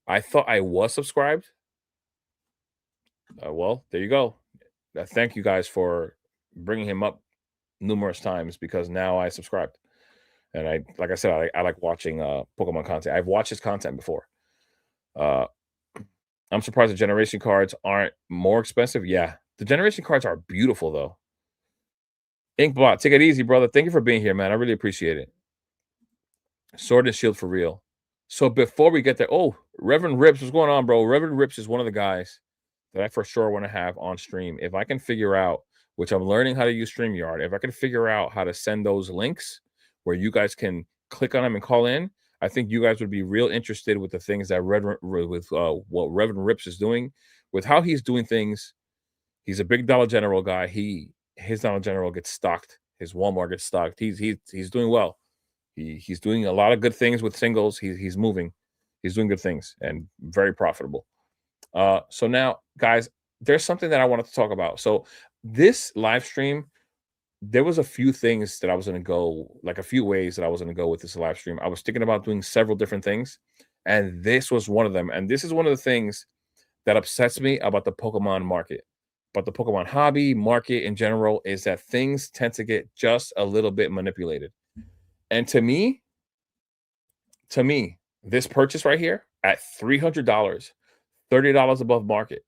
I thought I was subscribed. Well, there you go. Thank you guys for bringing him up numerous times because now I subscribed. And like I said, I like watching Pokemon content. I've watched his content before. Uh, I'm surprised the generation cards aren't more expensive. Yeah, the generation cards are beautiful though. Inkbot, take it easy, brother. Thank you for being here, man. I really appreciate it. Sword and Shield for real. So before we get there, oh, Reverend Rips, what's going on, bro? Reverend Rips is one of the guys that I for sure want to have on stream. If I can figure out, which I'm learning how to use StreamYard, if I can figure out how to send those links where you guys can click on them and call in, I think you guys would be real interested with the things that what Reverend Rips is doing, with how he's doing things. He's a big Dollar General guy. His Dollar General gets stocked. His Walmart gets stocked. He's doing well. He's doing a lot of good things with singles. He's moving. He's doing good things and very profitable. So now, guys, there's something that I wanted to talk about. So this live stream, there was a few things that I was going to go, like a few ways that I was going to go with this live stream. I was thinking about doing several different things, and this was one of them. And this is one of the things that upsets me about the Pokemon market, but the Pokemon hobby market in general, is that things tend to get just a little bit manipulated. And to me, this purchase right here at $300, $30 above market,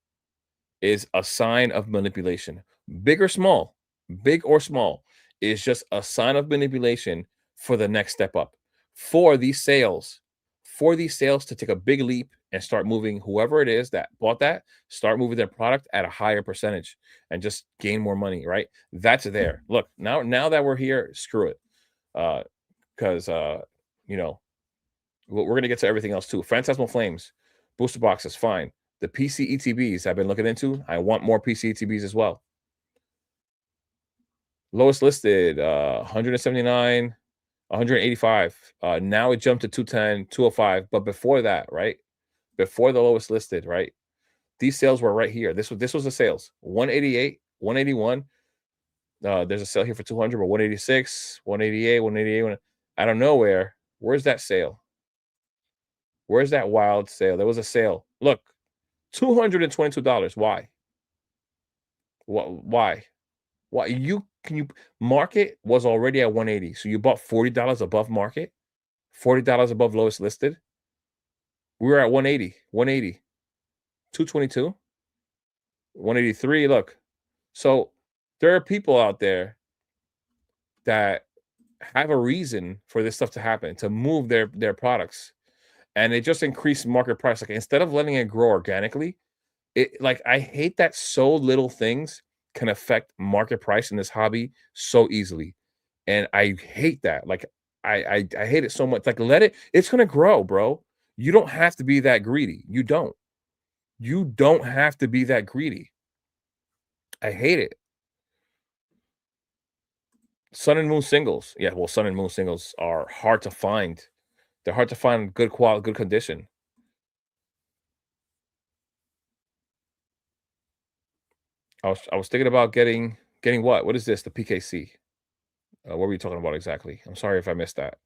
is a sign of manipulation. Big or small, big or small, is just a sign of manipulation for the next step up. For these sales, for these sales to take a big leap and start moving whoever it is that bought that, start moving their product at a higher percentage and just gain more money, right? That's there. Look, now that we're here, screw it. Because you know, we're gonna get to everything else too. Phantasmal Flames, booster boxes, fine. The PC ETBs I've been looking into. I want more PC ETBs as well. Lowest listed, 179, 185. Now it jumped to 210, 205. But before that, right? Before the lowest listed, right? These sales were right here. This was the sales. 188, 181. There's a sale here for 200, but 186, 188, 188. Out of nowhere, where's that sale? Where's that wild sale? There was a sale. Look, $222. Why? Why? Why you market was already at 180. So you bought $40 above market, $40 above lowest listed. We were at 180, 180, 222, 183. Look. So there are people out there that have a reason for this stuff to happen, to move their products. And it just increased market price. Like instead of letting it grow organically, I hate that so little things can affect market price in this hobby so easily. And I hate that. Like I hate it so much. Like it's gonna grow, bro. You don't have to be that greedy. You don't. You don't have to be that greedy. I hate it. Sun and Moon singles. Yeah, well, Sun and Moon singles are hard to find. They're hard to find good quality, good condition. I was thinking about getting what? What is this? The PKC. What were you talking about exactly? I'm sorry if I missed that.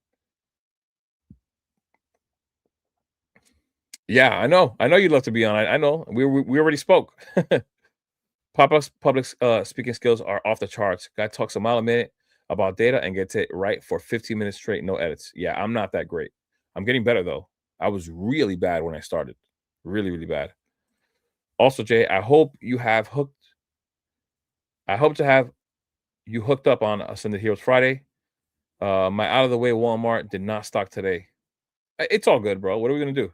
Yeah, I know. I know you'd love to be on. I know. We already spoke. Pop-ups public speaking skills are off the charts. Guy talks a mile a minute about data and gets it right for 15 minutes straight, no edits. Yeah, I'm not that great. I'm getting better though. I was really bad when I started. Really, really bad. Also, Jay, I hope to have you hooked up on Sunday Heroes Friday. My out of the way Walmart did not stock today. It's all good, bro. What are we gonna do?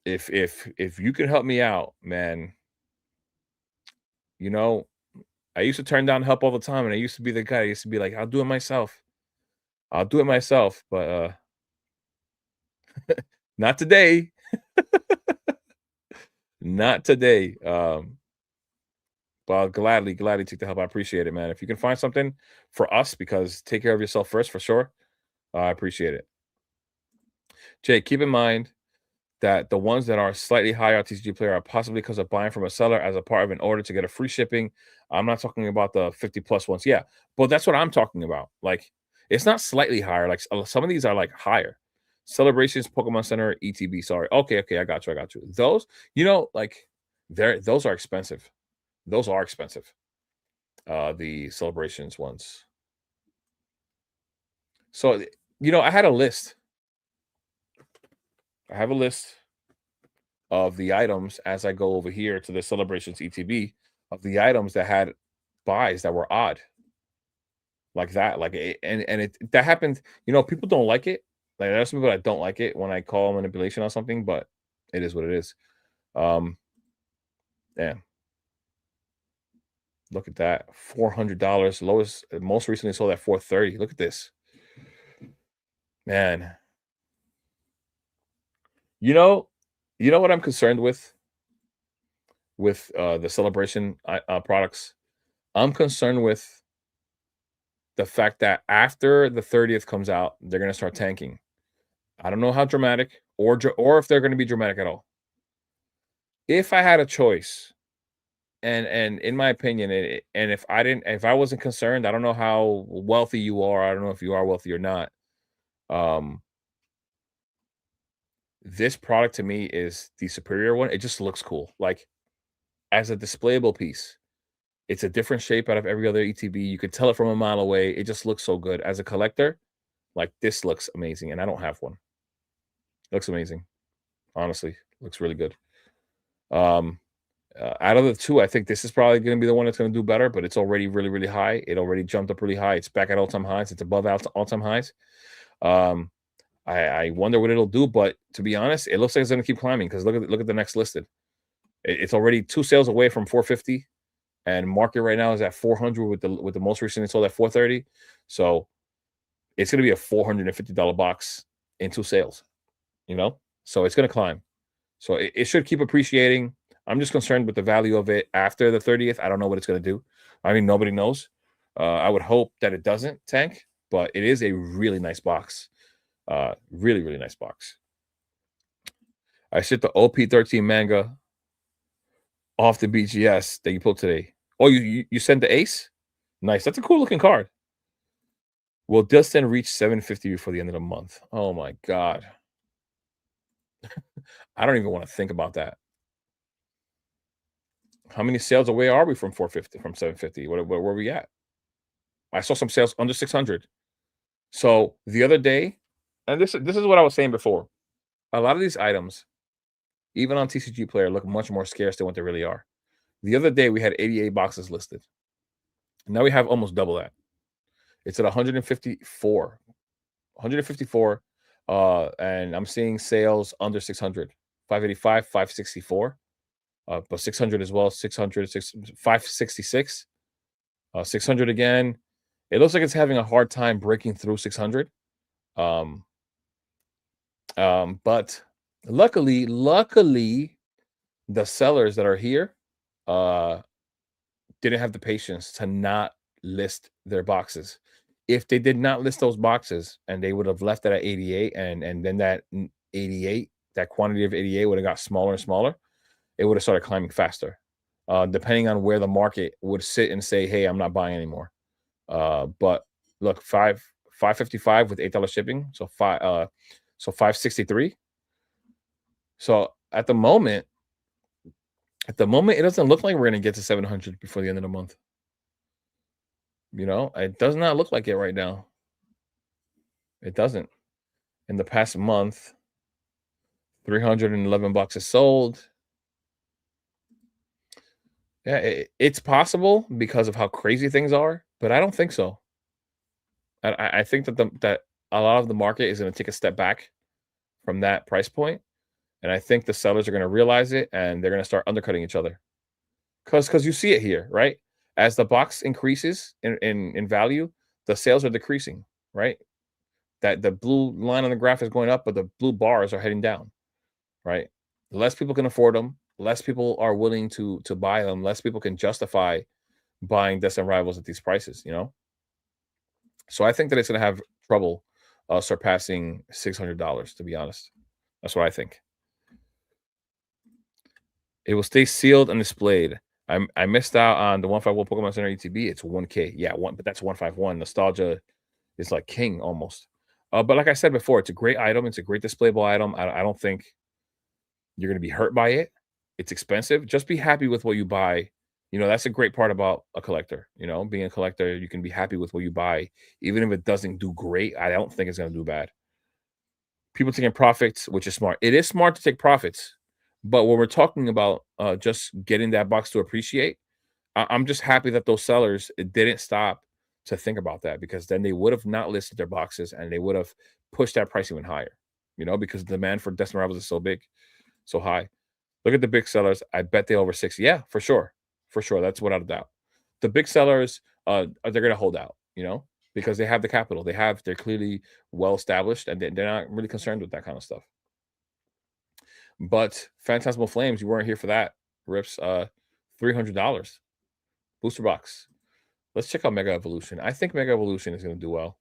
If you can help me out, man, you know, I used to turn down help all the time, and I used to be the guy. I used to be like, I'll do it myself. I'll do it myself, but not today. Not today. But I'll gladly take the help. I appreciate it, man. If you can find something for us, because take care of yourself first for sure. I appreciate it. Jay, keep in mind that the ones that are slightly higher on TCG Player are possibly because of buying from a seller as a part of an order to get a free shipping. I'm not talking about the 50 plus ones. Yeah, but that's what I'm talking about. Like, it's not slightly higher. Like some of these are like higher. Celebrations, Pokemon Center, ETB. Sorry. Okay, I got you. I got you. Those, like those are expensive. Those are expensive. The celebrations ones. So, I had a list. I have a list of the items as I go over here to the celebrations ETB of the items that had buys that were odd like that. Like and it that happened. People don't like it. Like there's some people that don't like it when I call manipulation on something, but it is what it is. Um, yeah. Look at that. $400. Lowest most recently sold at 430. Look at this. Man. You know, you know what I'm concerned with the celebration products. I'm concerned with the fact that after the 30th comes out, they're going to start tanking. I don't know how dramatic or if they're going to be dramatic at all. If I had a choice, and in my opinion, and if I wasn't concerned, I don't know how wealthy you are. I don't know if you are wealthy or not. Um, this product to me is the superior one. It just looks cool, like as a displayable piece. It's a different shape out of every other ETB. You could tell it from a mile away. It just looks so good as a collector. Like this looks amazing, and I don't have one. Looks amazing. Honestly, looks really good. Um, out of the two, I think this is probably going to be the one that's going to do better, but it's already really, really high. It already jumped up really high. It's back at all-time highs. It's above all-time highs. I wonder what it'll do, but to be honest, it looks like it's going to keep climbing because look at the next listed. It's already 2 sales away from 450, and market right now is at 400 with the most recently sold at 430. So it's going to be a $450 box in 2 sales. So it's going to climb. So it should keep appreciating. I'm just concerned with the value of it after the 30th. I don't know what it's going to do. I mean, nobody knows. I would hope that it doesn't tank, but it is a really nice box. Really, really nice box. I shipped the OP13 manga off the BGS that you pulled today. Oh, you sent the ace? Nice. That's a cool looking card. Will Dustin reach 750 before the end of the month? Oh my god. I don't even want to think about that. How many sales away are we from 450, from 750? Where were we at? I saw some sales under 600. So the other day, and this is what I was saying before. A lot of these items, even on TCG Player, look much more scarce than what they really are. The other day we had 88 boxes listed. Now we have almost double that. It's at 154. 154. And I'm seeing sales under 600. 585, 564. But 600 as well, 600, 566. 600 again. It looks like it's having a hard time breaking through 600. But luckily, the sellers that are here didn't have the patience to not list their boxes. If they did not list those boxes and they would have left it at 88, and then that 88, that quantity of 88 would have got smaller and smaller, it would have started climbing faster. Depending on where the market would sit and say, hey, I'm not buying anymore. But look, 555 with $8 shipping, so 563. So at the moment, it doesn't look like we're gonna get to 700 before the end of the month. It does not look like it right now. It doesn't. In the past month, 311 boxes sold. Yeah, it's possible because of how crazy things are, but I don't think so. I think that that a lot of the market is gonna take a step back from that price point, and I think the sellers are gonna realize it, and they're gonna start undercutting each other. Because you see it here, right? As the box increases in value, the sales are decreasing, right? That the blue line on the graph is going up, but the blue bars are heading down, right? Less people can afford them, less people are willing to buy them, less people can justify buying Destin Rivals at these prices, you know? So I think that it's gonna have trouble surpassing $600, to be honest. That's what I think. It will stay sealed and displayed. I missed out on the 151 Pokemon Center ETB. It's 1K. Yeah, one, but that's 151. Nostalgia is like king almost. But like I said before, it's a great item. It's a great displayable item. I don't think you're gonna be hurt by it. It's expensive. Just be happy with what you buy. You know, that's a great part about a collector. You know, being a collector, you can be happy with what you buy, even if it doesn't do great. I don't think it's gonna do bad. People taking profits, which is smart. It is smart to take profits, but when we're talking about just getting that box to appreciate, I'm just happy that those sellers didn't stop to think about that because then they would have not listed their boxes and they would have pushed that price even higher. You know, because the demand for Destin Rivals is so big, so high. Look at the big sellers. I bet they over 60. Yeah, for sure, for sure. That's without a doubt. The big sellers, they're gonna hold out. You know, because they have the capital. They're clearly well established and they're not really concerned with that kind of stuff. But Phantasmal Flames, you weren't here for that. Rips, $300 booster box. Let's check out Mega Evolution. I think Mega Evolution is going to do well.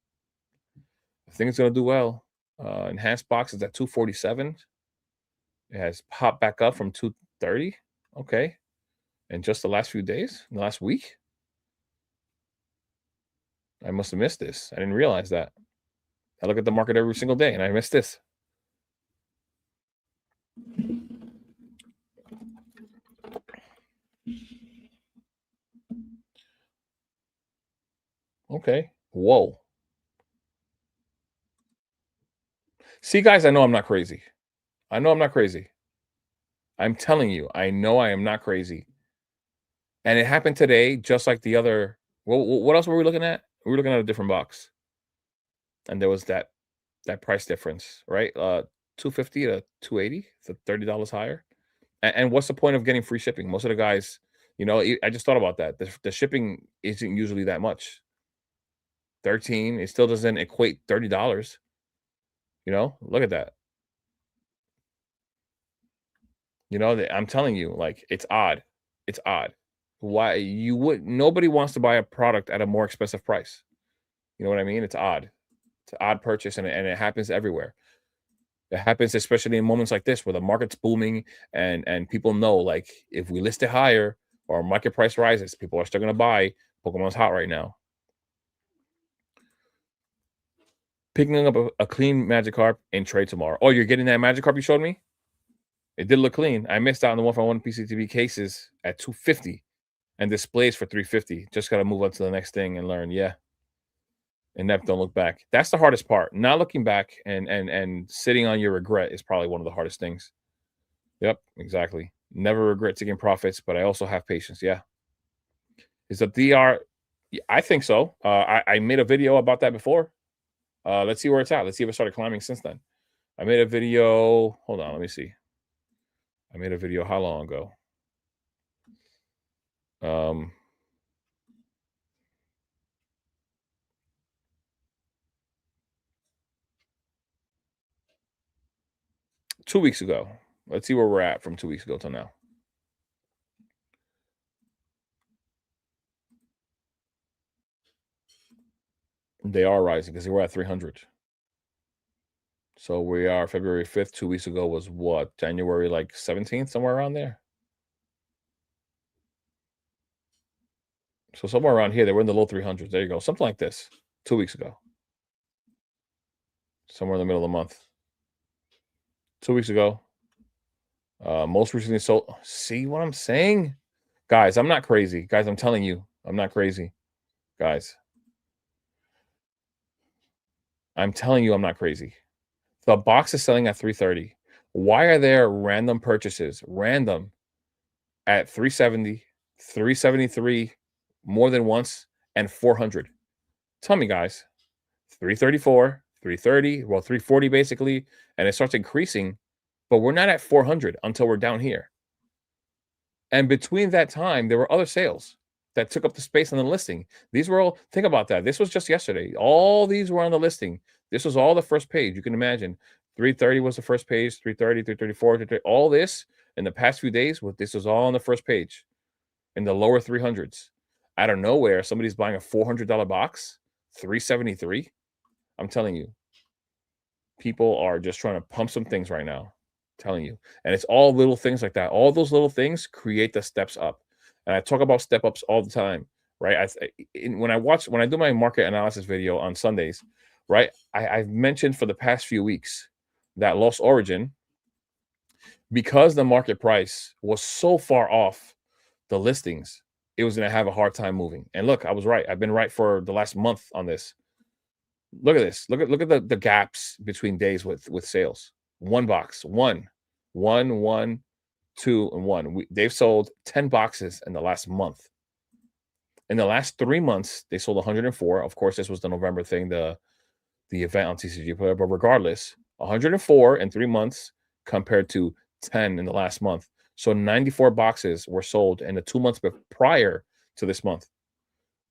I think it's going to do well. Enhanced box is at 247. It has popped back up from 230. Okay. In just the last few days, the last week. I must have missed this. I didn't realize that. I look at the market every single day and I missed this. Okay. Whoa. See, guys, I know I'm not crazy. I know I'm not crazy. I'm telling you, I know I am not crazy. And it happened today, just like the other. What else were we looking at? We were looking at a different box, and there was that price difference, right? 250 to 280, so $30 higher. And what's the point of getting free shipping? Most of the guys, you know, I just thought about that. The shipping isn't usually that much. 13, it still doesn't equate $30. You know, look at that. You know, I'm telling you, like it's odd. It's odd. Why you would nobody wants to buy a product at a more expensive price. You know what I mean? It's odd. It's an odd purchase, and it happens everywhere. It happens especially in moments like this where the market's booming and people know like if we list it higher or market price rises, people are still gonna buy. Pokemon's hot right now. Picking up a clean Magikarp in trade tomorrow. Oh, you're getting that Magikarp you showed me? It did look clean. I missed out on the one for one PCTV cases at 250 and displays for 350. Just gotta move on to the next thing and learn. Yeah. And never don't look back. That's the hardest part. Not looking back and sitting on your regret is probably one of the hardest things. Yep, exactly. Never regret taking profits, but I also have patience. Yeah. Is the DR? I think so. I made a video about that before. Let's see where it's at. Let's see if it started climbing since then. I made a video. Hold on, let me see. I made a video how long ago? Um, 2 weeks ago. Let's see where we're at from 2 weeks ago till now. They are rising because they were at 300. So we are February 5th. 2 weeks ago was what? January like 17th, somewhere around there. So somewhere around here, they were in the low 300s. There you go. Something like this. 2 weeks ago. Somewhere in the middle of the month. 2 weeks ago. Most recently sold. See what I'm saying? Guys, I'm not crazy. Guys, I'm telling you, I'm not crazy. Guys, I'm telling you, I'm not crazy. The box is selling at 330. Why are there random purchases? Random at 370, 373 more than once, and 400. Tell me, guys, 334, 330, well, 340 basically, and it starts increasing, but we're not at 400 until we're down here. And between that time, there were other sales that took up the space on the listing. These were all, think about that. This was just yesterday. All these were on the listing. This was all the first page. You can imagine 330 was the first page, 330, 334, 330, all this in the past few days. This was all on the first page in the lower 300s. Out of nowhere, somebody's buying a $400 box, 373. I'm telling you, people are just trying to pump some things right now. Telling you. And it's all little things like that. All those little things create the steps up. And I talk about step ups all the time, right? When I do my market analysis video on Sundays, right? I've mentioned for the past few weeks that Lost Origin, because the market price was so far off the listings, it was going to have a hard time moving. And look, I was right. I've been right for the last month on this. Look at this. Look at the gaps between days with sales. One box, one, two, and one. They've sold 10 boxes in the last month. In the last 3 months, they sold 104. Of course, this was the November thing, the event on TCG player. But regardless, 104 in 3 months compared to 10 in the last month. So 94 boxes were sold in the 2 months prior to this month.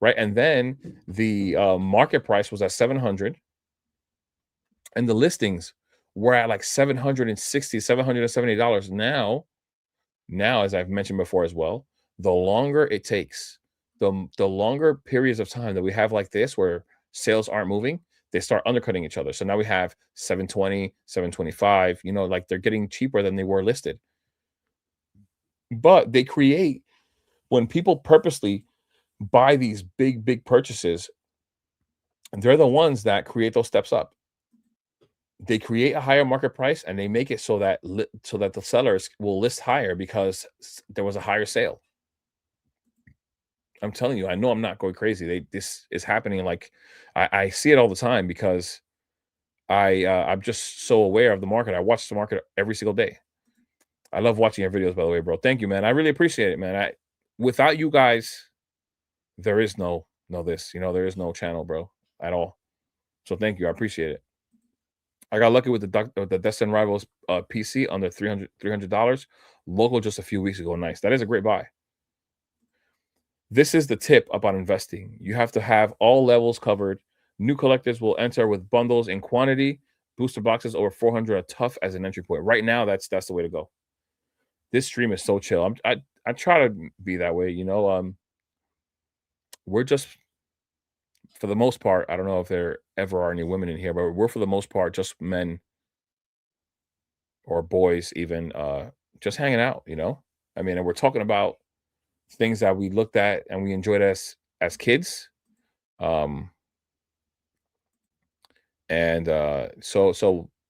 Right. And then the market price was at 700 and the listings were at like $760, $770. Now, as I've mentioned before as well, the longer it takes, the longer periods of time that we have like this where sales aren't moving, they start undercutting each other. So now we have 720, 725, like they're getting cheaper than they were listed. But they create, when people purposely buy these big purchases, they're the ones that create those steps up. They create a higher market price and they make it so that the sellers will list higher because there was a higher sale. I'm telling you, I know I'm not going crazy. This is happening. Like I see it all the time because I'm just so aware of the market. I watch the market every single day. I love watching your videos, by the way, bro. Thank you, man. I really appreciate it, man. Without you guys, there is no this. There is no channel, bro, at all. So thank you. I appreciate it. I got lucky with the Destin Rivals PC under $300 local just a few weeks ago. Nice. That is a great buy. This is the tip about investing. You have to have all levels covered. New collectors will enter with bundles in quantity. Booster boxes over 400 are tough as an entry point. Right now, that's the way to go. This stream is so chill. I try to be that way. We're just, for the most part, I don't know if there ever are any women in here, but we're for the most part just men or boys even, just hanging out, I mean, and we're talking about things that we looked at and we enjoyed as kids. So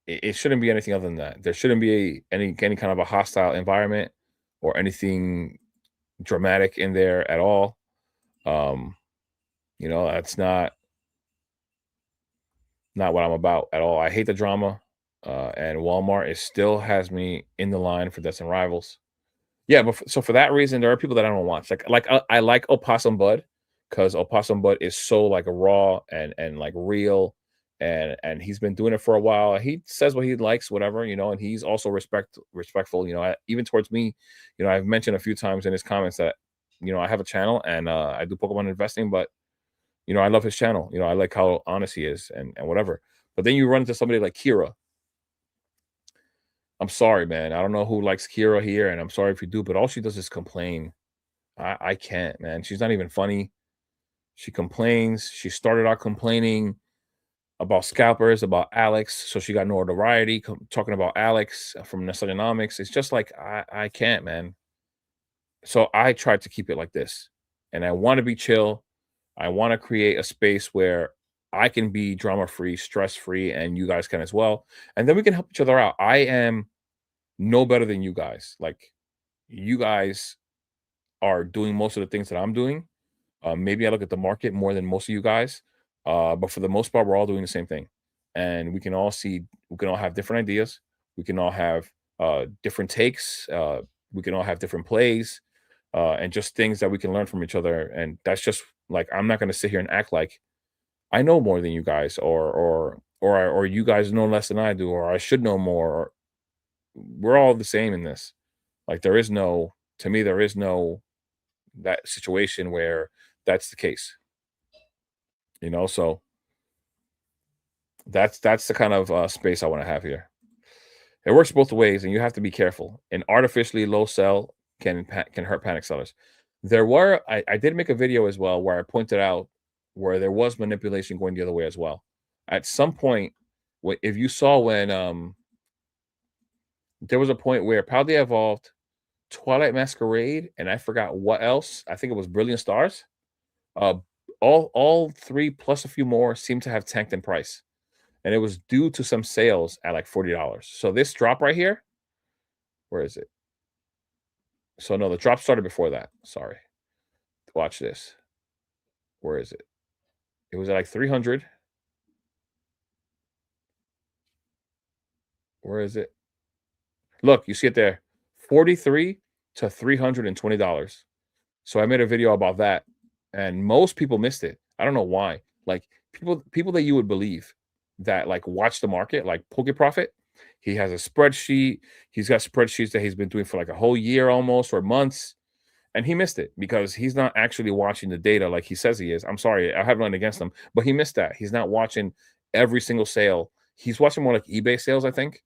it shouldn't be anything other than that. There shouldn't be any kind of a hostile environment or anything dramatic in there at all. That's not what I'm about at all. I hate the drama. And Walmart still has me in the line for Destin Rivals. Yeah, but so for that reason, there are people that I don't watch. I like Opossum Bud because Opossum Bud is so like raw and like real, and he's been doing it for a while. He says what he likes, whatever, and he's also respectful, even towards me. I've mentioned a few times in his comments that I have a channel and I do Pokemon investing, but I love his channel. I like how honest he is and whatever. But then you run into somebody like Kira. I'm sorry, man. I don't know who likes Kira here, and I'm sorry if you do, but all she does is complain. I can't, man. She's not even funny. She complains. She started out complaining about scalpers, about Alex, so she got notoriety talking about Alex from Nostalgianomics. It's just like I can't, man. So I tried to keep it like this, and I want to be chill. I want to create a space where I can be drama free, stress free, and you guys can as well. And then we can help each other out. I am no better than you guys. Like, you guys are doing most of the things that I'm doing. Maybe I look at the market more than most of you guys. But for the most part, we're all doing the same thing. And we can all have different ideas. We can all have different takes. We can all have different plays. and just things that we can learn from each other. And that's just like I'm not going to sit here and act like I know more than you guys, or you guys know less than I do, or I should know more. Or, we're all the same in this. Like there is no, to me, there is no that situation where that's the case. So that's the kind of space I want to have here. It works both ways, and you have to be careful. An artificially low sell can hurt panic sellers. I did make a video as well where I pointed out where there was manipulation going the other way as well. At some point, if you saw when there was a point where Proudly Evolved, Twilight Masquerade, and I forgot what else. I think it was Brilliant Stars. Uh, all three plus a few more seem to have tanked in price, and it was due to some sales at like $40. So this drop right here, where is it? So no, the drop started before that. Sorry. Watch this. Where is it? It was at like 300. Where is it? Look, you see it there. 43 to $320. So I made a video about that, and most people missed it. I don't know why. Like people that you would believe that like watch the market, like Poke Profit, he has a spreadsheet. He's got spreadsheets that he's been doing for like a whole year almost or months, and he missed it because he's not actually watching the data like he says he is. I'm sorry, I have nothing against him, but he missed that. He's not watching every single sale. He's watching more like eBay sales, I think.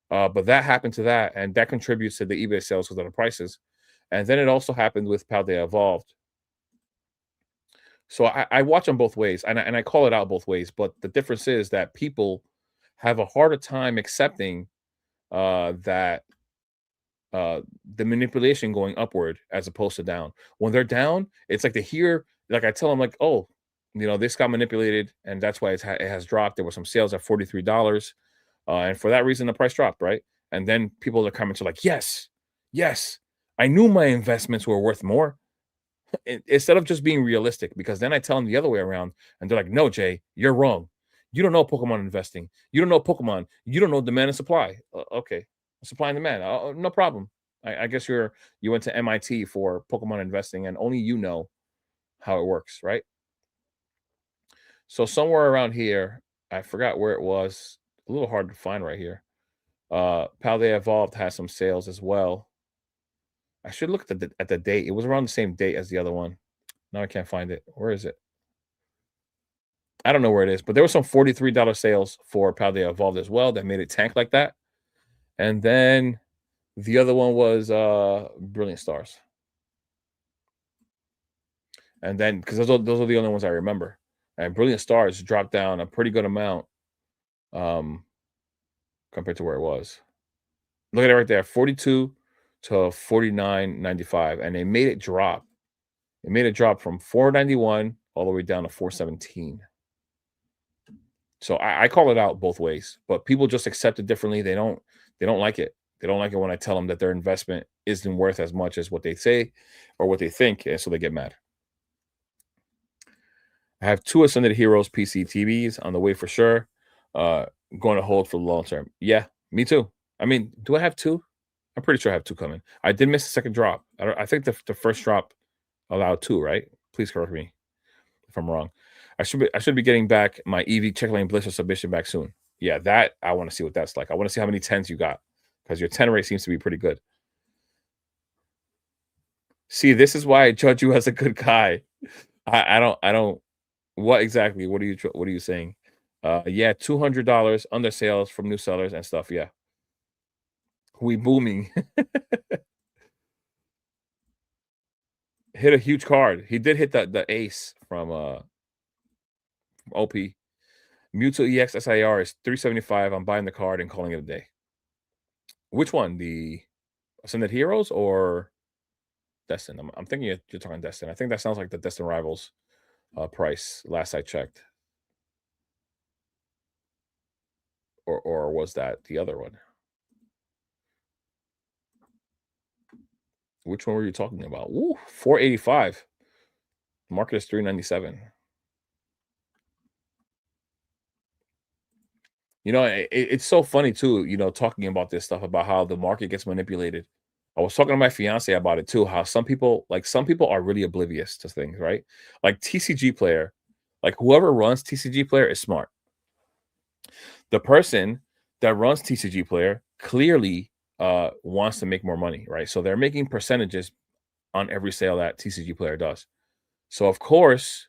But that happened to that, and that contributes to the eBay sales because of the prices. And then it also happened with how they evolved. So I watch them both ways, and I call it out both ways. But the difference is that people have a harder time accepting that the manipulation going upward as opposed to down. When they're down, it's like they hear, like I tell them, like, oh, this got manipulated, and that's why it has dropped. There were some sales at $43, and for that reason, the price dropped, right? And then people are coming to like, yes, yes, I knew my investments were worth more. Instead of just being realistic, because then I tell them the other way around, and they're like, "No, Jay, you're wrong. You don't know Pokemon investing. You don't know Pokemon. You don't know demand and supply." Okay, supply and demand. No problem. I guess you went to MIT for Pokemon investing, and only you know how it works, right? So somewhere around here, I forgot where it was. A little hard to find right here. Pal They Evolved has some sales as well. I should look at the date. It was around the same date as the other one. Now I can't find it. Where is it? I don't know where it is, but there was some $43 sales for Pal de Evolved as well that made it tank like that. And then the other one was Brilliant Stars. And then because those are the only ones I remember. And Brilliant Stars dropped down a pretty good amount um compared to where it was. Look at it right there, 42 to 49.95. And they made it drop. It made it drop from 491 all the way down to 417. So I call it out both ways, but people just accept it differently. They don't like it. They don't like it when I tell them that their investment isn't worth as much as what they say or what they think, and so they get mad. I have two Ascended Heroes PC TVs on the way for sure. Uh, Going to hold for the long term. Yeah, me too. I mean, do I have two? I'm pretty sure I have two coming. I did miss the second drop. I think the first drop allowed two, right? Please correct me if I'm wrong. I should be getting back my EV check lane blister submission back soon. Yeah, that I want to see what that's like. I want to see how many tens you got because your 10 rate seems to be pretty good. See, this is why I judge you as a good guy. I don't. What exactly? What are you saying? Yeah, $200 under sales from new sellers and stuff. Yeah, we booming. Hit a huge card. He did hit the ace from OP. Mewtwo EX SIR is 375. I'm buying the card and calling it a day. Which one? The Ascended Heroes or Destin? I'm thinking you're talking Destin. I think that sounds like the Destin Rivals price last I checked. Or was that the other one? Which one were you talking about? Ooh, 485. Market is 397. It's so funny too, talking about this stuff about how the market gets manipulated. I was talking to my fiance about it too, how some people are really oblivious to things, right? Like TCG Player, like whoever runs TCG Player is smart. The person that runs TCG Player clearly wants to make more money, right? So they're making percentages on every sale that TCG Player does. So of course,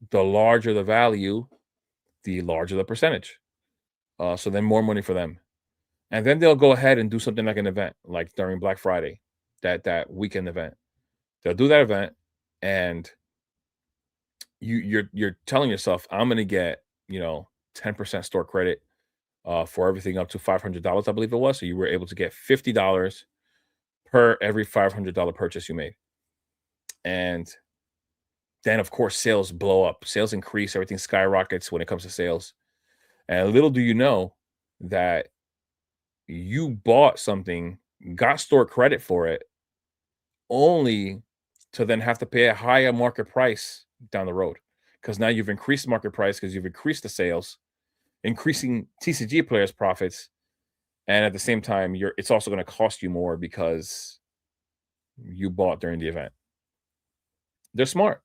the larger the value, the larger the percentage. So then more money for them. And then they'll go ahead and do something like an event, like during Black Friday, that weekend event. They'll do that event, and you're telling yourself, I'm gonna get 10% store credit for everything up to $500, I believe it was. So you were able to get $50 per every $500 purchase you made. And then of course sales blow up, sales increase, everything skyrockets when it comes to sales. And little do you know that you bought something, got store credit for it, only to then have to pay a higher market price down the road. Because now you've increased market price because you've increased the sales, increasing TCG players' profits, and at the same time, it's also going to cost you more because you bought during the event. They're smart,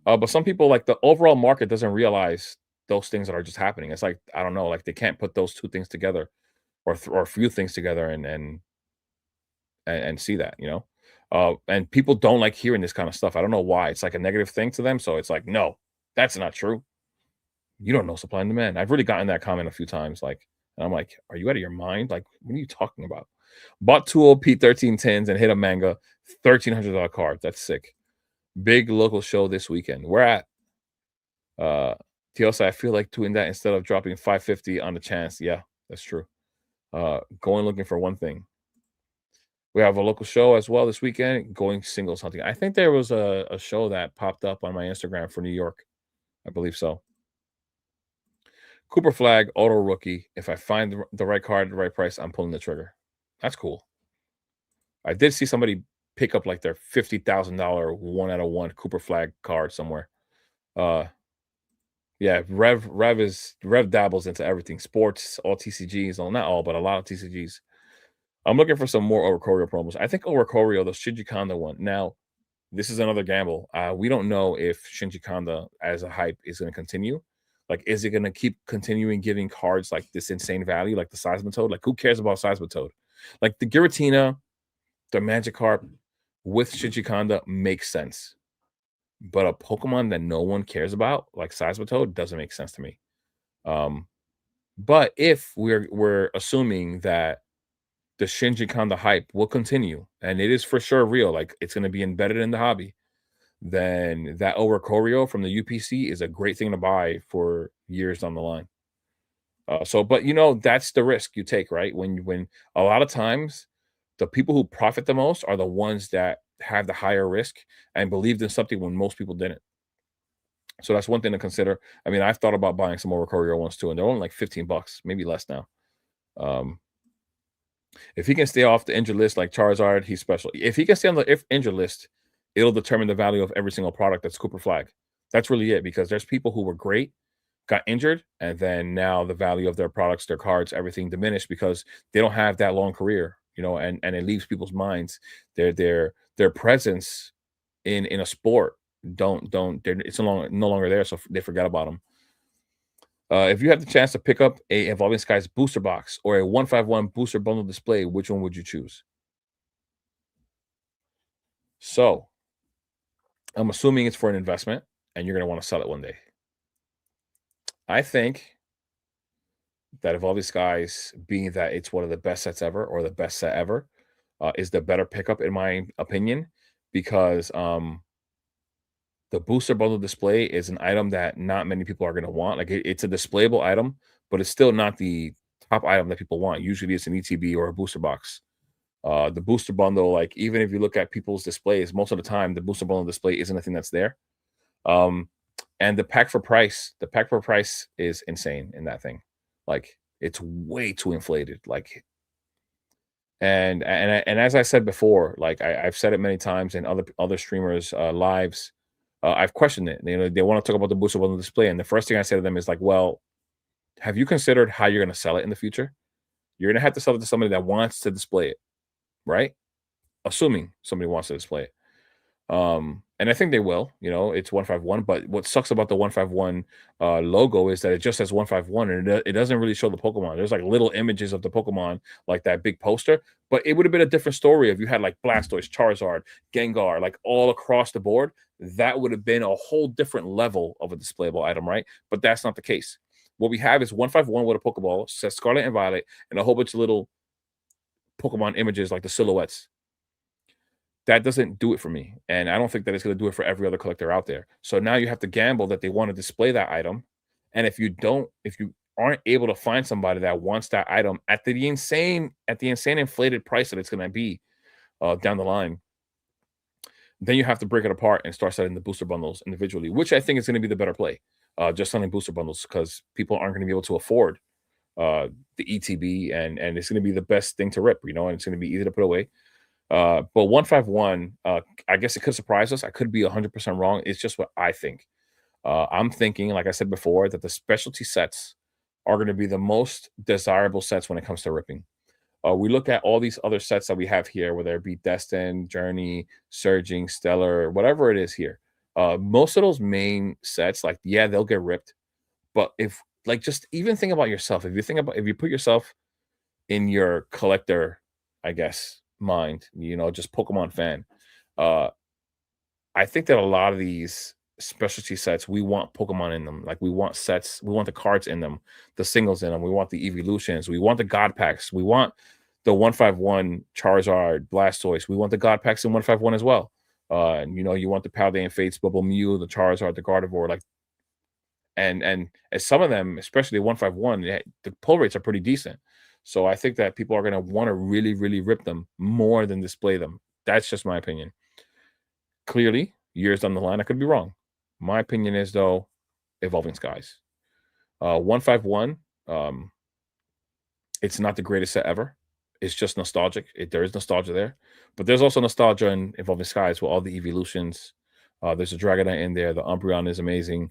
but some people, like the overall market, doesn't realize those things that are just happening. It's like I don't know, like they can't put those two things together, or a few things together, and see that, and people don't like hearing this kind of stuff. I don't know why. It's like a negative thing to them. So it's like, no, that's not true. You don't know supply and demand. I've really gotten that comment a few times. Like, and I'm like, are you out of your mind? Like, what are you talking about? Bought two OP 13 tins and hit a manga $1,300 card. That's sick. Big local show this weekend. We're at Tiosa. I feel like doing that instead of dropping 550 on the chance. Yeah, that's true. Going looking for one thing. We have a local show as well this weekend, going singles hunting. I think there was a show that popped up on my Instagram for New York. I believe so. Cooper Flag, auto rookie. If I find the right card at the right price, I'm pulling the trigger. That's cool. I did see somebody pick up like their $50,000 one out of one Cooper Flag card somewhere. Uh, yeah, Rev dabbles into everything, sports, all TCGs, well, not all, but a lot of TCGs. I'm looking for some more Oricorio promos. I think Oricorio, the Shinji Kanda one. Now, this is another gamble. We don't know if Shinji Kanda as a hype is going to continue. Like, is it going to keep continuing giving cards like this insane value, like the Seismitoad? Like, who cares about Seismitoad? Like the Giratina, the Magikarp with Shinji Kanda makes sense, but a Pokemon that no one cares about, like Seismitoad, doesn't make sense to me. Um, but if we're assuming that the Shinji Kanda hype will continue, and it is for sure real, like it's going to be embedded in the hobby, then that Oricorio from the UPC is a great thing to buy for years down the line. But that's the risk you take, right? When a lot of times the people who profit the most are the ones that have the higher risk and believed in something when most people didn't. So that's one thing to consider. I mean, I've thought about buying some more Oricorio ones too, and they're only like $15, maybe less now. Um, if he can stay off the injured list like Charizard, he's special. If he can stay on the injured list, it'll determine the value of every single product that's Cooper Flag. That's really it, because there's people who were great, got injured, and then now the value of their products, their cards, everything diminished because they don't have that long career, and it leaves people's minds. Their presence in a sport it's no longer there, so they forget about them. If you have the chance to pick up a Evolving Skies booster box or a 151 booster bundle display, which one would you choose? So I'm assuming it's for an investment and you're going to want to sell it one day. I think that Evolving Skies, being that it's one of the best sets ever or the best set ever, is the better pickup in my opinion, because the booster bundle display is an item that not many people are going to want. Like it's a displayable item, but it's still not the top item that people want. Usually it's an ETB or a booster box. The booster bundle, like even if you look at people's displays, most of the time the booster bundle display isn't a thing that's there. Um, and the pack for price is insane in that thing. Like it's way too inflated. Like and as I said before, like I've said it many times in other streamers' lives, I've questioned it. They want to talk about the booster bundle display, and the first thing I say to them is like, well, have you considered how you're going to sell it in the future? You're going to have to sell it to somebody that wants to display it, right? assuming somebody wants to display it. And I think they will, it's 151. But what sucks about the 151 logo is that it just says 151 and it doesn't really show the Pokemon. There's like little images of the Pokemon, like that big poster. But it would have been a different story if you had like Blastoise, Charizard, Gengar, like all across the board. That would have been a whole different level of a displayable item, right? But that's not the case. What we have is 151 with a Pokeball, says Scarlet and Violet, and a whole bunch of little Pokemon images like the silhouettes. That doesn't do it for me, and I don't think that it's gonna do it for every other collector out there. So now you have to gamble that they wanna display that item, and if you aren't able to find somebody that wants that item at the insane inflated price that it's gonna be, down the line, then you have to break it apart and start selling the booster bundles individually, which I think is gonna be the better play, just selling booster bundles because people aren't gonna be able to afford, the ETB, and it's gonna be the best thing to rip, and it's gonna be easy to put away. But 151, I guess it could surprise us. I could be 100% wrong. It's just what I think. I'm thinking, like I said before, that the specialty sets are going to be the most desirable sets when it comes to ripping. We look at all these other sets that we have here, whether it be Destin, Journey, Surging, Stellar, whatever it is here. Most of those main sets, like, yeah, they'll get ripped. But just even think about yourself. If you put yourself in your collector, I guess, mind, just Pokemon fan. Uh, I think that a lot of these specialty sets, we want Pokemon in them. Like we want sets, we want the cards in them, the singles in them, we want the evolutions, we want the God packs, we want the 151 Charizard, Blastoise, we want the God packs in 151 as well. And you want the Paldean Fates, Bubble Mew, the Charizard, the Gardevoir, like and as some of them, especially 151, the pull rates are pretty decent. So I think that people are going to want to really, really rip them more than display them. That's just my opinion. Clearly, years down the line, I could be wrong. My opinion is though, Evolving Skies. 151, it's not the greatest set ever. It's just nostalgic. There is nostalgia there, but there's also nostalgia in Evolving Skies with all the evolutions. There's a Dragonite in there. The Umbreon is amazing.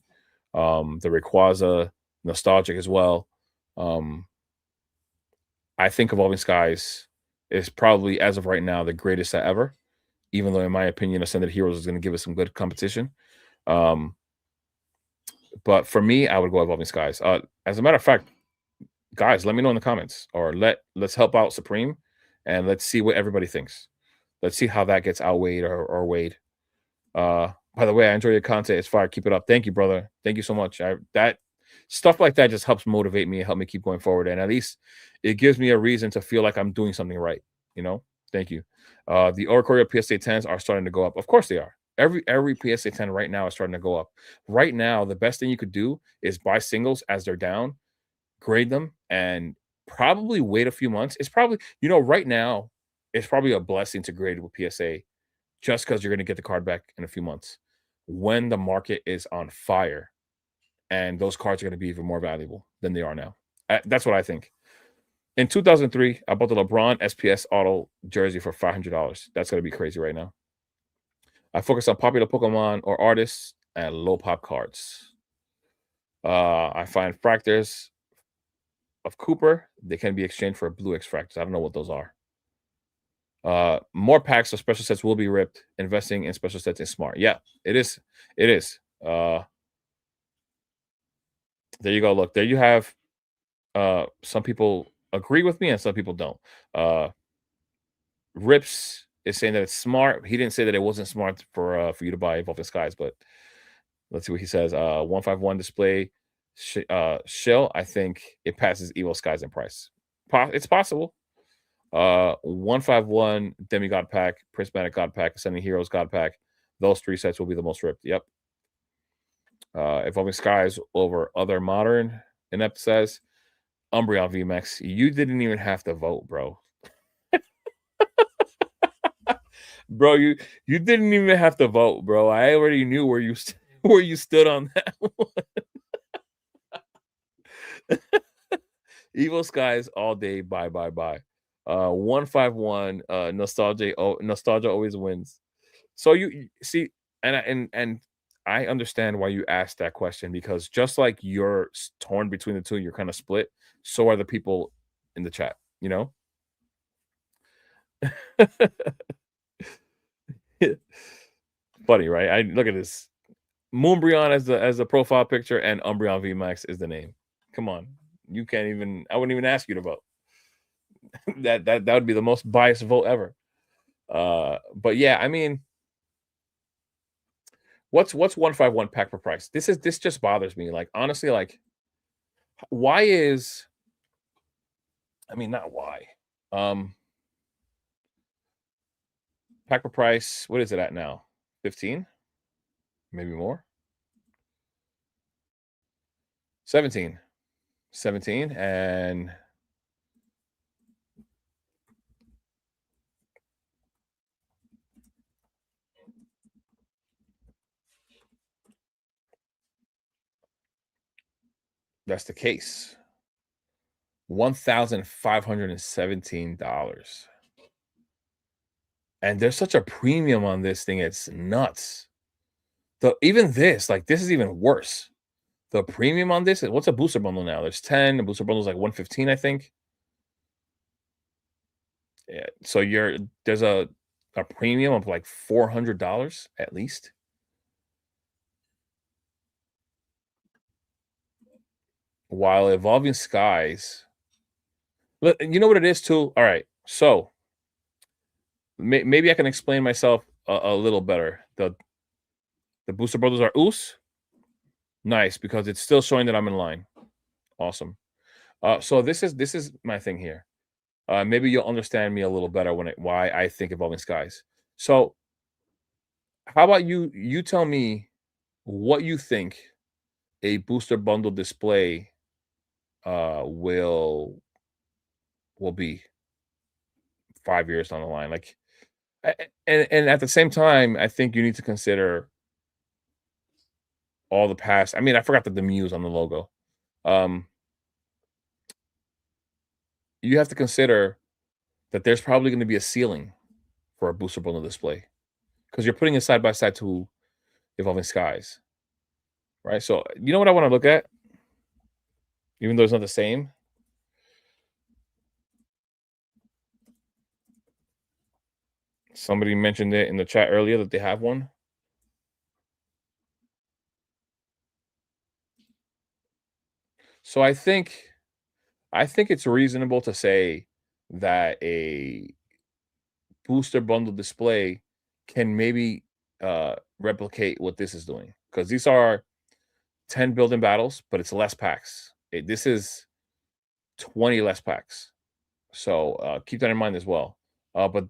The Rayquaza, nostalgic as well. Um, I think Evolving Skies is probably, as of right now, the greatest set ever. Even though, in my opinion, Ascended Heroes is going to give us some good competition. Um, but for me, I would go Evolving Skies. As a matter of fact, guys, let me know in the comments, or let's help out Supreme, and let's see what everybody thinks. Let's see how that gets outweighed or weighed. By the way, I enjoy your content. It's fire. Keep it up. Thank you, brother. Thank you so much. That stuff like that just helps motivate me and help me keep going forward. And at least it gives me a reason to feel like I'm doing something right. You know. Thank you. The Oricorio PSA 10s are starting to go up. Of course they are. Every PSA 10 right now is starting to go up. Right now, the best thing you could do is buy singles as they're down, grade them, and probably wait a few months. It's probably, right now, it's probably a blessing to grade with PSA just because you're going to get the card back in a few months when the market is on fire and those cards are going to be even more valuable than they are now. That's what I think. In 2003, I bought the LeBron SPS auto jersey for $500. That's going to be crazy right now. I focus on popular Pokemon or artists and low pop cards. I find fractors of Cooper. They can be exchanged for blue X fractors. I don't know what those are. More packs of special sets will be ripped. Investing in special sets is smart. Yeah, it is. It is. There you go. Look, there you have. Some people agree with me and some people don't. Rips is saying that it's smart. He didn't say that it wasn't smart for you to buy Evolving Skies, but let's see what he says. 151 display shell. I think it passes Evo Skies in price. It's possible. 151 Demigod pack, Prismatic God pack, Ascending Heroes God pack. Those three sets will be the most ripped. Yep. Evolving Skies over other modern. Inept says Umbreon VMAX. You didn't even have to vote, bro. Bro, you didn't even have to vote, bro. I already knew where you where you stood on that one. Evil Skies all day. Bye bye bye. 151 nostalgia always wins. So you see, and I understand why you asked that question, because just like you're torn between the two, you're kind of split. So are the people in the chat, Funny, right? I look at this. Moonbreon as the profile picture and Umbreon VMAX is the name. Come on. You can't even I wouldn't even ask you to vote. That would be the most biased vote ever. But yeah, I mean, what's 151 pack per price? This just bothers me. Like honestly, like why is I mean not why. Um Pack per price, what is it at now? 15? Maybe more? 17. 17 and that's the case. $1,517. And there's such a premium on this thing, it's nuts. Even this, like this is even worse. The premium on this, what's a booster bundle now? There's 10, the booster bundle is like 115, I think. Yeah, so there's a premium of like $400 at least. While Evolving Skies, you know what it is too? All right, so maybe I can explain myself a little better. The booster bundles are oos. Nice, because it's still showing that I'm in line. Awesome. So this is my thing here. Maybe you'll understand me a little better why I think Evolving Skies. So how about you tell me what you think a booster bundle display uh will will be 5 years down the line. Like and at the same time, I think you need to consider all the past. I mean, I forgot the Muse on the logo. Um, you have to consider that there's probably going to be a ceiling for a booster bundle display because you're putting it side by side to Evolving Skies, right? So you know what I want to look at, even though it's not the same. Somebody mentioned it in the chat earlier that they have one. So I think it's reasonable to say that a booster bundle display can maybe replicate what this is doing because these are 10 building battles, but it's less packs. This is 20 less packs. So keep that in mind as well. But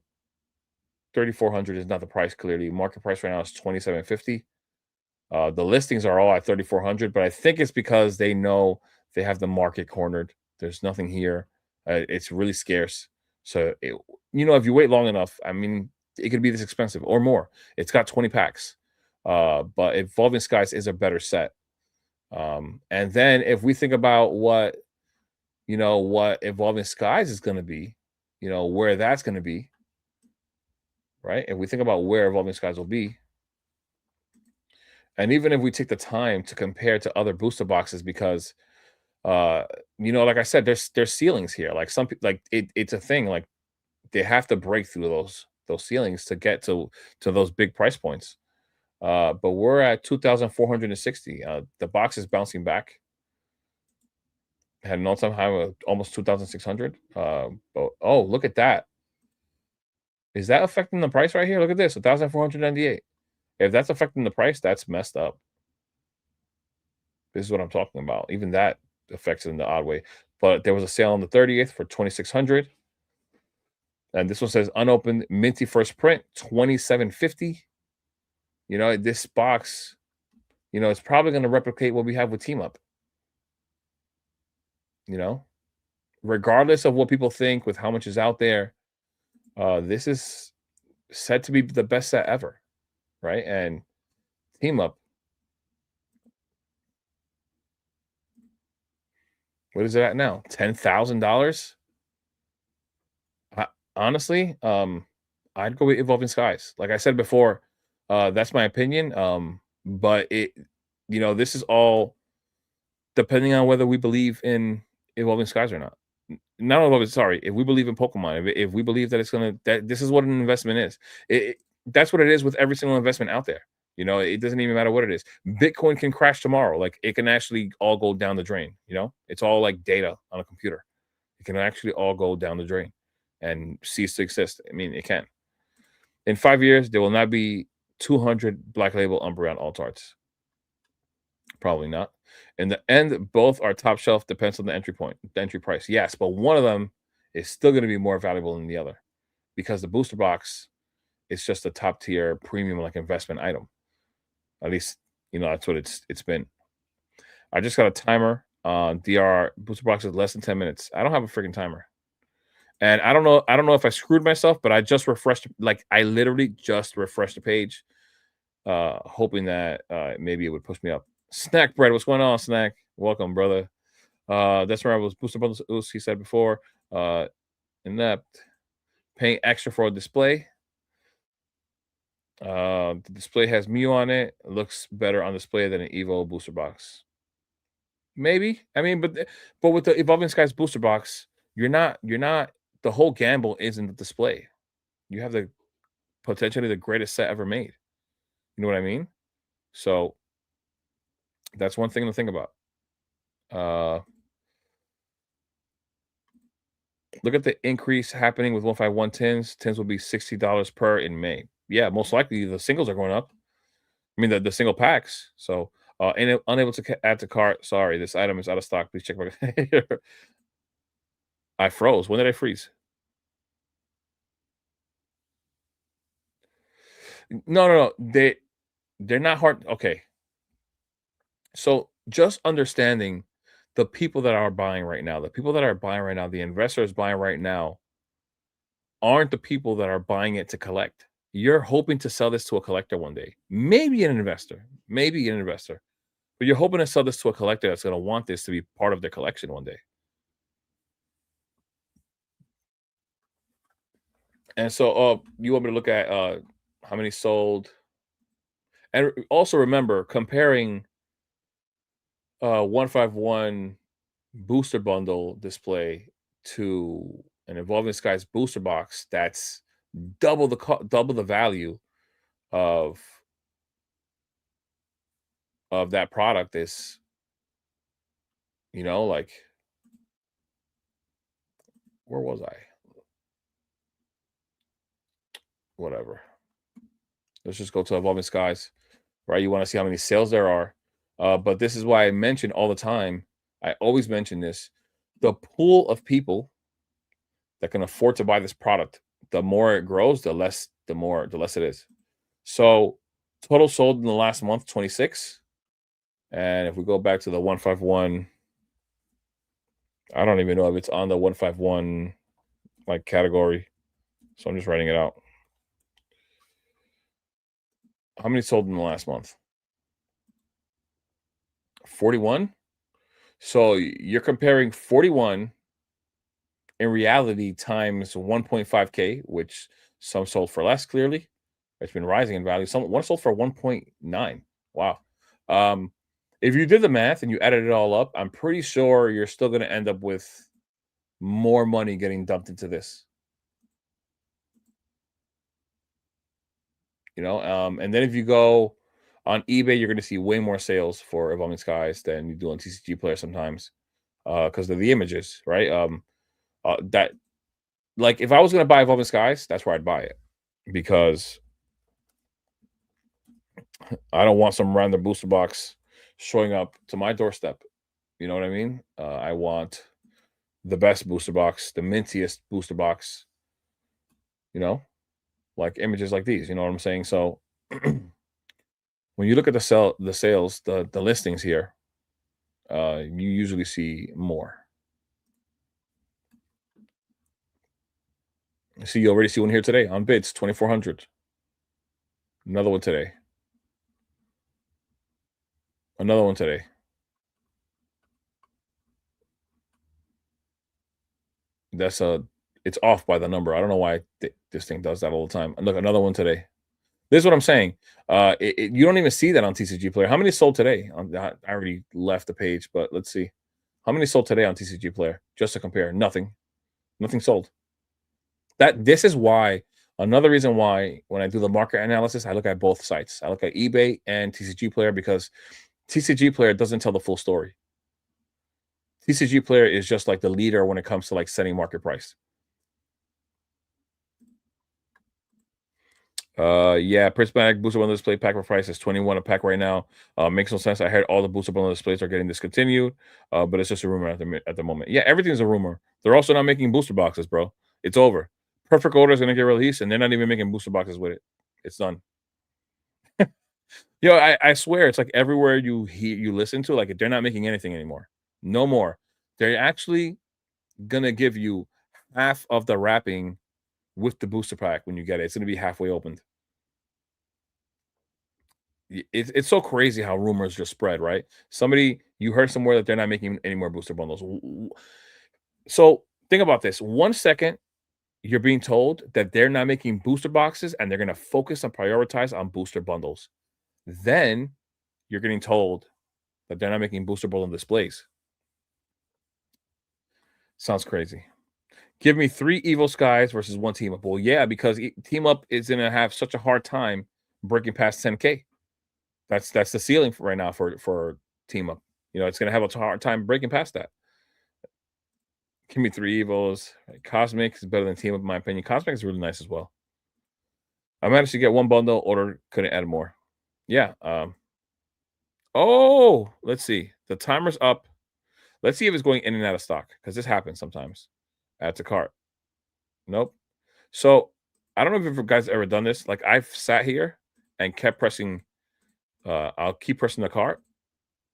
3,400 is not the price clearly. Market price right now is 2,750. The listings are all at 3,400, but I think it's because they know they have the market cornered. There's nothing here. It's really scarce. So, if you wait long enough, I mean, it could be this expensive or more. It's got 20 packs. But Evolving Skies is a better set. And then if we think about what Evolving Skies is going to be, where that's going to be, right? If we think about where Evolving Skies will be, and even if we take the time to compare to other booster boxes, because uh, like I said, there's ceilings here. Like some people, like it's a thing. Like they have to break through those ceilings to get to those big price points. But we're at 2,460. The box is bouncing back. Had an all-time high of almost 2,600. But oh, look at that. Is that affecting the price right here? Look at this, 1,498. If that's affecting the price, that's messed up. This is what I'm talking about. Even that affects it in the odd way. But there was a sale on the 30th for 2,600. And this one says unopened minty first print, 2,750. This box, it's probably going to replicate what we have with Team Up. You know, regardless of what people think with how much is out there, this is said to be the best set ever, right? And Team Up, what is it at now? $10,000. Honestly, I'd go with Evolving Skies. Like I said before, that's my opinion. But this is all depending on whether we believe in Evolving Skies or not. Not evolving, sorry. If we believe in Pokemon, if we believe that it's gonna that this is what an investment is. That's what it is with every single investment out there. It doesn't even matter what it is. Bitcoin can crash tomorrow. Like it can actually all go down the drain. It's all like data on a computer. It can actually all go down the drain and cease to exist. I mean, it can. In 5 years, there will not be 200 Black Label Umbreon alt arts. Probably not. In the end, both are top shelf. Depends on the entry point, the entry price. Yes, but one of them is still going to be more valuable than the other because the booster box is just a top tier premium like investment item. At least that's what it's been. I just got a timer on DR booster box is less than 10 minutes. I don't have a freaking timer. And I don't know if I screwed myself, but I just refreshed, like I literally just refreshed the page, hoping that maybe it would push me up. Snack bread, what's going on, Snack? Welcome, brother. That's where I was booster bundles, he said before. Inept, paying extra for a display. The display has Mew on it. It looks better on display than an Evo booster box. Maybe. I mean, but with the Evolving Skies booster box, you're not the whole gamble isn't the display. You have the potentially the greatest set ever made. You know what I mean? So that's one thing to think about. Look at the increase happening with 151 tins. Tins will be $60 per in May. Yeah, most likely the singles are going up. I mean the single packs. So unable to add to cart. Sorry, this item is out of stock. Please check back. I froze. When did I freeze? No, no, no. They're not hard. Okay. So just understanding the people that are buying right now, the people that are buying right now, the investors buying right now aren't the people that are buying it to collect. You're hoping to sell this to a collector one day. Maybe an investor, but you're hoping to sell this to a collector that's going to want this to be part of their collection one day. And so, you want me to look at how many sold, and also remember comparing 151 booster bundle display to an Evolving Skies booster box. That's double the value of that product. Is like, where was I? Whatever. Let's just go to Evolving Skies, right? You want to see how many sales there are. But this is why I mention all the time. I always mention this. The pool of people that can afford to buy this product, the more it grows, the less it is. So total sold in the last month, 26. And if we go back to the 151, I don't even know if it's on the 151 like category. So I'm just writing it out. How many sold in the last month? 41. So you're comparing 41 in reality times 1.5K, which some sold for less, clearly. It's been rising in value. One sold for 1.9. Wow. Um, if you did the math and you added it all up, I'm pretty sure you're still going to end up with more money getting dumped into this. And then if you go on eBay, you're going to see way more sales for Evolving Skies than you do on TCG Player sometimes, because of the images, right? That Like if I was going to buy Evolving Skies, that's where I'd buy it, because I don't want some random booster box showing up to my doorstep. You know what I mean? I want the best booster box, the mintiest booster box, you know, like images like these. You know what I'm saying? So when you look at the sales, the listings here, you usually see more. See, you already see one here today on bids, 2,400. Another one today. Another one today. It's off by the number. I don't know why this thing does that all the time. And look, another one today. This is what I'm saying. You don't even see that on TCG Player. How many sold today? I already left the page, but let's see. How many sold today on TCG Player? Just to compare. Nothing. Nothing sold. This is why Another reason why when I do the market analysis, I look at both sites. I look at eBay and TCG Player because TCG Player doesn't tell the full story. TCG Player is just like the leader when it comes to like setting market price. Yeah, prismatic booster bundle display pack for price is 21 a pack right now. Makes no sense. I heard all the booster bundle displays are getting discontinued, but it's just a rumor at the moment. Yeah, everything's a rumor. They're also not making booster boxes, bro. It's over. Perfect Order is gonna get released, and they're not even making booster boxes with it. It's done. Yo, I swear it's like everywhere you listen to, like they're not making anything anymore. No more. They're actually gonna give you half of the wrapping with the booster pack when you get it. It's gonna be halfway opened. It's so crazy how rumors just spread, right? Somebody you heard somewhere that they're not making any more booster bundles. So think about this. 1 second you're being told that they're not making booster boxes and they're gonna focus and prioritize on booster bundles. Then you're getting told that they're not making booster bundle displays. Sounds crazy. Give me 3 Evil Skies versus 1 Team Up. Well, yeah, because Team Up is gonna have such a hard time breaking past 10K. That's the ceiling for right now for Team Up. It's gonna have a hard time breaking past that. Give me 3 Evils. Right, Cosmic is better than Team Up in my opinion. Cosmic is really nice as well. I managed to get one bundle. Order couldn't add more. Yeah. Oh, let's see. The timer's up. Let's see if it's going in and out of stock because this happens sometimes. Add to cart. Nope. So I don't know if you guys ever done this. Like I've sat here and kept pressing. I'll keep pressing the cart,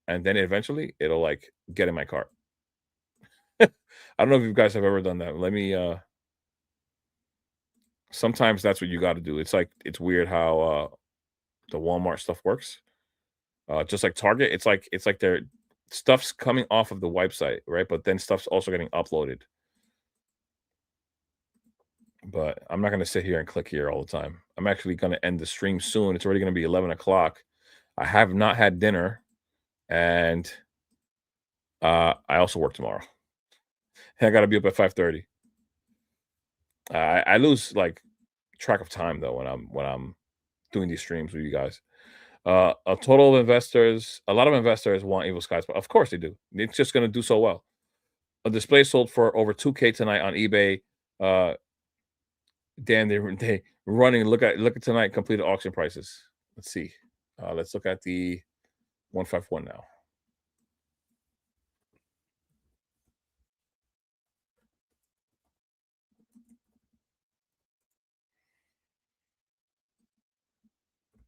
and then eventually it'll like get in my cart. I don't know if you guys have ever done that. Let me. Sometimes that's what you got to do. It's like it's weird how the Walmart stuff works. Just like Target, it's like their stuff's coming off of the website, right? But then stuff's also getting uploaded. But I'm not gonna sit here and click here all the time. I'm actually gonna end the stream soon. It's already gonna be 11 o'clock. I have not had dinner, and I also work tomorrow. I gotta be up at 5:30. I lose like track of time though when I'm doing these streams with you guys. A lot of investors want Evil Skies, but of course they do. It's just gonna do so well. A display sold for over 2K tonight on eBay. Uh, damn, they running. Look at tonight completed auction prices. Let's see. Let's look at the 151 now.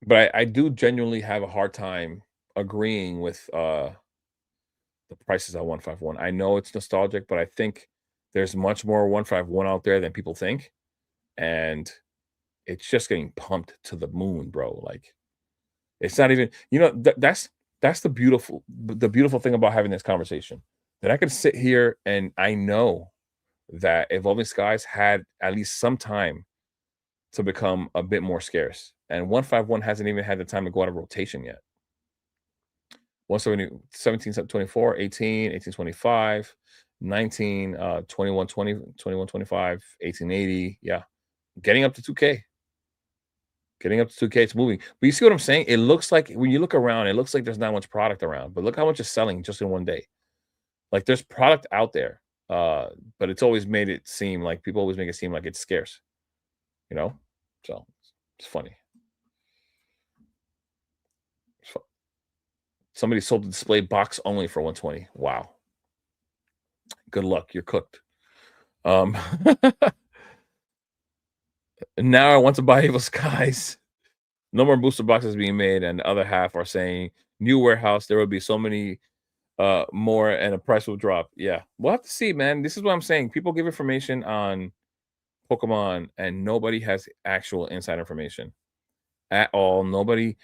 But I do genuinely have a hard time agreeing with the prices at 151. I know it's nostalgic, but I think there's much more 151 out there than people think, and it's just getting pumped to the moon, bro. Like it's not even, that's the beautiful thing about having this conversation. That I could sit here and I know that Evolving Skies had at least some time to become a bit more scarce. And 151 hasn't even had the time to go out of rotation yet. 170, 17, 24, 18, 1825, 19, 2120, 2125, 1880. Yeah. Getting up to 2K. Getting up to 2K, it's moving. But you see what I'm saying? It looks like when you look around, it looks like there's not much product around. But look how much is selling just in one day. Like there's product out there. But it's always made it seem like people always make it seem like it's scarce, you know? So it's funny. Somebody sold the display box only for 120. Wow. Good luck. You're cooked. Um now I want to buy Evil Skies. No more booster boxes being made, and the other half are saying new warehouse. There will be so many more, and the price will drop. Yeah, we'll have to see, man. This is what I'm saying. People give information on Pokemon, and nobody has actual inside information at all. Nobody.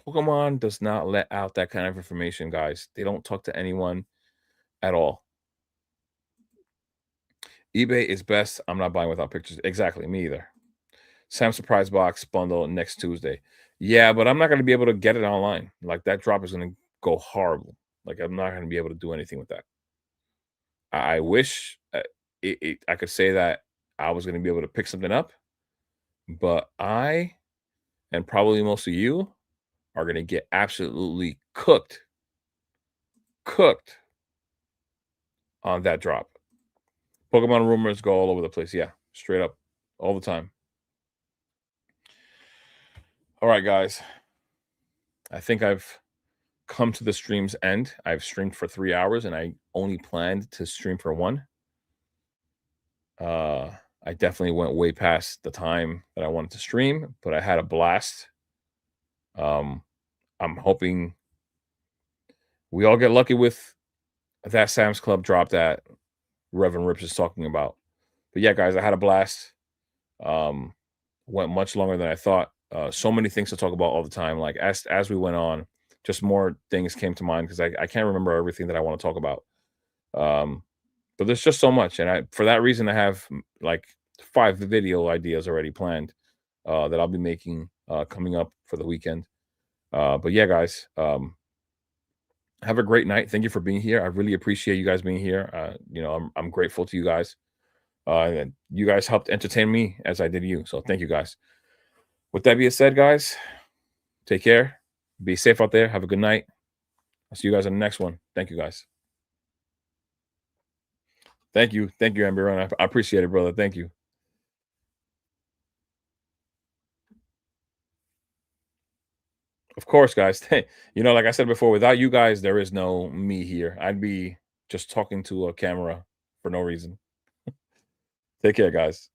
Pokemon does not let out that kind of information, guys. They don't talk to anyone at all. eBay is best. I'm not buying without pictures. Exactly, me either. Sam surprise box bundle next Tuesday. Yeah, but I'm not going to be able to get it online. Like that drop is going to go horrible. Like I'm not going to be able to do anything with that. I wish I could say that I was going to be able to pick something up, but I and probably most of you are gonna get absolutely cooked on that drop. Pokemon rumors go all over the place. Yeah, straight up, all the time. All right, guys. I think I've come to the stream's end. I've streamed for 3 hours and I only planned to stream for one. Uh, I definitely went way past the time that I wanted to stream, but I had a blast. Um, I'm hoping we all get lucky with that Sam's Club drop that Reverend Rips is talking about. But yeah, guys, I had a blast. Um, went much longer than I thought. So many things to talk about all the time. Like as we went on, just more things came to mind because I can't remember everything that I want to talk about. Um, but there's just so much, and I for that reason I have like 5 video ideas already planned that I'll be making coming up for the weekend. But yeah, guys, have a great night. Thank you for being here. I really appreciate you guys being here. I'm grateful to you guys. And you guys helped entertain me as I did you. So thank you guys. With that being said, guys, take care. Be safe out there. Have a good night. I'll see you guys on the next one. Thank you guys. Thank you. Thank you, Amber. I appreciate it, brother. Thank you. Of course, guys. Like I said before, without you guys, there is no me here. I'd be just talking to a camera for no reason. Take care, guys.